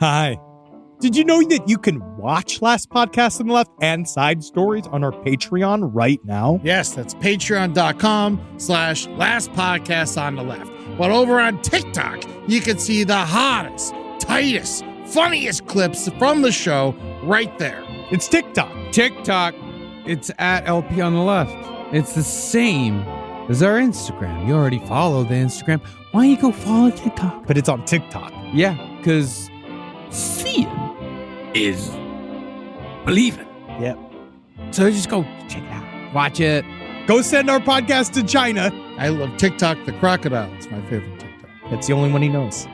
Hi. Did you know that you can watch Last Podcast on the Left and side stories on our Patreon right now? Yes, that's patreon.com/Last Podcast on the Left. But over on TikTok, you can see the hottest, tightest, funniest clips from the show right there. It's TikTok. TikTok, it's at LP on the Left. It's the same as our Instagram. You already follow the Instagram. Why don't you go follow TikTok? But it's on TikTok. Yeah, because seeing is believing. Yep. So just go check it out. Watch it. Go send our podcast to China. I love TikTok the crocodile. It's my favorite TikTok. That's the only one he knows.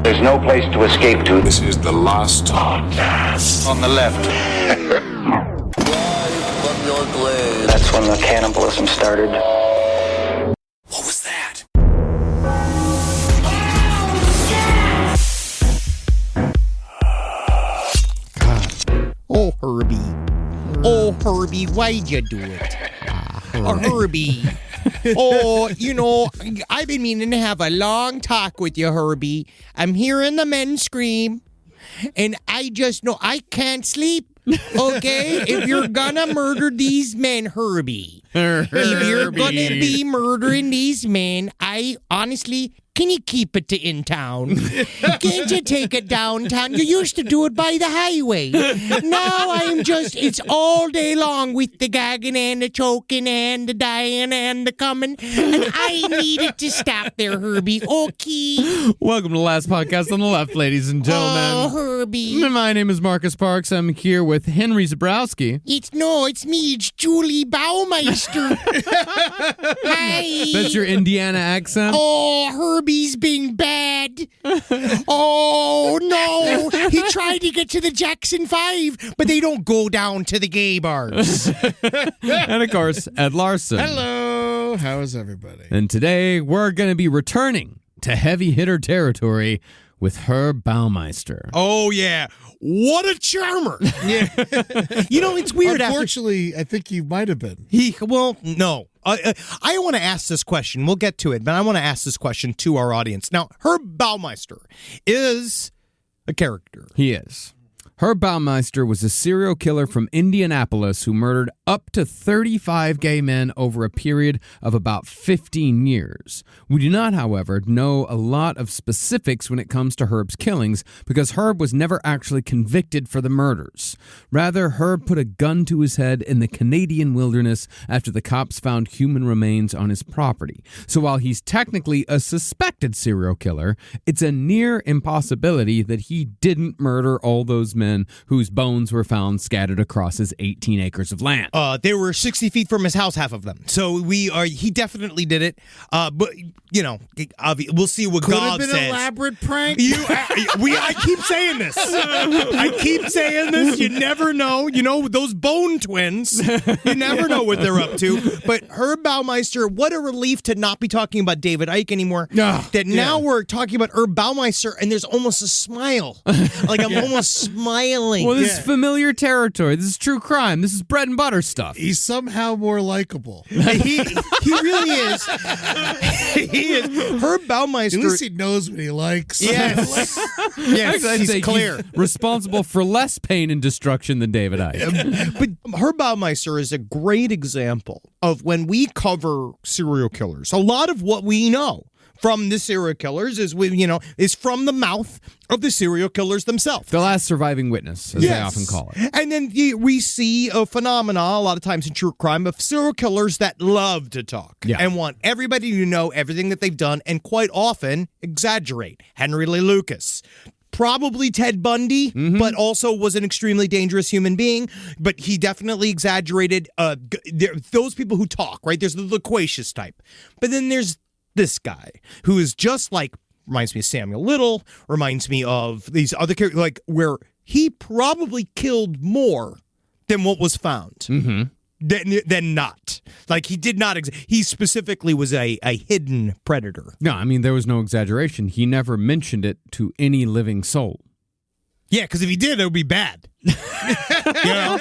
There's no place to escape to. This is the Last Podcast On the Left. That's when the cannibalism started. What was that? Oh, Herbie. Oh, Herbie, why'd you do it? Oh, Herbie. Oh, you know, I've been meaning to have a long talk with you, Herbie. I'm hearing the men scream, and I just know I can't sleep. Okay? If you're gonna murder these men, Herbie. If you're gonna be murdering these men, I honestly... Can you keep it to in town? Can't you take it downtown? You used to do it by the highway. Now it's all day long with the gagging and the choking and the dying and the coming. And I need it to stop there, Herbie. Okay. Welcome to Last Podcast on the Left, ladies and gentlemen. Oh, Herbie. My name is Marcus Parks. I'm here with Henry Zabrowski. It's me. It's Julie Baumeister. Hi. That's your Indiana accent? Oh, Herbie's being bad. Oh, no. He tried to get to the Jackson 5, but they don't go down to the gay bars. And, of course, Ed Larson. Hello. How is everybody? And today, we're going to be returning to heavy hitter territory with Herb Baumeister. Oh, yeah. What a charmer. Yeah. You know, it's weird. Unfortunately, I think you might have been. No. I want to ask this question. We'll get to it, but I want to ask this question to our audience. Now, Herb Baumeister is a character. He is. Herb Baumeister was a serial killer from Indianapolis who murdered up to 35 gay men over a period of about 15 years. We do not, however, know a lot of specifics when it comes to Herb's killings because Herb was never actually convicted for the murders. Rather, Herb put a gun to his head in the Canadian wilderness after the cops found human remains on his property. So while he's technically a suspected serial killer, it's a near impossibility that he didn't murder all those men whose bones were found scattered across his 18 acres of land. They were 60 feet from his house, half of them. So he definitely did it. But, you know, we'll see what God says. Could have been an elaborate prank. I keep saying this. I keep saying this. You never know. You know, those bone twins, you never know what they're up to. But Herb Baumeister, what a relief to not be talking about David Icke anymore. Now we're talking about Herb Baumeister, and there's almost a smile. Like I'm almost smiling. Well, this is familiar territory. This is true crime. This is bread and butter stuff. He's somehow more likable. He really is. He is. Herb Baumeister. At least he knows what he likes. Yes. Yes, I'd say he's clear. He's responsible for less pain and destruction than David Icke. But Herb Baumeister is a great example of when we cover serial killers. A lot of what we know from the serial killers is from the mouth of the serial killers themselves. The last surviving witness, as they often call it. And then we see a phenomenon a lot of times in true crime of serial killers that love to talk and want everybody to know everything that they've done and quite often exaggerate. Henry Lee Lucas. Probably Ted Bundy, but also was an extremely dangerous human being. But he definitely exaggerated. Those people who talk, right? There's the loquacious type. But then there's this guy who is just like, reminds me of Samuel Little, reminds me of these other characters, like where he probably killed more than what was found. Than not. Like he did not, he specifically was a hidden predator. No, I mean, there was no exaggeration. He never mentioned it to any living soul. Yeah, because if he did, it would be bad. You know?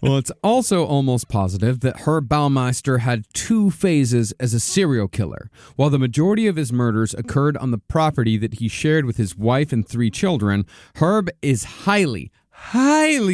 Well, it's also almost positive that Herb Baumeister had two phases as a serial killer. While the majority of his murders occurred on the property that he shared with his wife and 3 children, Herb is highly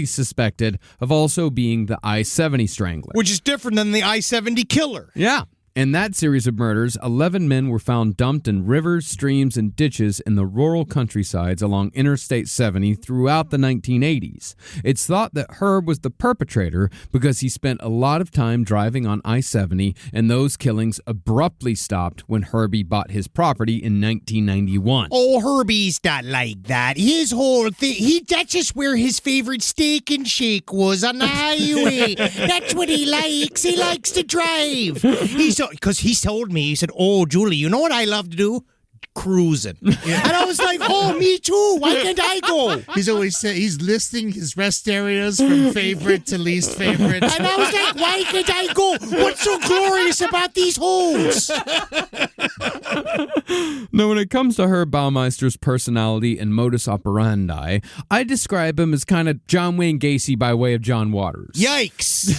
suspected of also being the I-70 Strangler. Which is different than the I-70 killer. Yeah. In that series of murders, 11 men were found dumped in rivers, streams, and ditches in the rural countrysides along Interstate 70 throughout the 1980s. It's thought that Herb was the perpetrator because he spent a lot of time driving on I-70, and those killings abruptly stopped when Herbie bought his property in 1991. Oh, Herbie's not like that. His whole thing, that's just where his favorite steak and shake was, on the highway. That's what he likes. He likes to drive. Because he told me, he said, "Oh, Julie, you know what I love to do? Cruising." Yeah. And I was like, "Oh, me too. Why can't I go?" He's always saying he's listing his rest areas from favorite to least favorite. And I was like, "Why can't I go? What's so glorious about these holes?" Now, when it comes to Herb Baumeister's personality and modus operandi, I describe him as kind of John Wayne Gacy by way of John Waters. Yikes.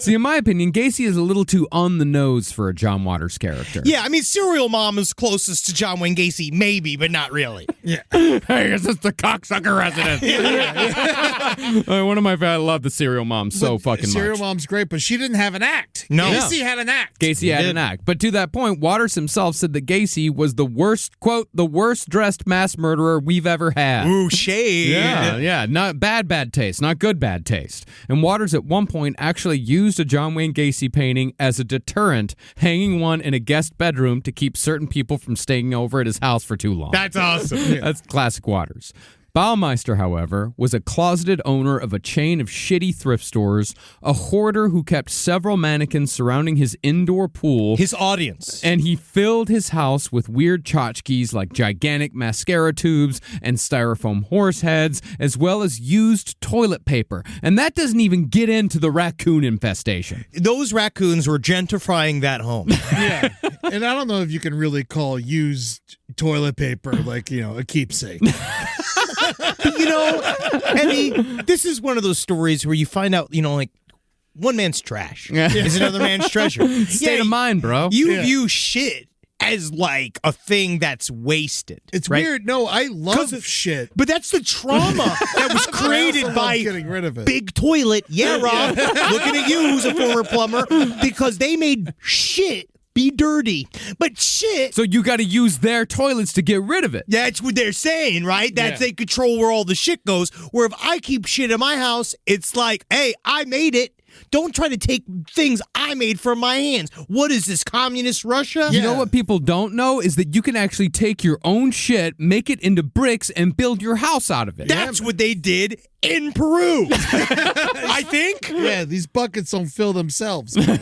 See, in my opinion, Gacy is a little too on the nose for a John Waters character. Yeah, I mean, Serial Mom is closest to John Wayne Gacy, maybe, but not really. Yeah. Hey, is this the cocksucker resident? One of my I love the Serial Mom so fucking much. Serial Mom's great, but she didn't have an act. No. Gacy had an act. Gacy had an act. But to that point, Waters himself said that Gacy was the worst, quote, the worst dressed mass murderer we've ever had. Ooh, shade. Yeah. Not bad taste. Not good bad taste. And Waters at one point actually used a John Wayne Gacy painting as a deterrent, hanging one in a guest bedroom to keep certain people from staying over at his house for too long. That's awesome. That's classic Waters. Baumeister, however, was a closeted owner of a chain of shitty thrift stores, a hoarder who kept several mannequins surrounding his indoor pool. His audience. And he filled his house with weird tchotchkes like gigantic mascara tubes and styrofoam horse heads, as well as used toilet paper. And that doesn't even get into the raccoon infestation. Those raccoons were gentrifying that home. Yeah. And I don't know if you can really call used toilet paper like, a keepsake. But, Eddie, this is one of those stories where you find out, like, one man's trash is another man's treasure. State of mind, bro. You view shit as like a thing that's wasted. It's right? weird. No, I love shit. But that's the trauma that was created by getting rid of it. Big Toilet. Yeah, Rob. Looking at you, who's a former plumber, because they made shit be dirty. But shit. So you got to use their toilets to get rid of it. That's what they're saying, right? That they control where all the shit goes. Where if I keep shit in my house, it's like, hey, I made it. Don't try to take things I made from my hands. What is this, communist Russia? You know what people don't know is that you can actually take your own shit, make it into bricks, and build your house out of it. That's what they did in Peru. I think. Yeah, these buckets don't fill themselves, man.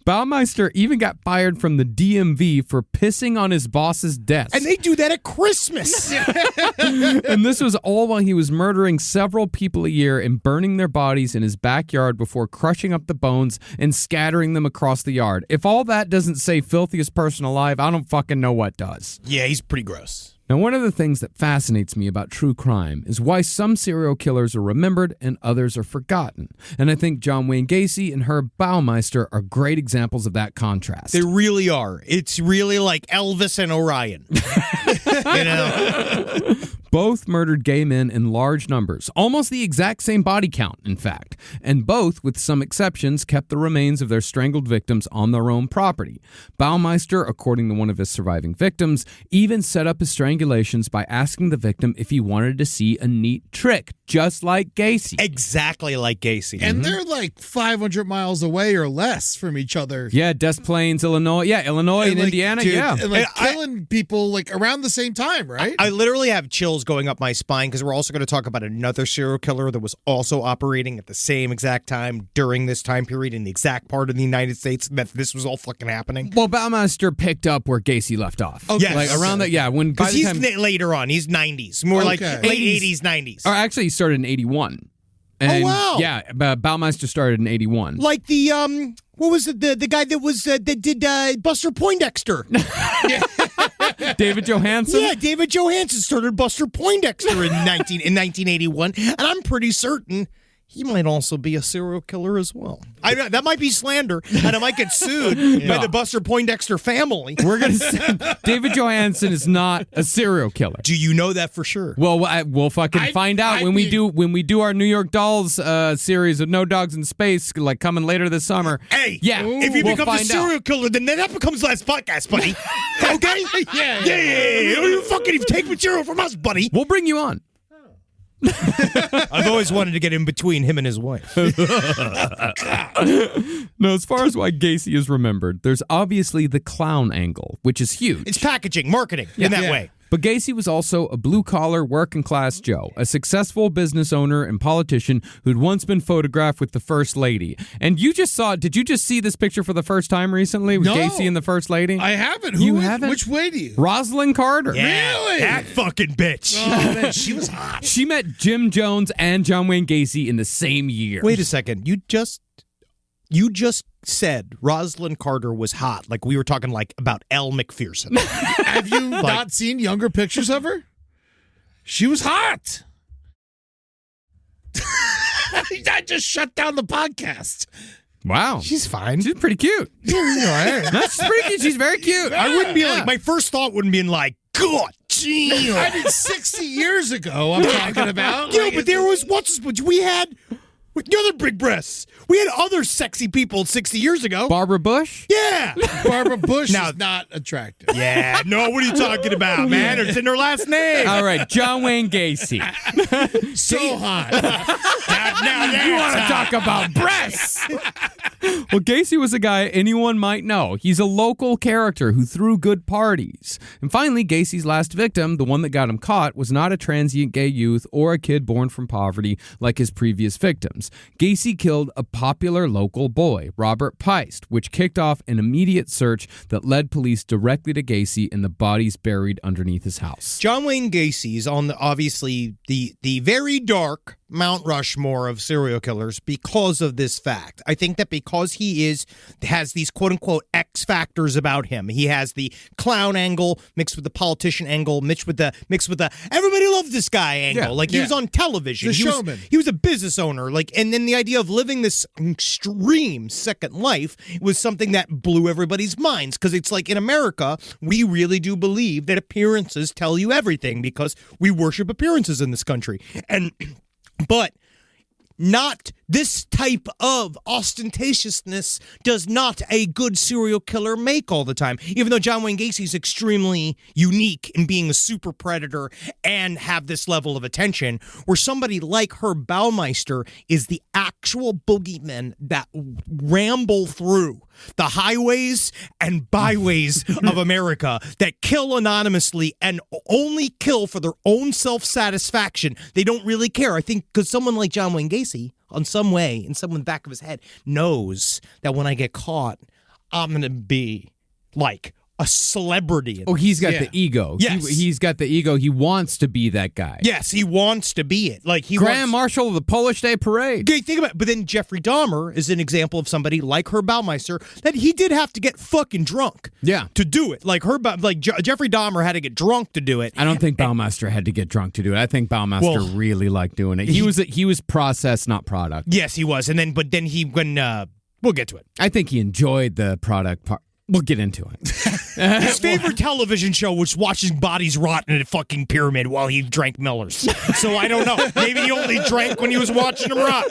Baumeister even got fired from the DMV for pissing on his boss's desk. And they do that at Christmas. And this was all while he was murdering several people a year and burning their bodies in his backyard before crushing up the bones and scattering them across the yard. If all that doesn't say filthiest person alive, I don't fucking know what does. Yeah, he's pretty gross. Now, one of the things that fascinates me about true crime is why some serial killers are remembered and others are forgotten. And I think John Wayne Gacy and Herb Baumeister are great examples of that contrast. They really are. It's really like Elvis and Orion. Both murdered gay men in large numbers, almost the exact same body count, in fact. And both, with some exceptions, kept the remains of their strangled victims on their own property. Baumeister, according to one of his surviving victims, even set up his strangulations by asking the victim if he wanted to see a neat trick, just like Gacy. Exactly like Gacy. And they're like 500 miles away or less from each other. Yeah, Des Plaines, Illinois. Yeah, Illinois and like, Indiana, dude, yeah. And like killing people like around the same time, right? I literally have chills going up my spine because we're also going to talk about another serial killer that was also operating at the same exact time during this time period in the exact part of the United States that this was all fucking happening. Well, Baumeister picked up where Gacy left off. Okay. Yes. Like around that, yeah. Because he's later on. He's 90s. More like Okay. late 80s, 90s. Or actually, he started in 81. And, wow. Yeah, Baumeister started in 81. Like the, what was it, the guy that was, that did Buster Poindexter. David Johansen? Yeah, David Johansen started Buster Poindexter in 1981, and I'm pretty certain he might also be a serial killer as well. That might be slander, and I might get sued by the Buster Poindexter family. We're going to say David Johansen is not a serial killer. Do you know that for sure? Well, we'll fucking find out when we do our New York Dolls series of No Dogs in Space, like coming later this summer. Hey, yeah, if he we'll becomes a find serial out. killer, then that becomes last podcast, buddy. Okay? Yeah. You fucking take material from us, buddy. We'll bring you on. I've always wanted to get in between him and his wife. No, as far as why Gacy is remembered, there's obviously the clown angle, which is huge. It's packaging, marketing in that way. But Gacy was also a blue-collar, working-class Joe, a successful business owner and politician who'd once been photographed with the First Lady. And you just saw, did you just see this picture for the first time recently with Gacy and the First Lady? I haven't. You haven't? Which lady? Rosalind Carter. Yeah, Really? that fucking bitch. Oh, man, she was hot. She met Jim Jones and John Wayne Gacy in the same year. Wait a second. You just said Rosalind Carter was hot. Like we were talking like about Elle McPherson. Have you not seen younger pictures of her? She was hot. I just shut down the podcast. Wow. She's fine. She's pretty cute. That's pretty cute. She's very cute. I wouldn't be like, my first thought wouldn't be like, God, damn. I mean, 60 years ago, I'm talking about. You know, but there was, we had the other big breasts. We had other sexy people 60 years ago. Barbara Bush? Yeah. Barbara Bush Now- is not attractive. Yeah, no, what are you talking about, man? It's in her last name. All right, John Wayne Gacy. So hot. Now You want to talk about breasts? Well, Gacy was a guy anyone might know. He's a local character who threw good parties. And finally, Gacy's last victim, the one that got him caught, was not a transient gay youth or a kid born from poverty like his previous victims. Gacy killed a popular local boy, Robert Peist, which kicked off an immediate search that led police directly to Gacy and the bodies buried underneath his house. John Wayne Gacy's on obviously the very dark Mount Rushmore of serial killers because of this fact. I think that because he has these quote unquote X factors about him. He has the clown angle mixed with the politician angle, mixed with the everybody loves this guy angle. He was on television. The He showman. he was a business owner. And then the idea of living this extreme second life was something that blew everybody's minds. Because it's like in America, we really do believe that appearances tell you everything because we worship appearances in this country. But not this type of ostentatiousness does not a good serial killer make all the time. Even though John Wayne Gacy is extremely unique in being a super predator and have this level of attention, where somebody like Herb Baumeister is the actual boogeyman that ramble through the highways and byways of America that kill anonymously and only kill for their own self-satisfaction. They don't really care. I think because someone like John Wayne Gacy, on some way, in some back of his head, knows that when I get caught, I'm going to be like a celebrity. Oh, he's got the ego. Yes. He's got the ego. He wants to be that guy. Yes, he wants to be it. Like he Grand wants... Marshal of the Polish Day Parade. Okay, think about it. But then Jeffrey Dahmer is an example of somebody like Herb Baumeister that he did have to get fucking drunk. Yeah. To do it. Like Jeffrey Dahmer had to get drunk to do it. I don't think Baumeister had to get drunk to do it. I think Baumeister really liked doing it. He was process, not product. Yes, he was. And then we'll get to it. I think he enjoyed the product part. We'll get into it. His favorite television show was watching bodies rot in a fucking pyramid while he drank Millers. So I don't know. Maybe he only drank when he was watching them rot.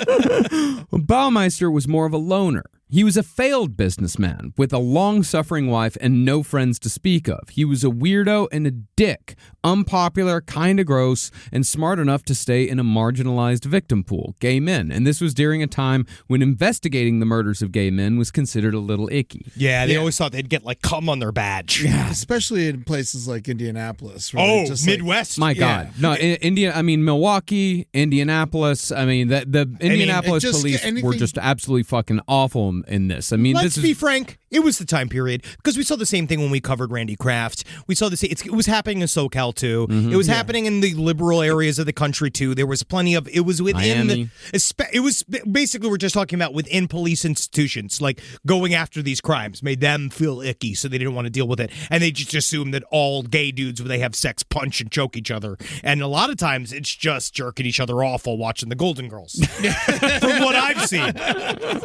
Baumeister was more of a loner. He was a failed businessman with a long-suffering wife and no friends to speak of. He was a weirdo and a dick, unpopular, kind of gross, and smart enough to stay in a marginalized victim pool, gay men. And this was during a time when investigating the murders of gay men was considered a little icky. Yeah, they always thought they'd get like cum on their badge. Yeah, especially in places like Indianapolis. Where just Midwest. My God. No, Milwaukee, Indianapolis. I mean, the Indianapolis police were just absolutely fucking awful in this. I mean, Let's be frank. It was the time period because we saw the same thing when we covered Randy Kraft. We saw it was happening in SoCal too. It was happening in the liberal areas of the country too. There was plenty of. It was within. Miami. It was basically we're just talking about within police institutions, like going after these crimes made them feel icky, so they didn't want to deal with it, and they just assumed that all gay dudes when they have sex punch and choke each other, and a lot of times it's just jerking each other off while watching the Golden Girls, from what I've seen,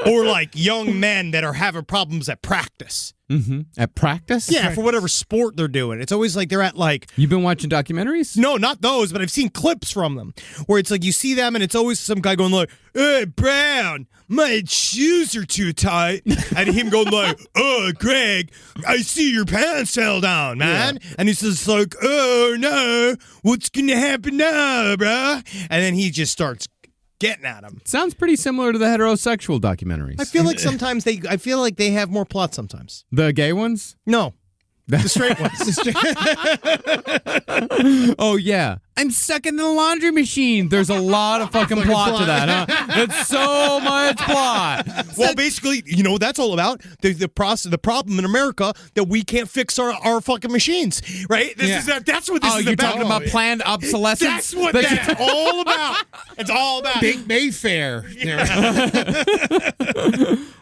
or like young men that are having problems at practice. At practice? Yeah, for whatever sport they're doing. It's always like they're at like... You've been watching documentaries? No, not those, but I've seen clips from them where it's like you see them and it's always some guy going like, "Hey, Brown, my shoes are too tight." And him going like, "Oh, Greg, I see your pants fell down, man." Yeah. And he's just like, "Oh, no, what's going to happen now, bruh?" And then he just starts getting at him. Sounds pretty similar to the heterosexual documentaries. I feel like sometimes they have more plot sometimes. The gay ones? No. The straight ones. Oh, yeah. I'm stuck in the laundry machine. There's a lot of fucking plot to that, huh? It's so much plot. Well, basically, you know what that's all about? The problem in America that we can't fix our fucking machines, right? That's what this is you're about. talking about planned obsolescence? That's what that's all about. It's all about. Big Mayfair.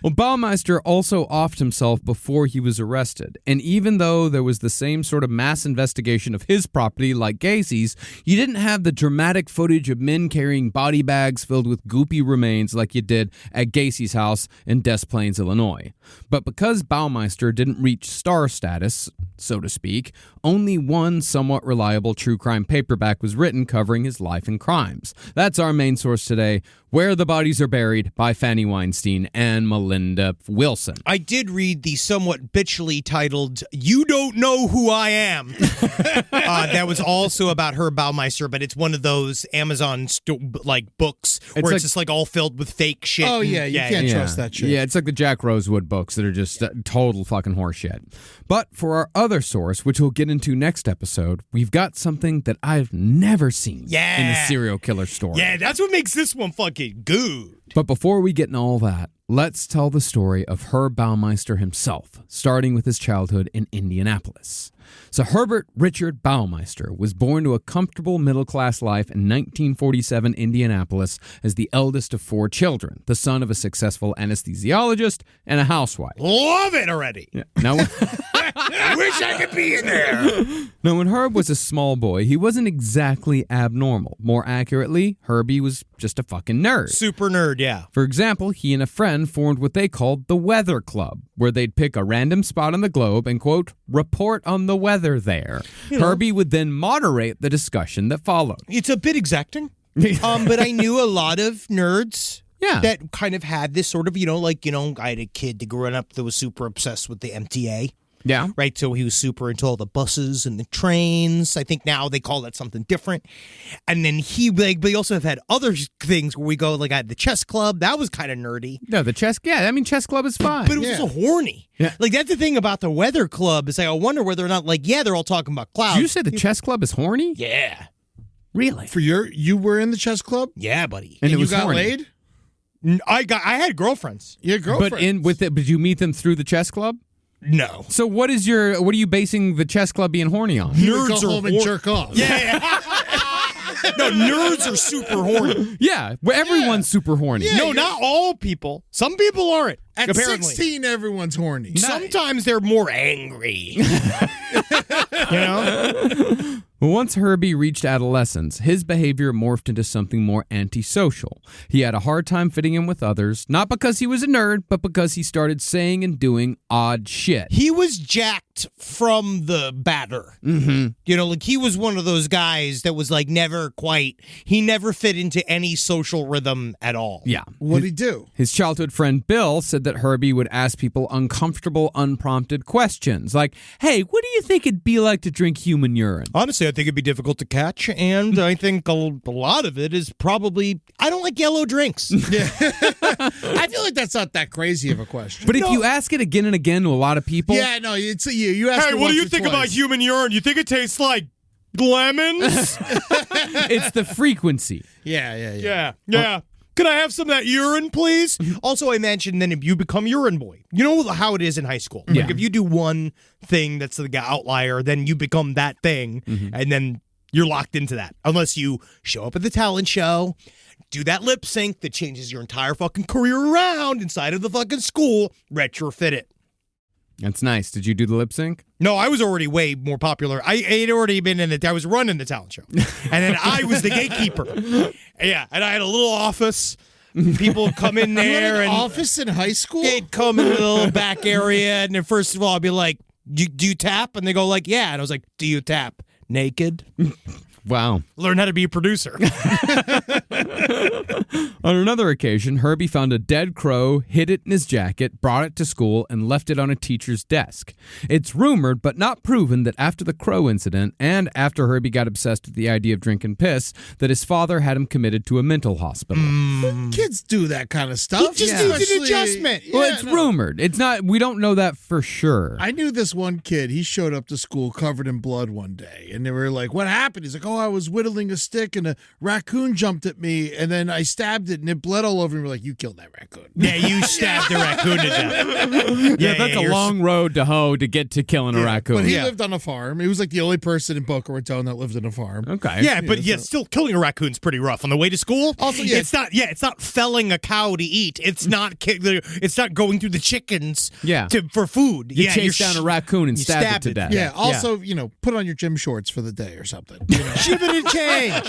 Well, Baumeister also offed himself before he was arrested. And even though there was the same sort of mass investigation of his property like Gacy's, you didn't have the dramatic footage of men carrying body bags filled with goopy remains like you did at Gacy's house in Des Plaines, Illinois. But because Baumeister didn't reach star status, so to speak, only one somewhat reliable true crime paperback was written covering his life and crimes. That's our main source today, Where the Bodies Are Buried by Fanny Weinstein and Melinda Wilson. I did read the somewhat bitchily titled "You Don't Know Who I Am." That was also about Herb Baumeister, but it's one of those Amazon books where it's just like all filled with fake shit. Oh, yeah, you can't trust that shit. Yeah, it's like the Jack Rosewood books that are just total fucking horseshit. But for our other source, which we'll get into next episode, we've got something that I've never seen in a serial killer story. Yeah, that's what makes this one fucking good. But before we get into all that, let's tell the story of Herb Baumeister himself, starting with his childhood in Indianapolis. So Herbert Richard Baumeister was born to a comfortable middle-class life in 1947 Indianapolis as the eldest of 4 children, the son of a successful anesthesiologist and a housewife. Love it already. Yeah. Now, I wish I could be in there. Now, when Herb was a small boy, he wasn't exactly abnormal. More accurately, Herbie was just a fucking nerd. Super nerd, yeah. For example, he and a friend formed what they called the Weather Club, where they'd pick a random spot on the globe and, quote, report on the weather there. Herbie would then moderate the discussion that followed. It's a bit exacting, but I knew a lot of nerds that kind of had this sort of, I had a kid that grew up that was super obsessed with the MTA. Yeah. Right. So he was super into all the buses and the trains. I think now they call that something different. And then we also have had other things where we go, like, I had the chess club. That was kind of nerdy. No, the chess. Yeah. I mean, chess club is fine. But it was also horny. Yeah. Like, that's the thing about the weather club is I wonder whether or not, they're all talking about clouds. Did you say the chess club is horny? Yeah. Really? You were in the chess club? Yeah, buddy. And it you was got horny. laid? I had girlfriends. Your girlfriend. But did you meet them through the chess club? No. So what are you basing the chess club being horny on? You would go home and jerk off. Yeah. No, nerds are super horny. Yeah, everyone's super horny. Yeah, no, not all people. Some people aren't. At apparently. 16, everyone's horny. Sometimes they're more angry. Well, once Herbie reached adolescence, his behavior morphed into something more antisocial. He had a hard time fitting in with others, not because he was a nerd, but because he started saying and doing odd shit. He was jacked from the batter. Mm-hmm. He was one of those guys that was he never fit into any social rhythm at all. Yeah. What'd he do? His childhood friend Bill said that Herbie would ask people uncomfortable, unprompted questions like, "Hey, what do you think it'd be like to drink human urine?" Honestly, I think it'd be difficult to catch, and I think a lot of it is probably, I don't like yellow drinks. Yeah. I feel like that's not that crazy of a question. But if you ask it again and again to a lot of people... Yeah, no, it's you. You ask Hey, it what do you once or think twice. about human urine? You think it tastes like lemons? It's the frequency. Yeah. Can I have some of that urine, please? Also, I mentioned then if you become urine boy, you know how it is in high school. Like if you do one thing that's the outlier, then you become that thing, and then you're locked into that. Unless you show up at the talent show, do that lip sync that changes your entire fucking career around inside of the fucking school, retrofit it. That's nice. Did you do the lip sync? No, I was already way more popular. I had already been I was running the talent show. And then I was the gatekeeper. Yeah, and I had a little office. People would come in there. An office in high school? They'd come in the little back area. And then first of all, I'd be like, do you tap? And they go like, yeah. And I was like, do you tap naked? Wow. Learn how to be a producer. On another occasion, Herbie found a dead crow, hid it in his jacket, brought it to school, and left it on a teacher's desk. It's rumored, but not proven, that after the crow incident, and after Herbie got obsessed with the idea of drinking piss, that his father had him committed to a mental hospital. Kids do that kind of stuff. He just needs an adjustment. Well, it's rumored. It's not. We don't know that for sure. I knew this one kid. He showed up to school covered in blood one day, and they were like, "What happened?" He's like, "Oh, I was whittling a stick, and a raccoon jumped at me, and then I stabbed it, and it bled all over me." We're like, "You killed that raccoon." Yeah, you stabbed the raccoon to death. Yeah, that's a long road to hoe to get to killing a raccoon. But he lived on a farm. He was like the only person in Boca Raton that lived on a farm. Okay. Yeah, but still killing a raccoon's pretty rough on the way to school. Also, yeah. It's not felling a cow to eat. It's not going through the chickens for food. You chase down a raccoon and stab it to death. Yeah, also, put on your gym shorts for the day or something. Shipping and change.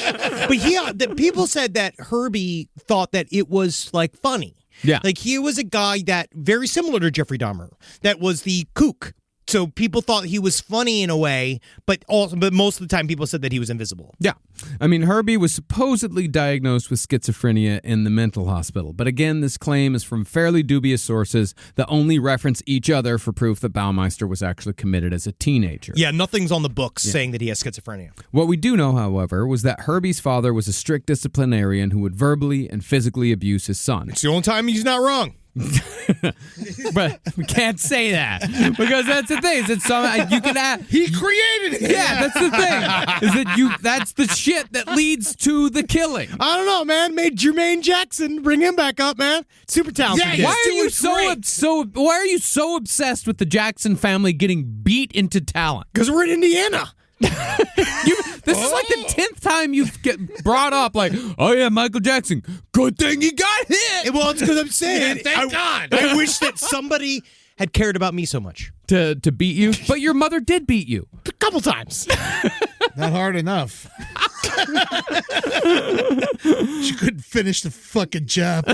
But people said that Herbie thought that it was like funny. Yeah. Like he was a guy that very similar to Jeffrey Dahmer, that was the kook. So people thought he was funny in a way, but most of the time people said that he was invisible. Yeah. I mean, Herbie was supposedly diagnosed with schizophrenia in the mental hospital. But again, this claim is from fairly dubious sources that only reference each other for proof that Baumeister was actually committed as a teenager. Yeah, nothing's on the books saying that he has schizophrenia. What we do know, however, was that Herbie's father was a strict disciplinarian who would verbally and physically abuse his son. It's the only time he's not wrong. But we can't say that because that's the thing. Is that you can add. He created it. Yeah, that's the thing. Is that that's the shit that leads to the killing. I don't know, man. Made Jermaine Jackson, bring him back up, man. Super talented. Yeah, kid. Why are you so obsessed with the Jackson family getting beat into talent? Because we're in Indiana. This is like the 10th time you've get brought up, like, oh yeah, Michael Jackson. Good thing he got hit. Well, it's because I'm saying, thank God. I wish that somebody had cared about me so much. To beat you, but your mother did beat you A couple times. Not hard enough. She couldn't finish the fucking job.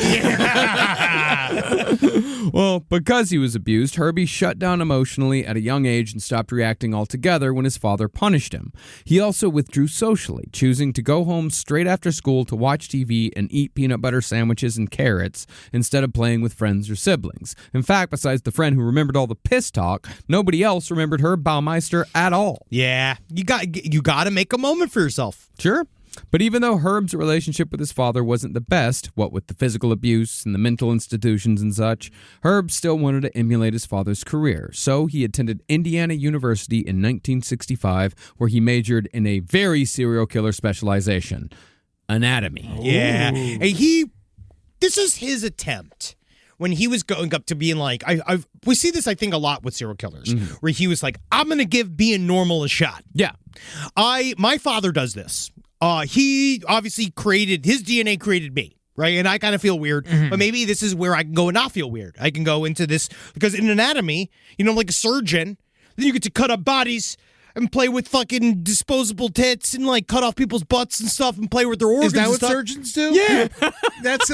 Well, because he was abused, Herbie shut down emotionally at a young age and stopped reacting altogether when his father punished him. He also withdrew socially, choosing to go home straight after school to watch TV and eat peanut butter sandwiches and carrots instead of playing with friends or siblings. In fact, besides the friend who remembered all the piss talk, nobody else remembered Herb Baumeister at all. Yeah, you got to make a moment for yourself. Sure. But even though Herb's relationship with his father wasn't the best, what with the physical abuse and the mental institutions and such, Herb still wanted to emulate his father's career. So he attended Indiana University in 1965, where he majored in a very serial killer specialization, anatomy. Yeah. And this is his attempt. When he was going up to being like, we see this, I think, a lot with serial killers, where he was like, I'm going to give being normal a shot. Yeah. My father does this. He obviously his DNA created me, right? And I kind of feel weird, but maybe this is where I can go and not feel weird. I can go into this, because in anatomy, like a surgeon, then you get to cut up bodies and play with fucking disposable tits and like cut off people's butts and stuff and play with their organs. Is that and what stuff. surgeons do? Yeah. That's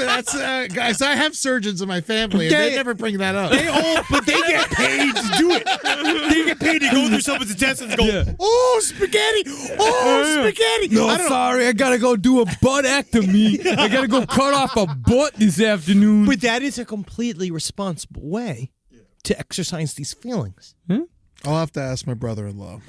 guys, I have surgeons in my family and they never bring that up. But they get paid to do it. They get paid to go through someone's intestines and go, oh, spaghetti. Oh, spaghetti. No, sorry, I gotta go do a buttectomy. I gotta go cut off a butt this afternoon. But that is a completely responsible way to exercise these feelings. I'll have to ask my brother-in-law.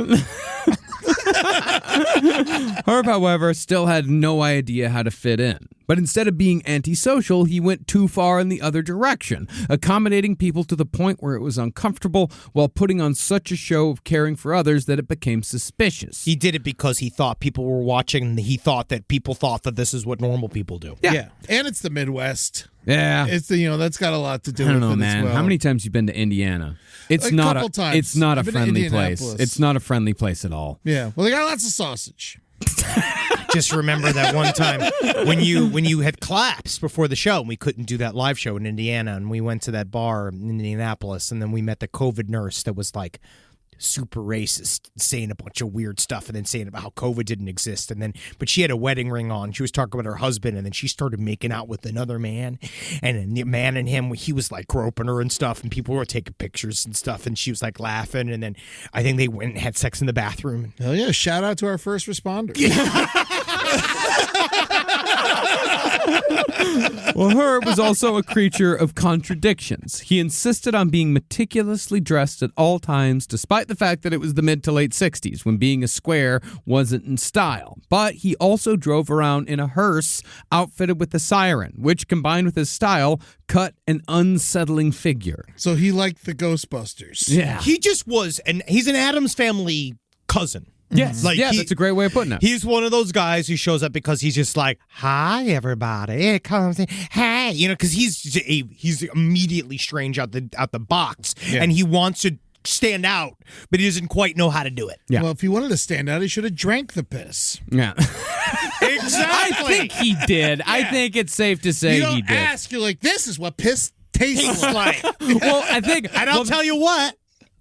Herb, however, still had no idea how to fit in. But instead of being antisocial, he went too far in the other direction, accommodating people to the point where it was uncomfortable while putting on such a show of caring for others that it became suspicious. He did it because he thought people were watching, and he thought that people thought that this is what normal people do. Yeah. And it's the Midwest. Yeah. It's the, that's got a lot to do I don't with know, it man. as well. How many times you been to Indiana? It's A not couple times. It's not a I've been to friendly place. Indianapolis. It's not a friendly place at all. Yeah. Well, they got lots of sausage. Just remember that one time when you had collapsed before the show and we couldn't do that live show in Indiana, and we went to that bar in Indianapolis, and then we met the COVID nurse that was like super racist, saying a bunch of weird stuff, and then saying about how COVID didn't exist, but she had a wedding ring on. She was talking about her husband, and then she started making out with another man, and then the man and him, he was like groping her and stuff, and people were taking pictures and stuff, and she was like laughing, and then I think they went and had sex in the bathroom. Hell yeah! Shout out to our first responders. Well, Herb was also a creature of contradictions. He insisted on being meticulously dressed at all times, despite the fact that it was the mid to late 60s, when being a square wasn't in style. But he also drove around in a hearse outfitted with a siren, which, combined with his style, cut an unsettling figure. So he liked the Ghostbusters. Yeah. He just was, and he's an Addams Family cousin. Yes. Like that's a great way of putting it. He's one of those guys who shows up because he's just like, "Hi, everybody, here comes hey," because he's immediately strange out the box, and he wants to stand out, but he doesn't quite know how to do it. Yeah. Well, if he wanted to stand out, he should have drank the piss. Yeah. Exactly. I think he did. I think it's safe to say You don't he did. ask. You're like, this is what piss tastes Tastes like. like, Well, I think, and I'll tell you what,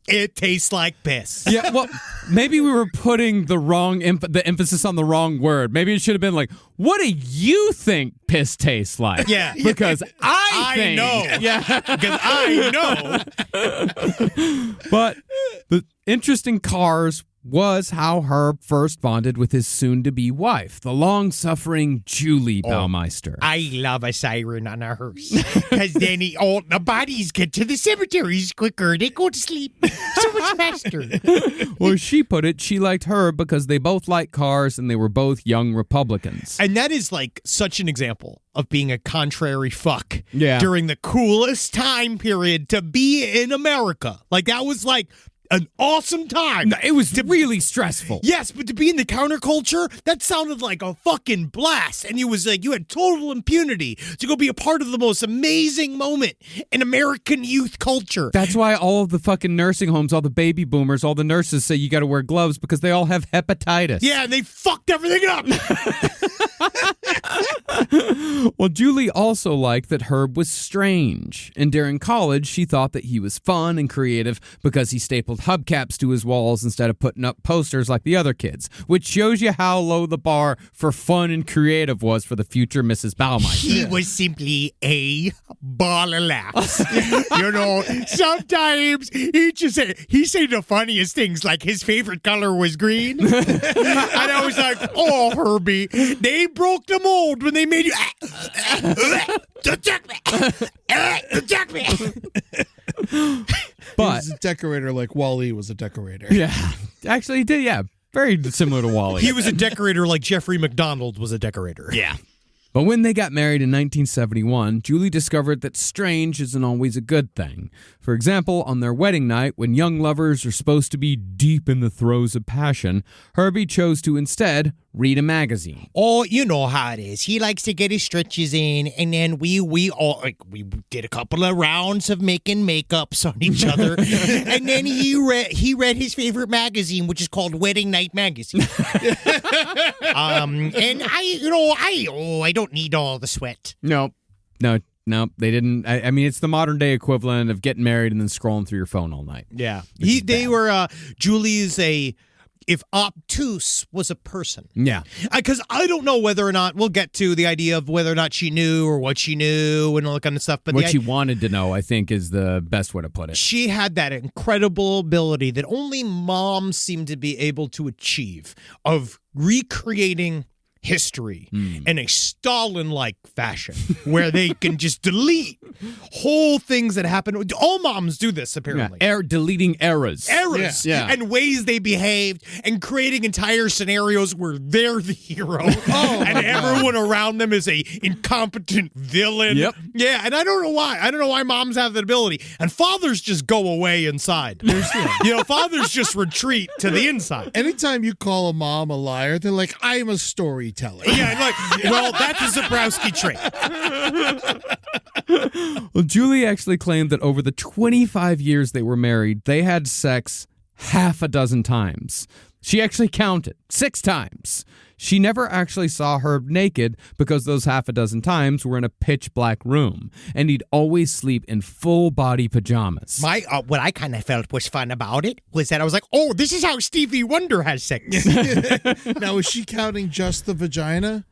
it tastes like piss. Yeah, well, maybe we were putting the wrong the emphasis on the wrong word. Maybe it should have been like, "What do you think piss tastes like?" Yeah. because I think, know. Yeah, Because I know. but the interesting cars was how Herb first bonded with his soon-to-be wife, the long-suffering Julie Baumeister. I love a siren on a hearse, because then all the bodies get to the cemeteries quicker. They go to sleep so much faster. Or she put it, she liked Herb because they both liked cars and they were both young Republicans. And that is like such an example of being a contrary fuck Yeah. during the coolest time period to be in America. Like, that was like an awesome time. No, it was really stressful. Yes, but to be in the counterculture, that sounded like a fucking blast. And it was like you had total impunity to go be a part of the most amazing moment in American youth culture. That's why all of the fucking nursing homes, all the baby boomers, all the nurses say you got to wear gloves because they all have hepatitis. Yeah, and they fucked everything up. Well, Julie also liked that Herb was strange. And during college, she thought that he was fun and creative because he stapled hubcaps to his walls instead of putting up posters like the other kids, which shows you how low the bar for fun and creative was for the future Mrs. Baumeister. He was simply a ball of laughs. Sometimes he said the funniest things, like his favorite color was green. And I was like, "Oh, Herbie, they broke the mold when they made you attack me. But He was a decorator like Wall-E was a decorator. yeah, actually he did, yeah. Very similar to Wally. He was a decorator like Jeffrey McDonald was a decorator. Yeah. But when they got married in 1971, Julie discovered that strange isn't always a good thing. For example, on their wedding night, when young lovers are supposed to be deep in the throes of passion, Herbie chose to instead read a magazine. Oh, you know how it is. He likes to get his stretches in, and then we did a couple of rounds of making makeups on each other, and then he read his favorite magazine, which is called Wedding Night Magazine. And I don't need all the sweat. No, they didn't. I mean, it's the modern day equivalent of getting married and then scrolling through your phone all night. Yeah, Julie is if obtuse was a person. Yeah. Because I don't know whether or not, we'll get to the idea of whether or not she knew or what she knew and all that kind of stuff. But what she wanted to know, I think, is the best way to put it. She had that incredible ability that only moms seem to be able to achieve of recreating history in a Stalin-like fashion where they can just delete whole things that happen. All moms do this, apparently. Deleting errors. Yeah. And ways they behaved and creating entire scenarios where they're the hero and everyone around them is a incompetent villain. Yep. Yeah, and I don't know why. I don't know why moms have that ability. And fathers just go away inside. Fathers just retreat to the inside. Anytime you call a mom a liar, they're like, I'm a storyteller. Yeah, well, that's a Zabrowski trait. Well, Julie actually claimed that over the 25 years they were married, they had sex half a dozen times. She actually counted 6 times. She never actually saw Herb naked because those half a dozen times were in a pitch black room, and he'd always sleep in full body pajamas. What I kind of felt was fun about it was that I was like, oh, this is how Stevie Wonder has sex. Now, is she counting just the vagina?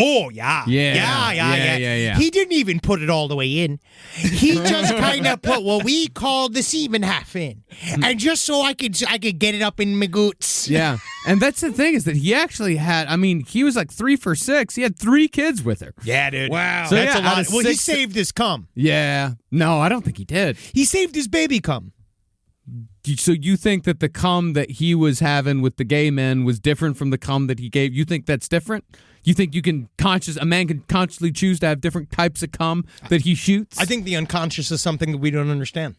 Oh, yeah. Yeah. He didn't even put it all the way in. He just kind of put what we call the semen half in. And just so I could get it up in my goots. Yeah. And that's the thing is that he actually had, he was like 3 for 6. He had 3 kids with her. Yeah, dude. Wow. So That's a lot. out of Well, he 6 saved his cum. Yeah. No, I don't think he did. He saved his baby cum. So you think that the cum that he was having with the gay men was different from the cum that he gave? You think that's different? You think a man can consciously choose to have different types of cum that he shoots? I think the unconscious is something that we don't understand.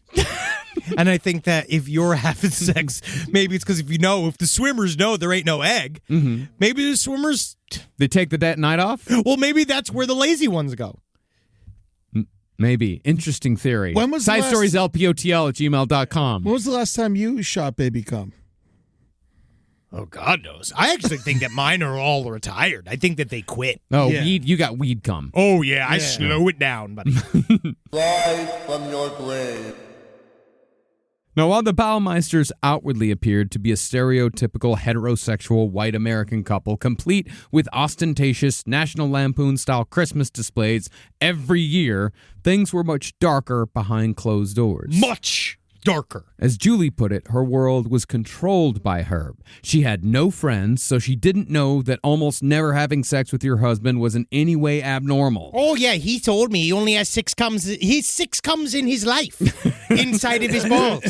And I think that if you're having sex, maybe it's because if the swimmers know there ain't no egg, maybe the swimmers... They take the night off? Well, maybe that's where the lazy ones go. Maybe. Interesting theory. When was the Side last- stories LPOTL@gmail.com. When was the last time you shot baby cum? Oh, God knows. I actually think that mine are all retired. I think that they quit. Oh, Yeah. you got weed cum. Oh, yeah, I slow it down, buddy. Rise from your grave. Now, while the Baumeisters outwardly appeared to be a stereotypical heterosexual white American couple, complete with ostentatious National Lampoon-style Christmas displays every year, things were much darker behind closed doors. Much darker. As Julie put it, her world was controlled by Herb. She had no friends, so she didn't know that almost never having sex with your husband was in any way abnormal. Oh, yeah, he told me he only has 6 comes. He's 6 comes in his life, inside of his balls.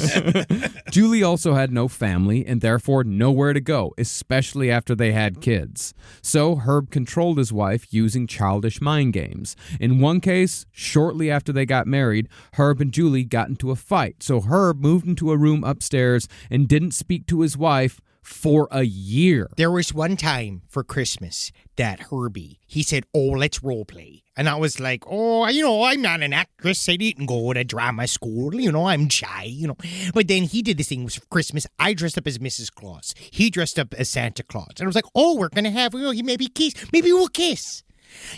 Julie also had no family and therefore nowhere to go, especially after they had kids. So Herb controlled his wife using childish mind games. In one case, shortly after they got married, Herb and Julie got into a fight, so Herb moved into a room upstairs and didn't speak to his wife for a year. There was one time for Christmas that Herbie, he said, oh, let's role play. And I was like, oh, I'm not an actress. I didn't go to drama school. I'm shy, But then he did this thing for Christmas. I dressed up as Mrs. Claus. He dressed up as Santa Claus. And I was like, oh, we're going to have, maybe kiss. Maybe we'll kiss.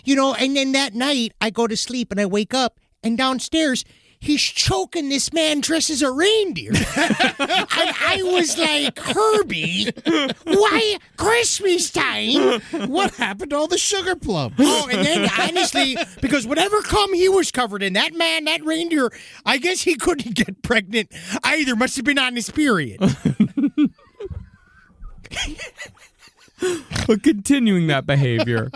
And then that night I go to sleep and I wake up and downstairs, he's choking this man dressed as a reindeer. And I was like, Herbie, why Christmas time? What happened to all the sugar plums? Oh, and then honestly, because whatever cum he was covered in, that reindeer, I guess he couldn't get pregnant either. Must have been on his period. But continuing that behavior,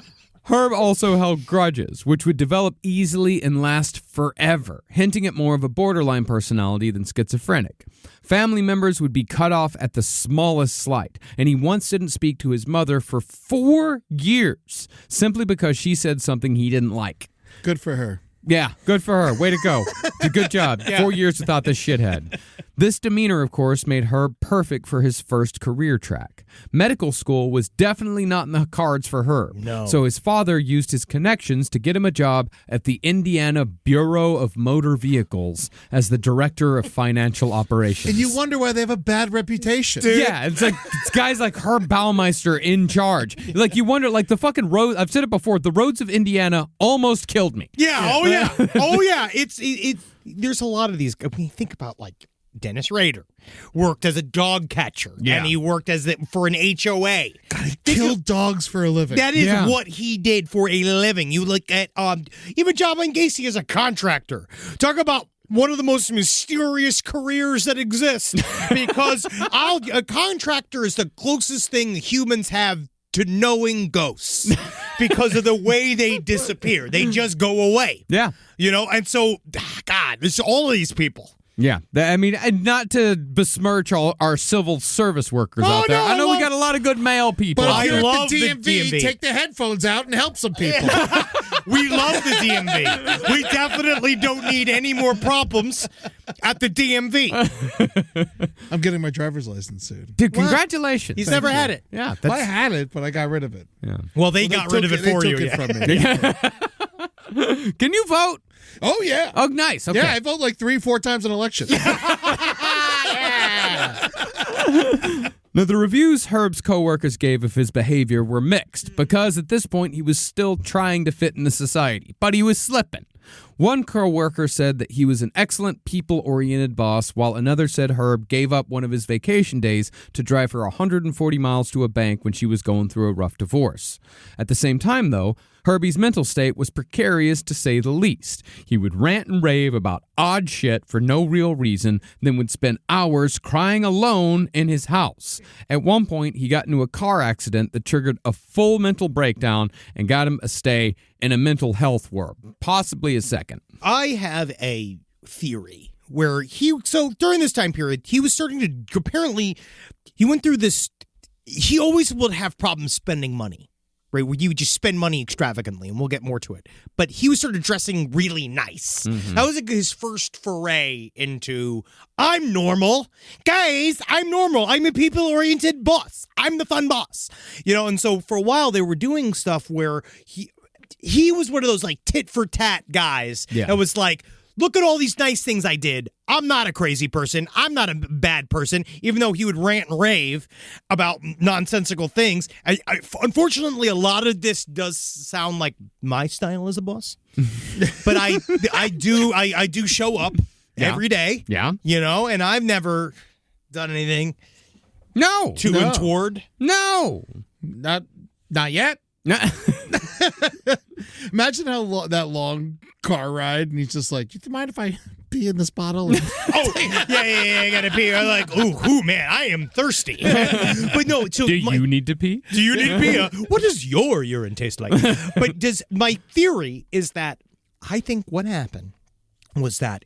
Herb also held grudges, which would develop easily and last forever, hinting at more of a borderline personality than schizophrenic. Family members would be cut off at the smallest slight, and he once didn't speak to his mother for 4 years, simply because she said something he didn't like. Good for her. Yeah, good for her. Way to go. Good job. 4 years without this shithead. This demeanor, of course, made Herb perfect for his first career track. Medical school was definitely not in the cards for Herb. No. So his father used his connections to get him a job at the Indiana Bureau of Motor Vehicles as the director of financial operations. And you wonder why they have a bad reputation. Yeah, it's guys like Herb Baumeister in charge. Like, you wonder, like, the fucking road, I've said it before, the roads of Indiana almost killed me. Yeah, oh yeah. Oh yeah. It's there's a lot of these. I mean, think about like Dennis Rader worked as a dog catcher, and he worked for an HOA. God, he killed dogs for a living. That is what he did for a living. You look at even John Wayne Gacy as a contractor. Talk about one of the most mysterious careers that exist, because a contractor is the closest thing humans have to knowing ghosts because of the way they disappear. They just go away. Yeah. And so, God, there's all of these people. Yeah. I mean, and not to besmirch all our civil service workers out there. no, I know we well- got a lot of good male people. But out if there. you're love at the the DMV, DMV. take the headphones out and help some people. We love the DMV. We definitely don't need any more problems at the DMV. I'm getting my driver's license soon. Dude, congratulations. He's never had it. Yeah. Well, I had it, but I got rid of it. Well, they got rid of it for they you. took Yeah. it from me. Can you vote? Oh, yeah. Oh, nice. Okay. Yeah, I vote like 3-4 times in elections. Now, the reviews Herb's coworkers gave of his behavior were mixed because at this point he was still trying to fit into society, but he was slipping. One coworker said that he was an excellent people-oriented boss, while another said Herb gave up one of his vacation days to drive her 140 miles to a bank when she was going through a rough divorce. At the same time, though, Herbie's mental state was precarious to say the least. He would rant and rave about odd shit for no real reason, then would spend hours crying alone in his house. At one point, he got into a car accident that triggered a full mental breakdown and got him a stay in a mental health ward, possibly a second. I have a theory where so during this time period, he was starting to, apparently, he went through this, he always would have problems spending money. Right, where you would just spend money extravagantly, and we'll get more to it. But he was sort of dressing really nice. Mm-hmm. That was like his first foray into, I'm normal. Guys, I'm normal. I'm a people-oriented boss. I'm the fun boss. And so for a while they were doing stuff where he was one of those like tit-for-tat guys that was like, look at all these nice things I did. I'm not a crazy person. I'm not a bad person, even though he would rant and rave about nonsensical things. Unfortunately, a lot of this does sound like my style as a boss. But I do show up every day. Yeah. And I've never done anything No. to untoward. No. Not yet. No. Imagine how that long car ride, and he's just like, "Do you mind if I pee in this bottle?" Oh, yeah, I gotta pee. I'm like, ooh, man, I am thirsty. But no, so Do you need to pee? Do you need to pee? What does your urine taste like? But my theory is that I think what happened was that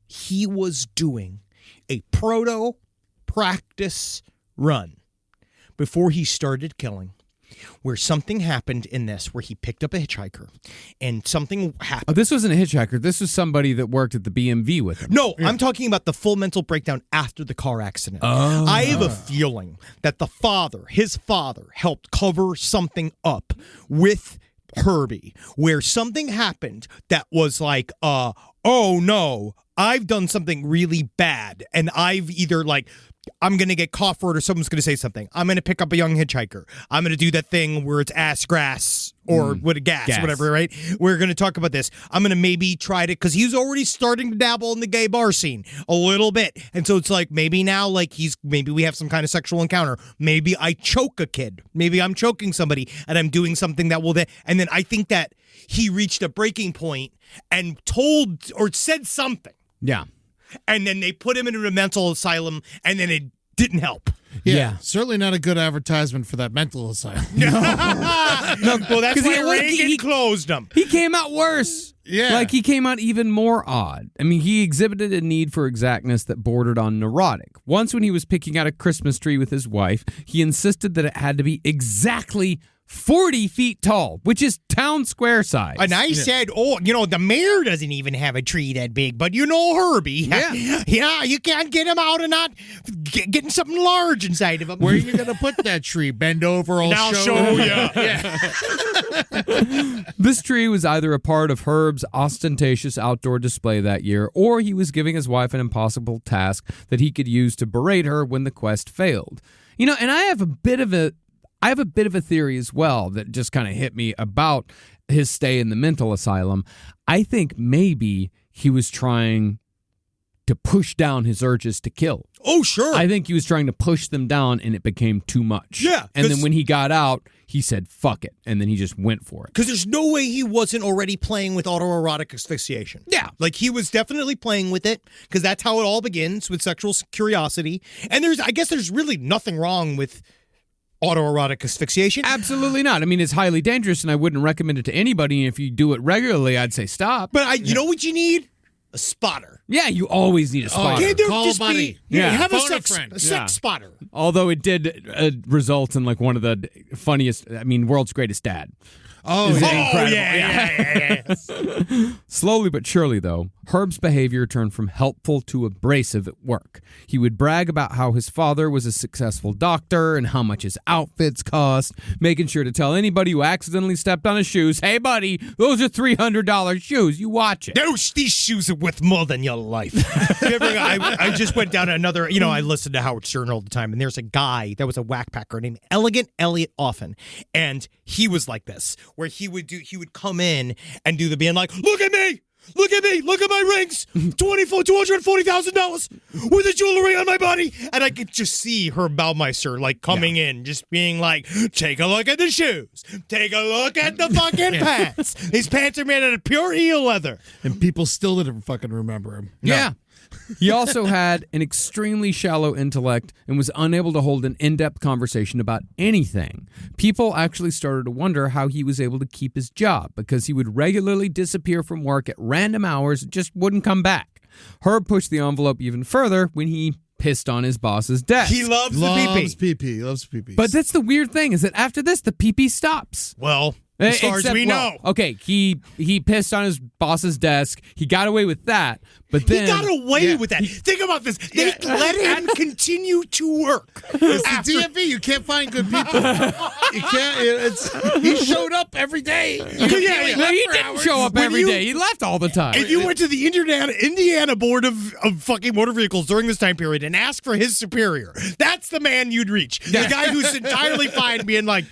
he was doing a proto practice run before he started killing, where something happened in this, where he picked up a hitchhiker and something happened. Oh, this wasn't a hitchhiker. This was somebody that worked at the BMV with him. No, I'm talking about the full mental breakdown after the car accident. Oh. I have a feeling that his father, helped cover something up with Herbie, where something happened that was like, oh no, I've done something really bad, and I've either like, I'm going to get caught for it, or someone's going to say something. I'm going to pick up a young hitchhiker. I'm going to do that thing where it's ass grass or with a gas, whatever, right? We're going to talk about this. I'm going to maybe try to, because he's already starting to dabble in the gay bar scene a little bit. And so it's like, maybe now, like maybe we have some kind of sexual encounter. Maybe I choke a kid. Maybe I'm choking somebody and I'm doing something that will, and then I think that he reached a breaking point and told or said something. Yeah. And then they put him into a mental asylum, and then it didn't help. Yeah. Certainly not a good advertisement for that mental asylum. No, well, that's why Reagan closed him. He came out worse. Yeah. Like, he came out even more odd. I mean, he exhibited a need for exactness that bordered on neurotic. Once, when he was picking out a Christmas tree with his wife, he insisted that it had to be exactly 40 feet tall, which is town square size. And I said, the mayor doesn't even have a tree that big, but Herbie. Yeah, you can't get him out and not getting something large inside of him. Where are you going to put that tree? Bend over, I'll show you. Yeah. This tree was either a part of Herb's ostentatious outdoor display that year, or he was giving his wife an impossible task that he could use to berate her when the quest failed. And I have a bit of a theory as well that just kind of hit me about his stay in the mental asylum. I think maybe he was trying to push down his urges to kill. Oh, sure. I think he was trying to push them down, and it became too much. Yeah, And then when he got out, he said, fuck it. And then he just went for it. Because there's no way he wasn't already playing with autoerotic asphyxiation. Yeah. Like, he was definitely playing with it, because that's how it all begins, with sexual curiosity. And I guess there's really nothing wrong with autoerotic asphyxiation. Absolutely not. I mean, it's highly dangerous, and I wouldn't recommend it to anybody. And if you do it regularly, I'd say stop. But you know what you need? A spotter. Yeah, you always need a spotter. Can't there Call just a buddy. be? Yeah. Have a Phone a sex friend. spotter. Although it did result in like one of the funniest, world's greatest dad. Oh, Is it yeah. incredible? Yeah. Slowly but surely, though, Herb's behavior turned from helpful to abrasive at work. He would brag about how his father was a successful doctor and how much his outfits cost, making sure to tell anybody who accidentally stepped on his shoes, hey, buddy, those are $300 shoes. You watch it. These shoes are worth more than your life. I just went down another, I listen to Howard Stern all the time, and there's a guy that was a whackpacker named Elegant Elliot Offen, and he was like this, where he would come in and do the being like, look at me, look at my rings, $240,000 with the jewelry on my body, and I could just see Herb Baumeister like coming in, just being like, take a look at the shoes, take a look at the fucking pants. These pants are made out of pure eel leather. And people still didn't fucking remember him. Yeah. He also had an extremely shallow intellect and was unable to hold an in-depth conversation about anything. People actually started to wonder how he was able to keep his job because he would regularly disappear from work at random hours and just wouldn't come back. Herb pushed the envelope even further when he pissed on his boss's desk. He loves the pee-pee. Loves pee-pee. But that's the weird thing is that after this, the pee-pee stops. Well, as far as we know. Okay, he pissed on his boss's desk. He got away with that, but then He got away with that. Think about this. They let him continue to work. It's the DMV. You can't find good people. You can't. He showed up every day. No, he didn't show up every day. He left all the time. If you went to the Indiana Board of fucking Motor Vehicles during this time period and asked for his superior, that's the man you'd reach. The guy who's entirely fine being like,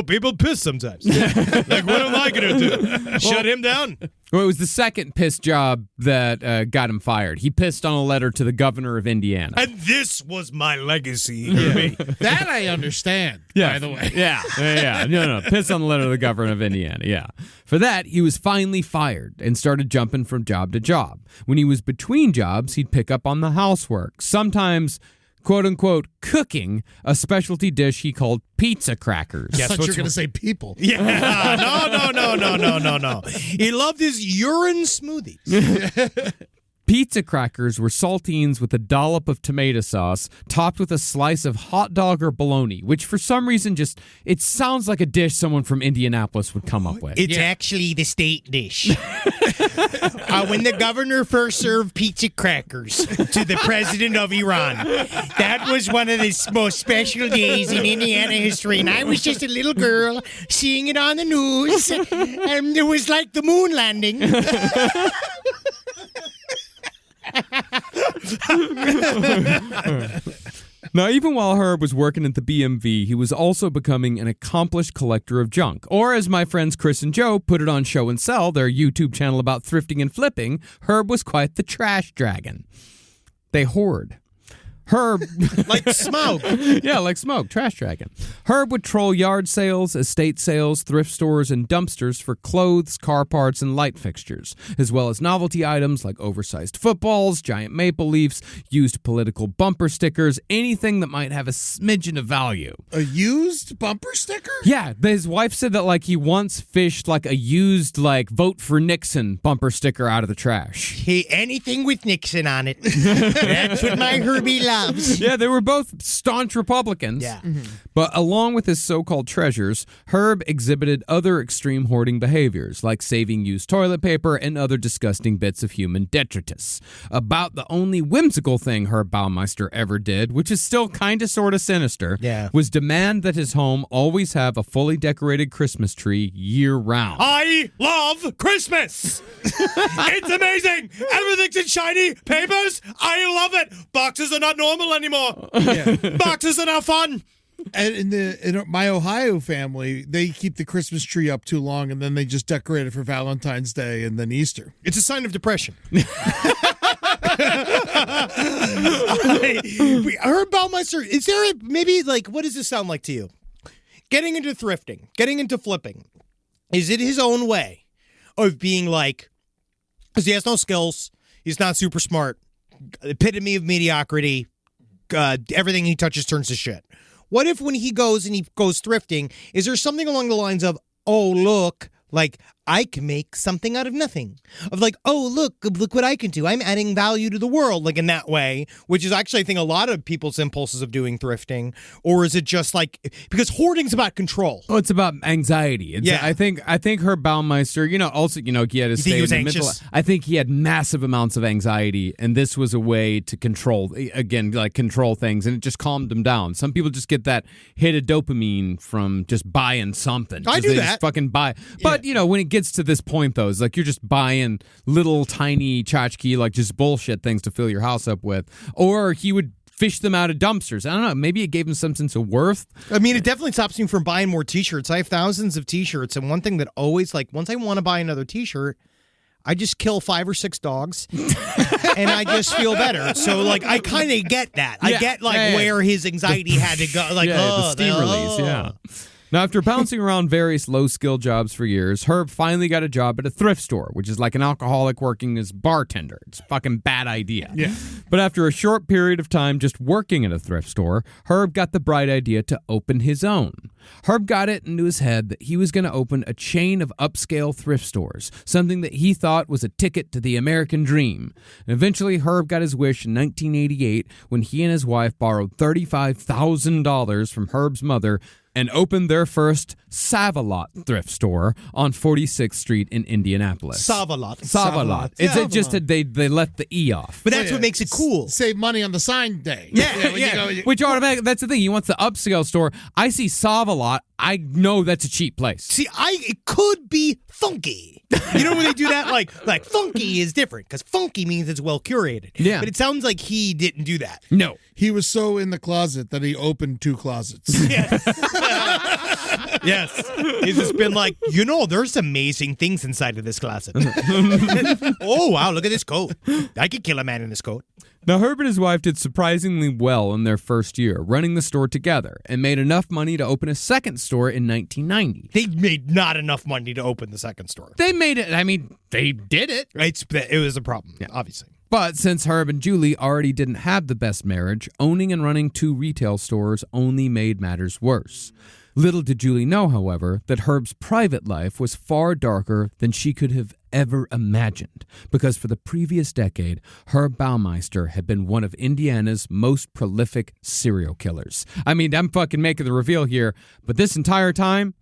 people piss sometimes. Like, what am I going to do? Shut him down? Well, it was the second piss job that got him fired. He pissed on a letter to the governor of Indiana. And this was my legacy. That I understand, by the way. Yeah. No. Piss on the letter to the governor of Indiana, yeah. For that, he was finally fired and started jumping from job to job. When he was between jobs, he'd pick up on the housework, sometimes quote-unquote cooking a specialty dish he called pizza crackers. I thought you were going to say people. Yeah. No. He loved his urine smoothies. Pizza crackers were saltines with a dollop of tomato sauce topped with a slice of hot dog or bologna, which for some reason it sounds like a dish someone from Indianapolis would come up with. It's actually the state dish. When the governor first served pizza crackers to the president of Iran, that was one of the most special days in Indiana history. And I was just a little girl seeing it on the news. And it was like the moon landing. Now, even while Herb was working at the BMV, he was also becoming an accomplished collector of junk. Or as my friends Chris and Joe put it on Show and Sell, their YouTube channel about thrifting and flipping, Herb was quite the trash dragon. They hoard. Herb... like smoke. Yeah, like smoke. Trash dragon. Herb would troll yard sales, estate sales, thrift stores, and dumpsters for clothes, car parts, and light fixtures, as well as novelty items like oversized footballs, giant maple leafs, used political bumper stickers, anything that might have a smidgen of value. A used bumper sticker? Yeah, his wife said that he once fished a used vote for Nixon bumper sticker out of the trash. Hey, anything with Nixon on it. That's what my Herbie loves. Yeah, they were both staunch Republicans. Yeah. But along with his so-called treasures, Herb exhibited other extreme hoarding behaviors, like saving used toilet paper and other disgusting bits of human detritus. About the only whimsical thing Herb Baumeister ever did, which is still kind of sort of sinister, was demand that his home always have a fully decorated Christmas tree year-round. I love Christmas. It's amazing. Everything's in shiny papers. I love it. Boxes are not normal anymore. Boxes are now fun. And in my Ohio family, they keep the Christmas tree up too long, and then they just decorate it for Valentine's Day and then Easter. It's a sign of depression. Herb Baumeister, is there maybe what does this sound like to you? Getting into thrifting, getting into flipping, is it his own way of being because he has no skills, he's not super smart, epitome of mediocrity, everything he touches turns to shit. What if when he goes thrifting, is there something along the lines of, oh, look, like, I can make something out of nothing. Of like, oh, look what I can do. I'm adding value to the world, like in that way, which is actually, I think, a lot of people's impulses of doing thrifting. Or is it just like, because hoarding's about control. Oh, it's about anxiety. I think Herb Baumeister, also, he had to stay in the mental. I think he had massive amounts of anxiety, and this was a way to control things, and it just calmed him down. Some people just get that hit of dopamine from just buying something. I do that. Just fucking buy. But, when it gets to this point, though, it's like you're just buying little tiny tchotchke, like just bullshit things to fill your house up with. Or he would fish them out of dumpsters. I don't know. Maybe it gave him some sense of worth. I mean, it definitely stops me from buying more T-shirts. I have thousands of T-shirts, and one thing that always, like, once I want to buy another T-shirt, I just kill 5 or 6 dogs, and I just feel better. So, like, I kind of get that. I get, like, where his anxiety had to go. Like, the steam release, yeah. Now, after bouncing around various low-skill jobs for years, Herb finally got a job at a thrift store, which is like an alcoholic working as bartender. It's a fucking bad idea. Yeah. But after a short period of time just working at a thrift store, Herb got the bright idea to open his own. Herb got it into his head that he was going to open a chain of upscale thrift stores, something that he thought was a ticket to the American dream. And eventually, Herb got his wish in 1988 when he and his wife borrowed $35,000 from Herb's mother and opened their first Save-A-Lot thrift store on 46th Street in Indianapolis. Save-A-Lot. Save-A-Lot. It's just that they left the E off. But that's what makes it cool. Save money on the sign day. Yeah. Which automatically, that's the thing. He wants the upscale store. I see Save-A-Lot. I know that's a cheap place. See, it could be funky. You know when they do that? Like funky is different because funky means it's well curated. Yeah. But it sounds like he didn't do that. No. He was so in the closet that he opened 2 closets. Yes. Yes. He's just been like, there's amazing things inside of this closet. Oh, wow, look at this coat. I could kill a man in this coat. Now, Herb and his wife did surprisingly well in their first year, running the store together, and made enough money to open a second store in 1990. They made not enough money to open the second store. They made it. I mean, they did it. It was a problem, obviously. But since Herb and Julie already didn't have the best marriage, owning and running 2 retail stores only made matters worse. Little did Julie know, however, that Herb's private life was far darker than she could have ever imagined, because for the previous decade, Herb Baumeister had been one of Indiana's most prolific serial killers. I mean, I'm fucking making the reveal here, but this entire time,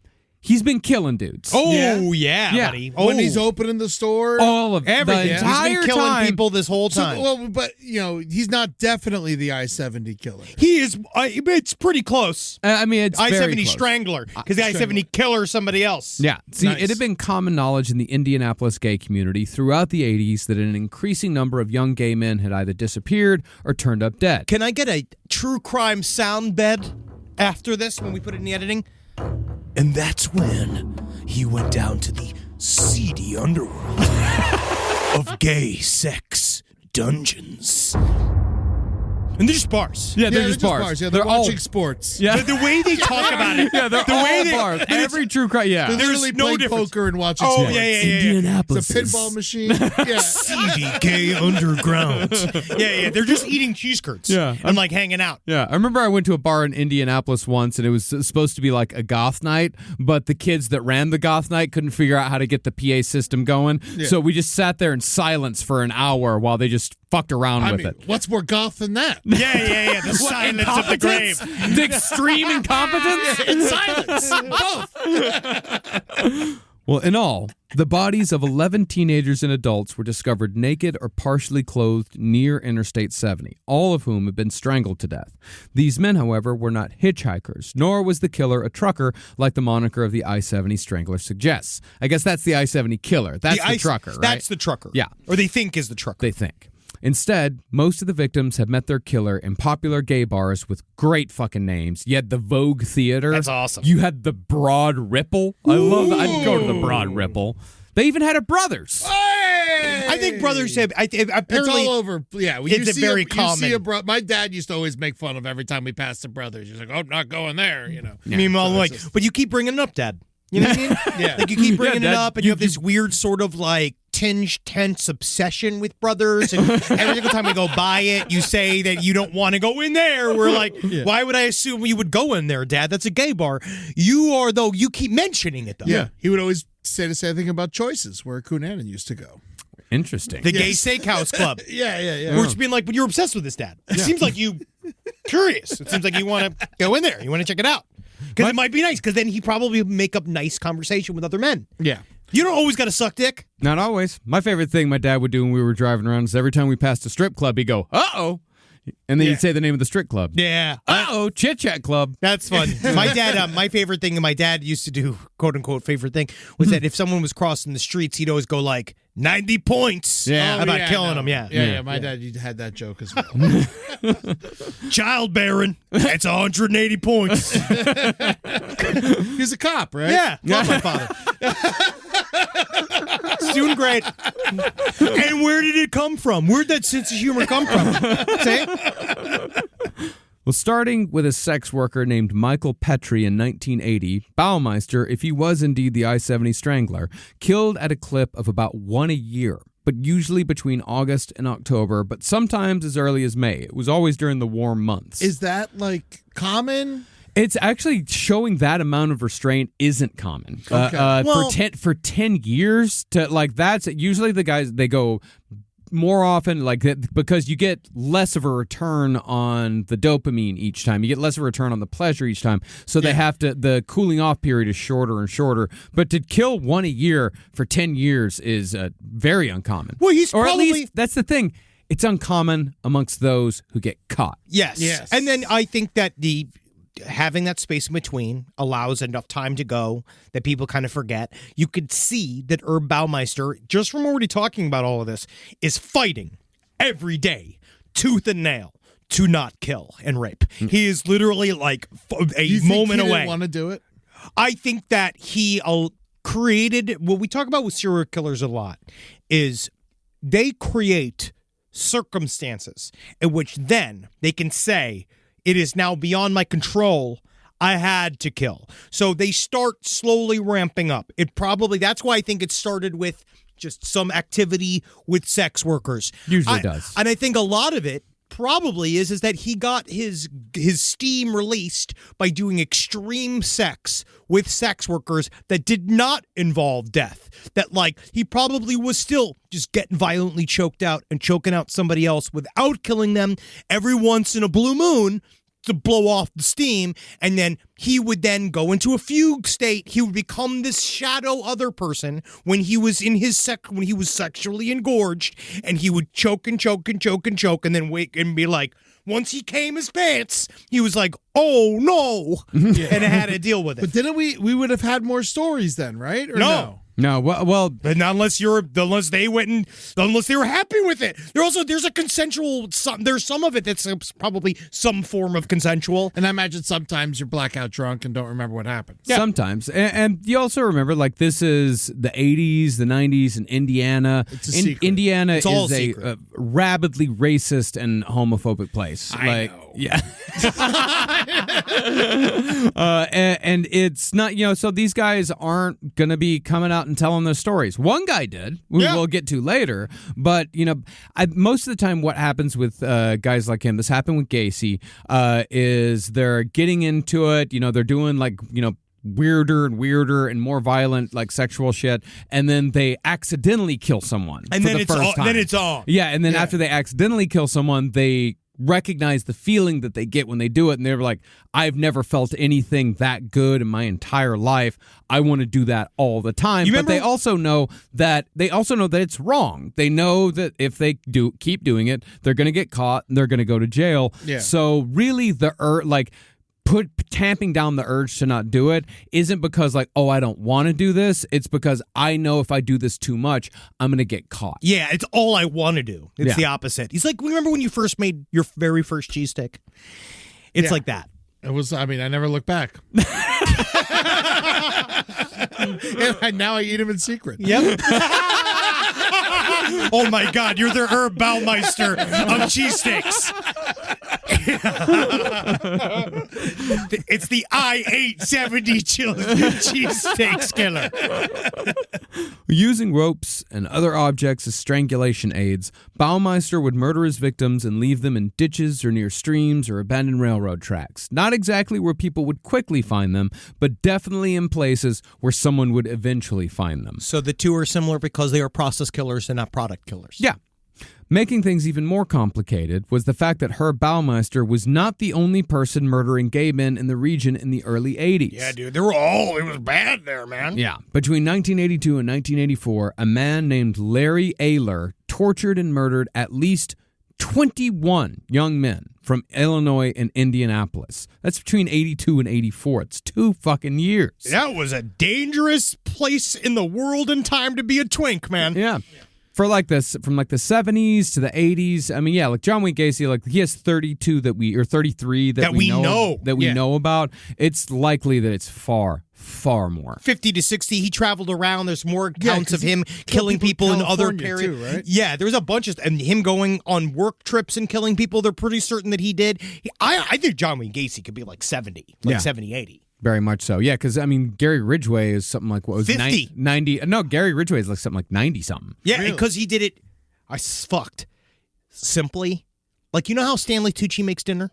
he's been killing dudes. Oh, yeah, buddy. When he's opening the store. All of everything. The entire he's been killing time. people this whole time. But he's not definitely the I-70 killer. He is. It's pretty close. I mean, it's very I-70 close. Strangler, because the I-70 killer is somebody else. Yeah. See, Nice. It had been common knowledge in the Indianapolis gay community throughout the 80s that an increasing number of young gay men had either disappeared or turned up dead. Can I get a true crime sound bed after this when we put it in the editing? And that's when he went down to the seedy underworld of gay sex dungeons. And they're just bars. Yeah, they're just bars. Yeah, they're watching all sports. Yeah. The way they talk about it. Yeah, they're all bars. Every true crime. Yeah. They're literally no playing difference. poker and watching Oh, sports. yeah. Indianapolis. It's a pinball machine. Yeah. Seedy gay underground. Yeah. They're just eating cheese curds. Yeah. And like hanging out. Yeah, I remember I went to a bar in Indianapolis once, and it was supposed to be like a goth night, but the kids that ran the goth night couldn't figure out how to get the PA system going, so we just sat there in silence for an hour while they just fucked around with it. What's more goth than that? Yeah. The silence of the grave. The extreme incompetence? In silence. Both. Well, in all, the bodies of 11 teenagers and adults were discovered naked or partially clothed near Interstate 70, all of whom had been strangled to death. These men, however, were not hitchhikers, nor was the killer a trucker like the moniker of the I-70 Strangler suggests. I guess that's the I-70 killer. That's the trucker, right? That's the trucker. Yeah. Or they think is the trucker. They think. Instead, most of the victims had met their killer in popular gay bars with great fucking names. You had the Vogue Theater. That's awesome. You had the Broad Ripple. I love that. I'd go to the Broad Ripple. They even had a Brothers. I think brothers have. It's Apparently, all over. Yeah, it's a very common. My dad used to always make fun of every time we passed the Brothers. He's like, "Oh, not going there," Meanwhile, but you keep bringing it up, Dad. You know what I mean? Yeah. Like you keep bringing Yeah, it that- up, and you have this weird sort of like tinge tense obsession with brothers, and every single time we go by it, you say that you don't want to go in there. We're like, why would I assume you would go in there, Dad? That's a gay bar. You are, though. You keep mentioning it, though. Yeah. He would always say the same thing about Choices, where Cunanan used to go. Interesting. The Gay Steakhouse Club. Yeah. Which being like, but you're obsessed with this, Dad. It seems like you curious. It seems like you want to go in there. You want to check it out. Because it might be nice, because then he probably make up nice conversation with other men. Yeah. You don't always got to suck dick. Not always. My favorite thing my dad would do when we were driving around is every time we passed a strip club, he'd go, uh-oh. And then he'd say the name of the strip club. Yeah. Uh-oh, Chit Chat Club. That's fun. My dad, my favorite thing, and my dad used to do, quote unquote, favorite thing, was that if someone was crossing the streets, he'd always go like 90 points about killing them. Yeah. My dad had that joke as well. Childbearing, it's 180 points. He's a cop, right? Yeah. Love my father. It's doing great. And where did it come from? Where'd that sense of humor come from? Say it. Well, starting with a sex worker named Michael Petrie in 1980, Baumeister, if he was indeed the I-70 Strangler, killed at a clip of about one a year, but usually between August and October, but sometimes as early as May. It was always during the warm months. Is that like common? It's actually showing that amount of restraint isn't common. Okay. For 10 years to like that's usually the guys they go more often like that because you get less of a return on the dopamine each time. You get less of a return on the pleasure each time. So they have to the cooling off period is shorter and shorter. But to kill one a year for 10 years is very uncommon. Well, he's or probably- at least that's the thing. It's uncommon amongst those who get caught. Yes. And then I think that having that space in between allows enough time to go that people kind of forget. You could see that Herb Baumeister, just from already talking about all of this, is fighting every day, tooth and nail, to not kill and rape. He is literally like a moment away. Want to do it? I think that he created what we talk about with serial killers a lot is they create circumstances in which then they can say, it is now beyond my control. I had to kill. So they start slowly ramping up. That's why I think it started with just some activity with sex workers. Usually does. And I think a lot of it probably is that he got his steam released by doing extreme sex with sex workers that did not involve death. That like he probably was still just getting violently choked out and choking out somebody else without killing them every once in a blue moon to blow off the steam, and then he would then go into a fugue state. He would become this shadow other person when he was in when he was sexually engorged, and he would choke and choke and choke and choke, and then wake and be like, once he came his pants, he was like, oh no, and had to deal with it. But didn't we would have had more stories then, right? Or No. No, well, But unless they were happy with it. There's a consensual. There's some of it that's probably some form of consensual. And I imagine sometimes you're blackout drunk and don't remember what happened. sometimes. And you also remember, like, this is the 80s, the 90s in Indiana. It's a secret. Indiana It's all is a secret. rabidly racist and homophobic place. I know. Yeah. And it's not, so these guys aren't going to be coming out and telling their stories. One guy did, we will get to later. But, most of the time what happens with guys like him, this happened with Gacy, is they're getting into it, they're doing like, weirder and weirder and more violent, like sexual shit, and then they accidentally kill someone. And for then the it's first on. time. Then it's on. Yeah, and then after they accidentally kill someone, they recognize the feeling that they get when they do it, and they're like, I've never felt anything that good in my entire life. I want to do that all the time. But they also know that it's wrong. They know that if they keep doing it, they're going to get caught and they're going to go to jail. Yeah. So really tamping down the urge to not do it isn't because like, oh, I don't want to do this. It's because I know if I do this too much, I'm going to get caught. Yeah, it's all I want to do. It's the opposite. He's like, remember when you first made your very first cheesesteak? It's like that. It was, I never look back. And now I eat them in secret. Yep. Oh my God, you're the Herb Baumeister of cheesesteaks. It's the I-70 cheesesteak killer. Using ropes and other objects as strangulation aids, Baumeister would murder his victims and leave them in ditches or near streams or abandoned railroad tracks. Not exactly where people would quickly find them, but definitely in places where someone would eventually find them. So the two are similar because they are process killers and not product killers. Yeah. Making things even more complicated was the fact that Herb Baumeister was not the only person murdering gay men in the region in the early 80s. Yeah, dude, it was bad there, man. Yeah. Between 1982 and 1984, a man named Larry Ayler tortured and murdered at least 21 young men from Illinois and Indianapolis. That's between 82 and 84. It's 2 fucking years. That was a dangerous place in the world and time to be a twink, man. Yeah. For like this, from like the 70s to the 80s. I mean, yeah, like John Wayne Gacy, like he has 33 that we know about. It's likely that it's far more. 50 to 60, he traveled around. There's more accounts of him killing people in other areas. Too, right? Yeah, there's a bunch of, and him going on work trips and killing people. They're pretty certain that he did. I think John Wayne Gacy could be like 70, 70, 80. Very much so. Yeah, because, I mean, Gary Ridgway is something like, what was 50. 90? No, Gary Ridgway is like something like 90-something. Yeah, because he did it, fucked. Simply. Like, you know how Stanley Tucci makes dinner?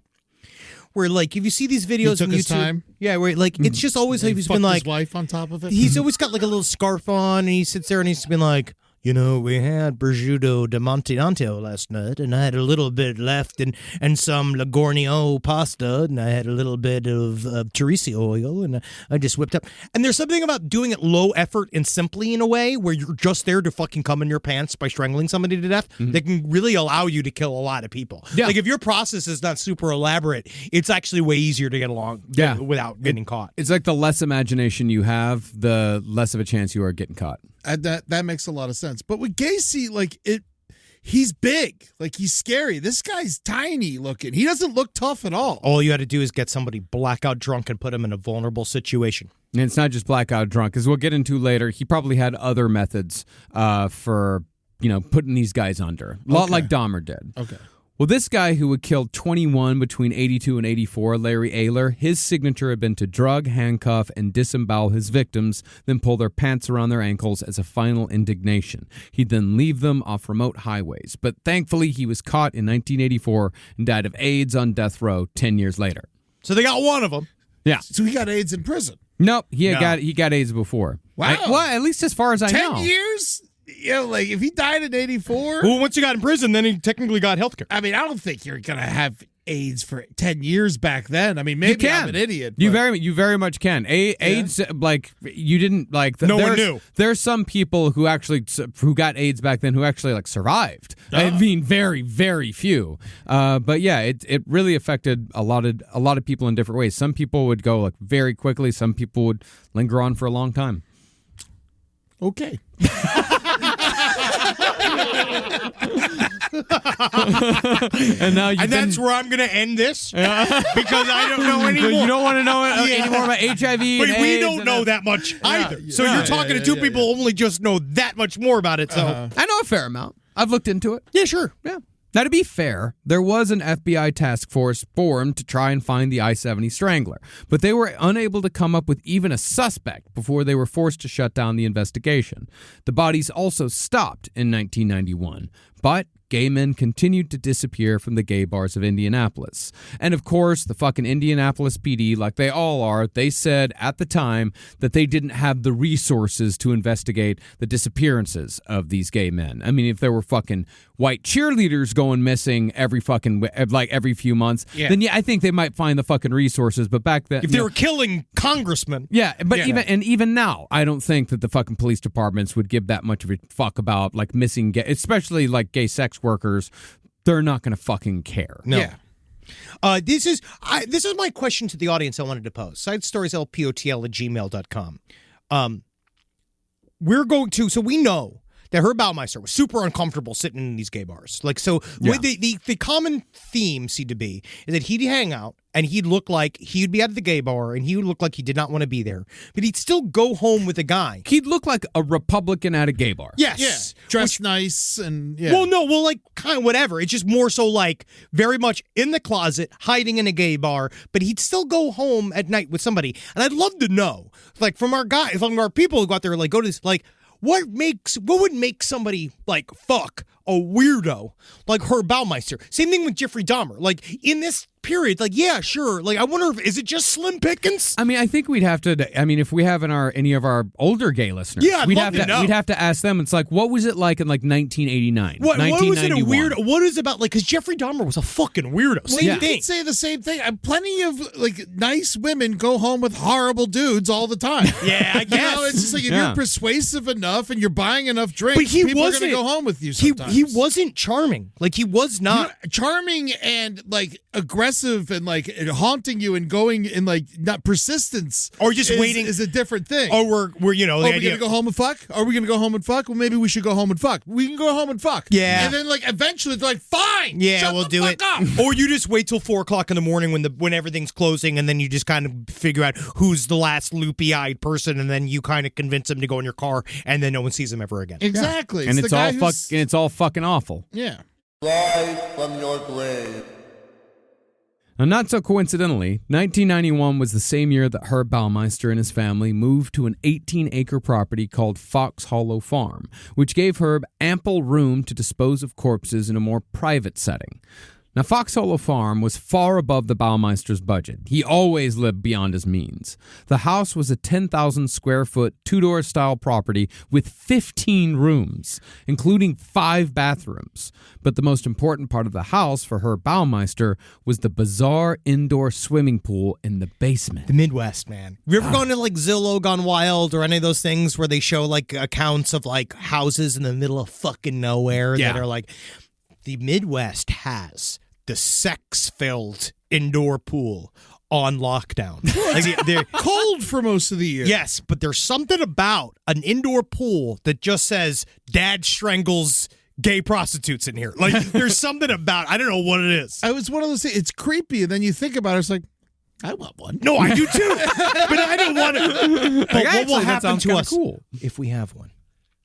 Where, like, if you see these videos took on his YouTube. time. Yeah, where, like, it's just always like he's been like. His wife on top of it. He's always got, like, a little scarf on, and he sits there and he's been like, you know, we had prosciutto di Montianto last night, and I had a little bit left, and some Ligornio pasta, and I had a little bit of Teresi oil, and I just whipped up. And there's something about doing it low effort and simply in a way where you're just there to fucking come in your pants by strangling somebody to death that can really allow you to kill a lot of people. Yeah. Like, if your process is not super elaborate, it's actually way easier to get along without getting caught. It's like the less imagination you have, the less of a chance you are getting caught. That makes a lot of sense. But with Gacy, like he's big, like he's scary. This guy's tiny looking. He doesn't look tough at all. All you had to do is get somebody blackout drunk and put him in a vulnerable situation. And it's not just blackout drunk, as we'll get into later. He probably had other methods for, putting these guys under. A lot like Dahmer did. Okay. Well, this guy who had killed 21 between 82 and 84, Larry Ayler, his signature had been to drug, handcuff, and disembowel his victims, then pull their pants around their ankles as a final indignation. He'd then leave them off remote highways. But thankfully, he was caught in 1984 and died of AIDS on death row 10 years later. So they got one of them. Yeah. So he got AIDS in prison. Nope, he got AIDS before. Wow. Well, at least as far as I know. 10 years? Yeah, like if he died in 84. Well, once he got in prison, then he technically got health care. I mean, I don't think you're going to have AIDS for 10 years back then. I mean, maybe you can. I'm an idiot. You very much can. AIDS, like, you didn't, like... No one knew. There's some people who got AIDS back then who actually, like, survived. I mean, very, very few. But yeah, it really affected a lot of people in different ways. Some people would go, like, very quickly. Some people would linger on for a long time. Okay. And that's where I'm going to end this because I don't know anymore. You don't want to know anymore about HIV. But we don't know that much either. So you're talking to two people who only just know that much more about it. So I know a fair amount. I've looked into it. Yeah, sure. Yeah. Now, to be fair, there was an FBI task force formed to try and find the I-70 Strangler, but they were unable to come up with even a suspect before they were forced to shut down the investigation. The bodies also stopped in 1991, but gay men continued to disappear from the gay bars of Indianapolis. And of course, the fucking Indianapolis PD, like they all are, they said at the time that they didn't have the resources to investigate the disappearances of these gay men. I mean, if there were fucking white cheerleaders going missing every few months, then I think they might find the fucking resources. But back then, if they were killing congressmen, even now, I don't think that the fucking police departments would give that much of a fuck about like missing gay, especially like gay sex workers. They're not going to fucking care. No. Yeah. This is my question to the audience I wanted to pose. SideStoriesLPOTL@gmail.com. We're going to, so we know that Herb Baumeister was super uncomfortable sitting in these gay bars. Like, so the common theme seemed to be is that he'd hang out and he'd look like he'd be at the gay bar and he would look like he did not want to be there, but he'd still go home with a guy. He'd look like a Republican at a gay bar. Yes. Yeah. Dressed nice and yeah. Well, like kind of whatever. It's just more so like very much in the closet, hiding in a gay bar, but he'd still go home at night with somebody. And I'd love to know, like from our guys, from our people who go out there, like go to this, like what would make somebody like fuck a weirdo like Herb Baumeister? Same thing with Jeffrey Dahmer. Like in this period, like yeah, sure. Like I wonder is it just slim pickings? I mean, I think we'd have to. I mean, if we have any of our older gay listeners, yeah, I'd we'd love have to know. We'd have to ask them. It's like, what was it like in like 1989? What was it a 1991? weird? What is it about? Like, because Jeffrey Dahmer was a fucking weirdo. Same You thing. could say the same thing. Plenty of like nice women go home with horrible dudes all the time. Yeah, I guess. You know, it's just like if Yeah. you're persuasive enough and you're buying enough drinks, But he people are wasn't. going to go home with you sometimes. He wasn't charming. Like he was not. You know, charming and like aggressive and like haunting you and going and like not persistence Or just waiting. is a different thing. Or we're you know. Are the we idea- gonna go home and fuck? Are we gonna go home and fuck? Well, maybe we should go home and fuck. We can go home and fuck. Yeah. And then like eventually they're like, fine. Yeah, shut we'll the do fuck it. up. Or you just wait till 4:00 in the morning when everything's closing, and then you just kind of figure out who's the last loopy-eyed person, and then you kind of convince them to go in your car, and then no one sees them ever again. Exactly. And the it's guy all who's- and it's all fucking awful. Yeah. Rise from your grave. Now, not so coincidentally, 1991 was the same year that Herb Baumeister and his family moved to an 18-acre property called Fox Hollow Farm, which gave Herb ample room to dispose of corpses in a more private setting. Now, Fox Hollow Farm was far above the Baumeister's budget. He always lived beyond his means. The house was a 10,000-square-foot, two-door style property with 15 rooms, including 5 bathrooms. But the most important part of the house for Herb Baumeister was the bizarre indoor swimming pool in the basement. The Midwest, man. Have you ever gone to like Zillow Gone Wild or any of those things where they show like accounts of like houses in the middle of fucking nowhere that are like the Midwest has the sex-filled indoor pool on lockdown. Like they're cold for most of the year. yes, but there's something about an indoor pool that just says "Dad strangles gay prostitutes" in here. Like there's something about I don't know what it is. I was one of those things. It's creepy, and then you think about it, it's like, I want one. No, I do too, but I don't want it. But what will Actually, that happen sounds to kinda us cool. if we have one?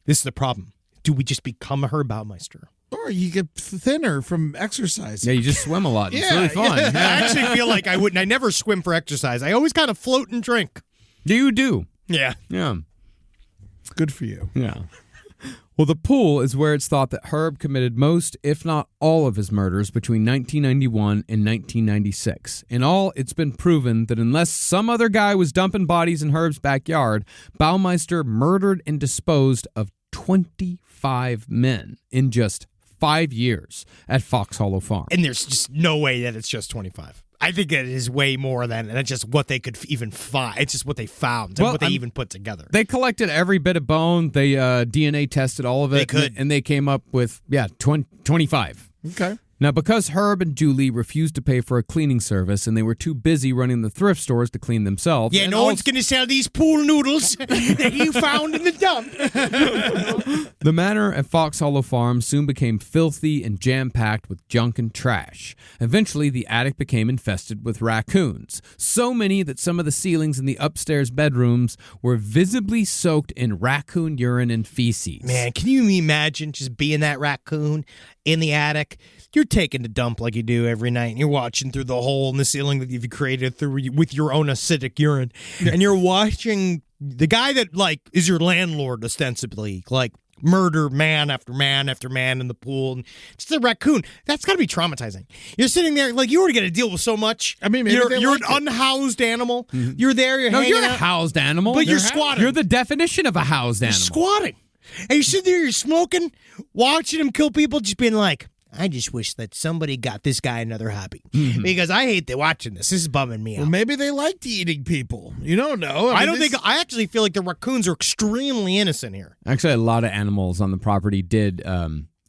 This is the problem. Do we just become a Herb Baumeister? Or you get thinner from exercise. Yeah, you just swim a lot. It's Yeah, really fun. yeah. I actually feel like I wouldn't. I never swim for exercise. I always kind of float and drink. You do. Yeah. Yeah. Good for you. Yeah. Well, the pool is where it's thought that Herb committed most, if not all, of his murders between 1991 and 1996. In all, it's been proven that unless some other guy was dumping bodies in Herb's backyard, Baumeister murdered and disposed of 25 men in just 5 years at Fox Hollow Farm. And there's just no way that it's just 25. I think it is way more than, and it's just what they could even find. It's just what they found and Well, what they even put together. They collected every bit of bone. They DNA tested all of it. They could. And they came up with, 25. Okay. Now, because Herb and Julie refused to pay for a cleaning service and they were too busy running the thrift stores to clean themselves. Yeah, and no one's going to sell these pool noodles that you found in the dump. The manor at Fox Hollow Farm soon became filthy and jam-packed with junk and trash. Eventually, the attic became infested with raccoons. So many that some of the ceilings in the upstairs bedrooms were visibly soaked in raccoon urine and feces. Man, can you imagine just being that raccoon in the attic? You're taking the dump like you do every night, and you're watching through the hole in the ceiling that you've created with your own acidic urine, and you're watching the guy that like is your landlord ostensibly like murder man after man after man in the pool, and it's the raccoon. That's got to be traumatizing. You're sitting there like you already got to deal with so much. I mean, maybe you're they an like it. unhoused animal. You're there. You're No, hanging you're a out, housed animal. but you're squatting. You're the definition of a housed animal. squatting, and you sit there. You're smoking, watching him kill people, just being like, I just wish that somebody got this guy another hobby because I hate watching this. This is bumming me out. Well, maybe they liked eating people. You don't know. I mean, don't this- think. I actually feel like the raccoons are extremely innocent here. Actually, a lot of animals on the property did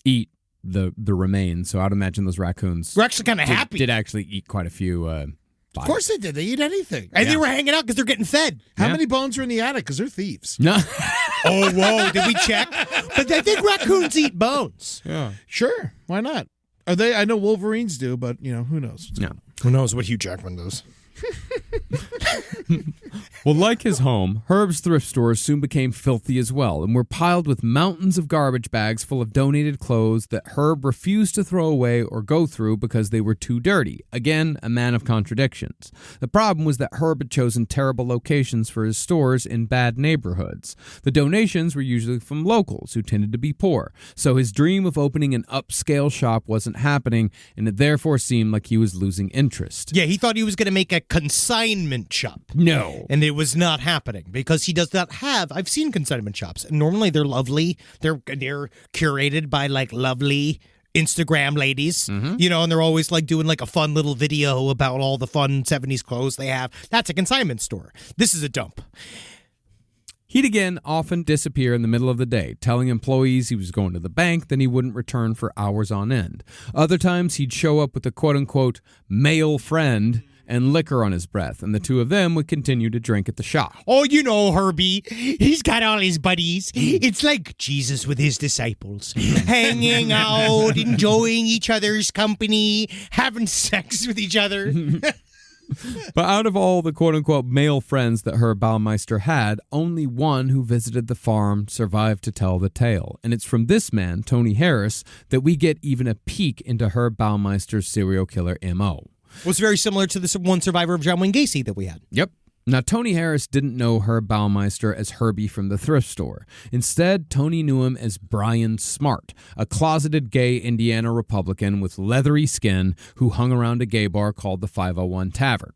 eat the remains, so I'd imagine those raccoons We're actually kind of happy. did actually eat quite a few Of course they did. They eat anything. and they were hanging out because they're getting fed. How Yeah. many bones are in the attic? Because they're thieves. No. Oh, whoa. Did we check? But I think raccoons eat bones. Yeah. Sure, why not? Are they? I know Wolverines do, but who knows? Yeah. Who knows what Hugh Jackman does? Well, like his home, Herb's thrift stores soon became filthy as well and were piled with mountains of garbage bags full of donated clothes that Herb refused to throw away or go through because they were too dirty. Again, a man of contradictions. The problem was that Herb had chosen terrible locations for his stores in bad neighborhoods. The donations were usually from locals who tended to be poor, so his dream of opening an upscale shop wasn't happening, and it therefore seemed like he was losing interest. Yeah, he thought he was going to make a consignment shop. No. And it was not happening because he does not have. I've seen consignment shops. And normally they're lovely. They're curated by like lovely Instagram ladies, and they're always like doing like a fun little video about all the fun 70s clothes they have. That's a consignment store. This is a dump. He'd again often disappear in the middle of the day, telling employees he was going to the bank, then he wouldn't return for hours on end. Other times he'd show up with a quote-unquote male friend and liquor on his breath, and the two of them would continue to drink at the shop. Oh, Herbie, he's got all his buddies. It's like Jesus with his disciples, hanging out, enjoying each other's company, having sex with each other. But out of all the quote-unquote male friends that Herb Baumeister had, only one who visited the farm survived to tell the tale. And it's from this man, Tony Harris, that we get even a peek into Herb Baumeister's serial killer M.O. Was very similar to this one survivor of John Wayne Gacy that we had. Yep. Now, Tony Harris didn't know Herb Baumeister as Herbie from the thrift store. Instead, Tony knew him as Brian Smart, a closeted gay Indiana Republican with leathery skin who hung around a gay bar called the 501 Tavern.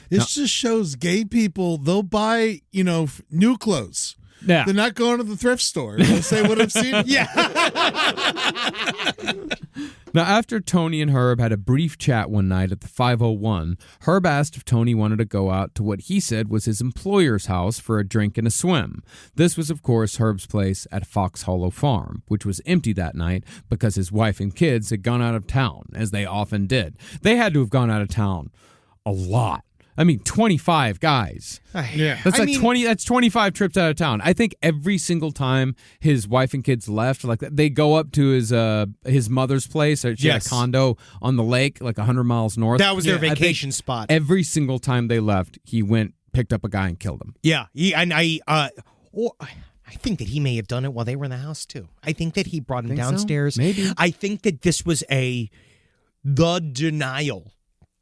This just shows gay people, they'll buy, new clothes. Yeah. They're not going to the thrift store. They'll say what I've seen. Yeah. Now, after Tony and Herb had a brief chat one night at the 501, Herb asked if Tony wanted to go out to what he said was his employer's house for a drink and a swim. This was, of course, Herb's place at Fox Hollow Farm, which was empty that night because his wife and kids had gone out of town, as they often did. They had to have gone out of town a lot. 25 guys. Yeah. That's 20. That's 25 trips out of town. I think every single time his wife and kids left, like they go up to his mother's place. She had a condo on the lake, like 100 miles north. That was their vacation spot. Every single time they left, he went, picked up a guy, and killed him. Yeah. I think that he may have done it while they were in the house too. I think that he brought him downstairs. So? Maybe. I think that this was the denial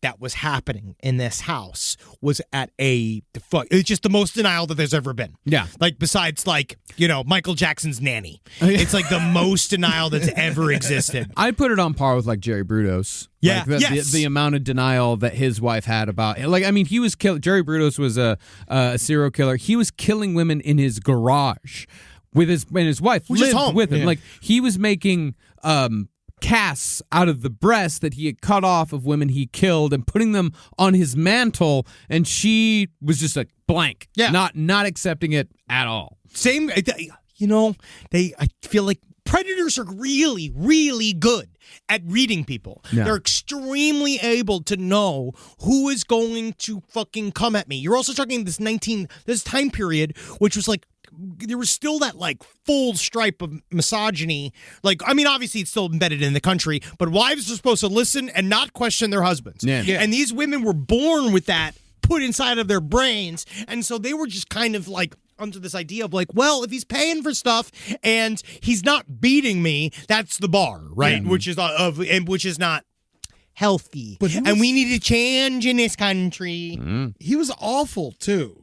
that was happening in this house was at it's just the most denial that there's ever been. Yeah. Like besides Michael Jackson's nanny. It's like the most denial that's ever existed. I'd put it on par with like Jerry Brudos. Yeah. Like the amount of denial that his wife had about it. He was Jerry Brudos was a serial killer. He was killing women in his garage with his wife Which lived is home. with him. Yeah. Like he was making casts out of the breasts that he had cut off of women he killed and putting them on his mantle, and she was just like blank. Yeah. Not accepting it at all. Same, I feel like predators are really, really good at reading people. Yeah. They're extremely able to know who is going to fucking come at me. You're also talking this time period, which was like, there was still that like full stripe of misogyny. Obviously it's still embedded in the country, but wives are supposed to listen and not question their husbands. Yeah. And these women were born with that put inside of their brains. And so they were just kind of like under this idea of like, well, if he's paying for stuff and he's not beating me, that's the bar, right? Yeah. Which is not healthy. But and we need to change in this country. He was awful, too.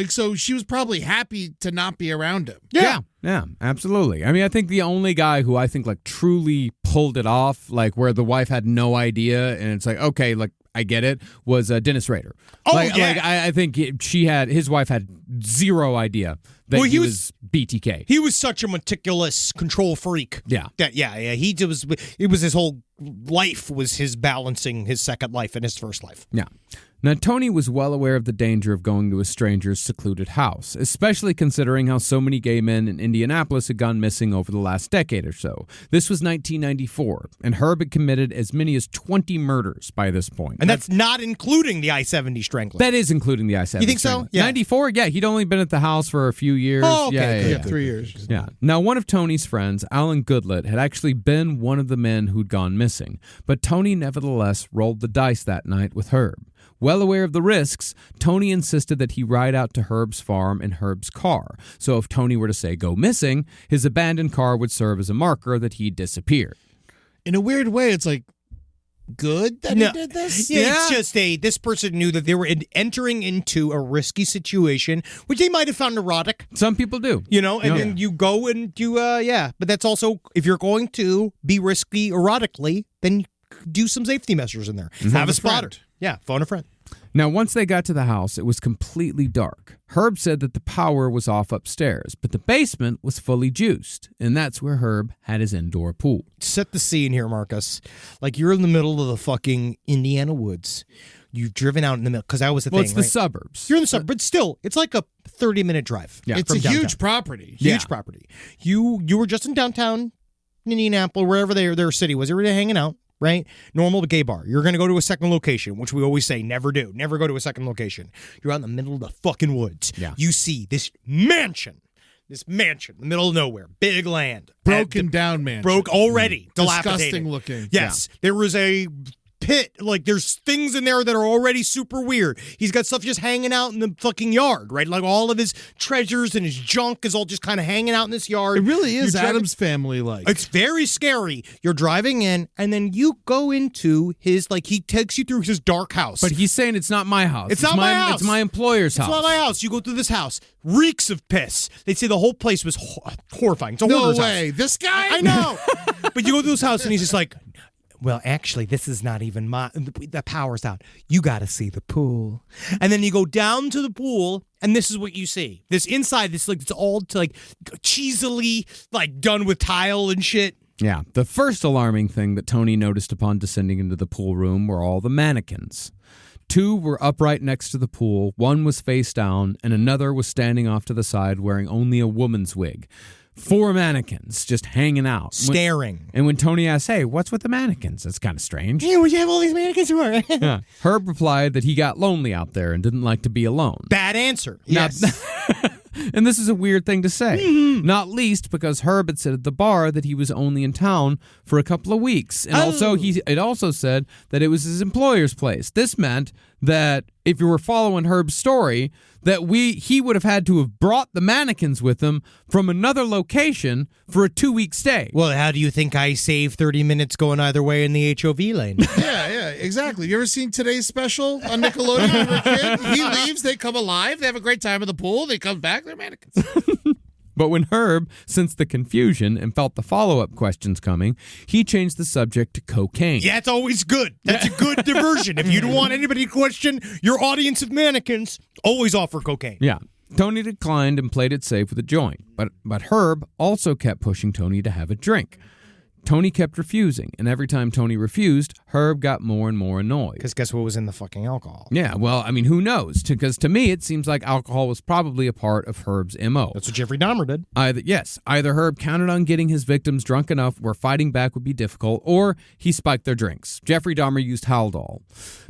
So she was probably happy to not be around him. Yeah, absolutely. I think the only guy who I think like truly pulled it off, like where the wife had no idea, and it's like, okay, like I get it, was Dennis Rader. Oh, I think his wife had zero idea that he was BTK. He was such a meticulous control freak. Yeah. It was his whole life was his balancing his second life and his first life. Yeah. Now, Tony was well aware of the danger of going to a stranger's secluded house, especially considering how so many gay men in Indianapolis had gone missing over the last decade or so. This was 1994, and Herb had committed as many as 20 murders by this point. And that's not including the I-70 Strangler. That is including the I-70 You think so? Strangler. Yeah. 94? Yeah, he'd only been at the house for a few years. Oh, okay, Yeah. 3 years. Yeah. Now, one of Tony's friends, Alan Goodlett, had actually been one of the men who'd gone missing, but Tony nevertheless rolled the dice that night with Herb. Well aware of the risks, Tony insisted that he ride out to Herb's farm in Herb's car. So if Tony were to say go missing, his abandoned car would serve as a marker that he'd disappeared. In a weird way, it's like good that he did this. Yeah, it's just this person knew that they were entering into a risky situation, which they might have found erotic. Some people do. And then you go and you, But that's also, if you're going to be risky erotically, then do some safety measures in there. Have a spotter. Yeah, phone a friend. Now, once they got to the house, it was completely dark. Herb said that the power was off upstairs, but the basement was fully juiced, and that's where Herb had his indoor pool. Set the scene here, Marcus. Like you're in the middle of the fucking Indiana woods. You've driven out in the middle, because that was the thing, It's the suburbs. You're in the suburbs, but still, it's like a 30-minute drive. Yeah. It's a from downtown. huge property. Huge property. You were just in downtown Indianapolis, wherever their city was. They were hanging out. Right? Normal gay bar. You're going to go to a second location, which we always say never do. Never go to a second location. You're out in the middle of the fucking woods. Yeah. You see this mansion in the middle of nowhere. Big land. Broken down man. Broke already. Dilapidated. Disgusting looking. Yes. There was a pit. Like, there's things in there that are already super weird. He's got stuff just hanging out in the fucking yard, right? Like, all of his treasures and his junk is all just kind of hanging out in this yard. It really is You're driving- Adam's Family like. It's very scary. You're driving in, and then you go into his, he takes you through his dark house. But he's saying it's not my house. It's not my house. It's my employer's house. It's not my house. You go through this house. Reeks of piss. They say the whole place was horrifying. It's a No hoarder's way. house. This guy? I know. But you go through this house, and he's just like, well, actually, this is not even the power's out. You got to see the pool. And then you go down to the pool, and this is what you see. This inside, it's all cheesily, done with tile and shit. Yeah. The first alarming thing that Tony noticed upon descending into the pool room were all the mannequins. 2 were upright next to the pool, 1 was face down, and another was standing off to the side wearing only a woman's wig. 4 mannequins just hanging out. Staring. And when Tony asked, hey, what's with the mannequins? That's kind of strange. Yeah, well, you have all these mannequins who are. Yeah. Herb replied that he got lonely out there and didn't like to be alone. Bad answer. Now- Yes. And this is a weird thing to say, not least because Herb had said at the bar that he was only in town for a couple of weeks. And it also said that it was his employer's place. This meant that if you were following Herb's story, that he would have had to have brought the mannequins with him from another location for a 2-week stay. Well, how do you think I save 30 minutes going either way in the HOV lane? Yeah, exactly. You ever seen Today's Special on Nickelodeon when you were a kid? He leaves, they come alive, they have a great time in the pool, they come back, they're mannequins. But when Herb sensed the confusion and felt the follow-up questions coming, he changed the subject to cocaine. Yeah, it's always good. That's a good diversion. If you don't want anybody to question your audience of mannequins, always offer cocaine. Yeah. Tony declined and played it safe with a joint. But Herb also kept pushing Tony to have a drink. Tony kept refusing, and every time Tony refused, Herb got more and more annoyed. Because guess what was in the fucking alcohol? Yeah, well, I mean, who knows? Because to me, it seems like alcohol was probably a part of Herb's MO. That's what Jeffrey Dahmer did. Either Herb counted on getting his victims drunk enough where fighting back would be difficult, or he spiked their drinks. Jeffrey Dahmer used Haldol.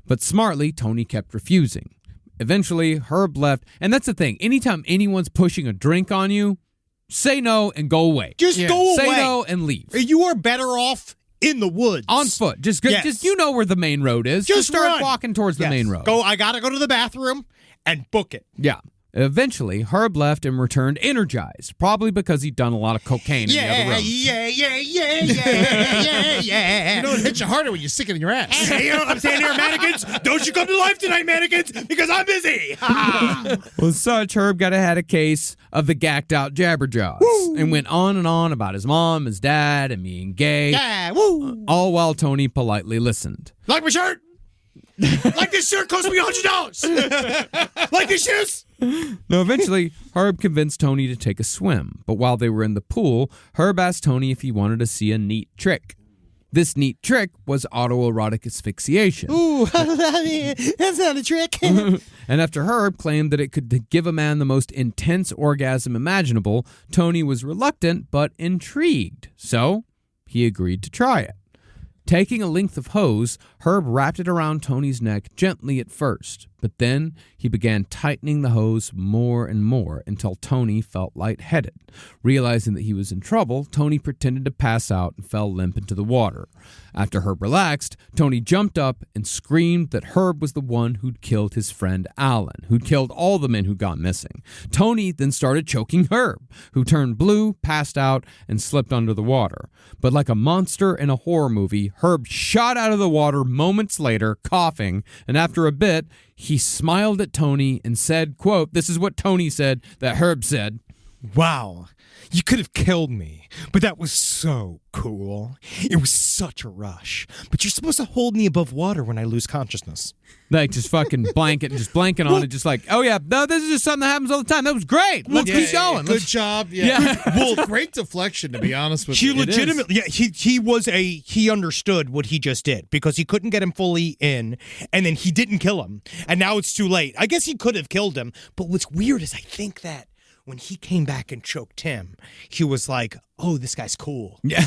But smartly, Tony kept refusing. Eventually, Herb left, and that's the thing. Anytime anyone's pushing a drink on you, say no and go away. Just go away. Say no and leave. You are better off in the woods. On foot. Just Yes. you know where the main road is. Just start run. walking towards the Yes. main road. I gotta go to the bathroom and book it. Yeah. Eventually, Herb left and returned energized, probably because he'd done a lot of cocaine in the other room. Yeah. You know, it hits you harder when you stick it in your ass. Hey, you know what I'm saying here, mannequins? Don't you come to life tonight, mannequins, because I'm busy. Well, as such, Herb had a case of the gacked out jabberjaws and went on and on about his mom, his dad, and being gay, Yeah, woo. all while Tony politely listened. Like my shirt? Like this shirt cost me $100. Like these shoes? Now, eventually, Herb convinced Tony to take a swim, but while they were in the pool, Herb asked Tony if he wanted to see a neat trick. This neat trick was autoerotic asphyxiation. Ooh, that's not a trick. And after Herb claimed that it could give a man the most intense orgasm imaginable, Tony was reluctant but intrigued. So he agreed to try it. Taking a length of hose, Herb wrapped it around Tony's neck gently at first, but then he began tightening the hose more and more until Tony felt lightheaded. Realizing that he was in trouble, Tony pretended to pass out and fell limp into the water. After Herb relaxed, Tony jumped up and screamed that Herb was the one who'd killed his friend Alan, who'd killed all the men who'd gone missing. Tony then started choking Herb, who turned blue, passed out, and slipped under the water. But like a monster in a horror movie, Herb shot out of the water moments later, coughing, and after a bit, he smiled at Tony and said, quote, this is what Tony said that Herb said. Wow, you could have killed me, but that was so cool. It was such a rush. But you're supposed to hold me above water when I lose consciousness. Like just fucking blanking on it, just like, oh yeah, no, this is just something that happens all the time. That was great. Let's keep going. Good job. Yeah. Well, great deflection, to be honest with you. He legitimately, he understood what he just did because he couldn't get him fully in, and then he didn't kill him, and now it's too late. I guess he could have killed him, but what's weird is I think that when he came back and choked him, he was like, oh, this guy's cool. Yeah.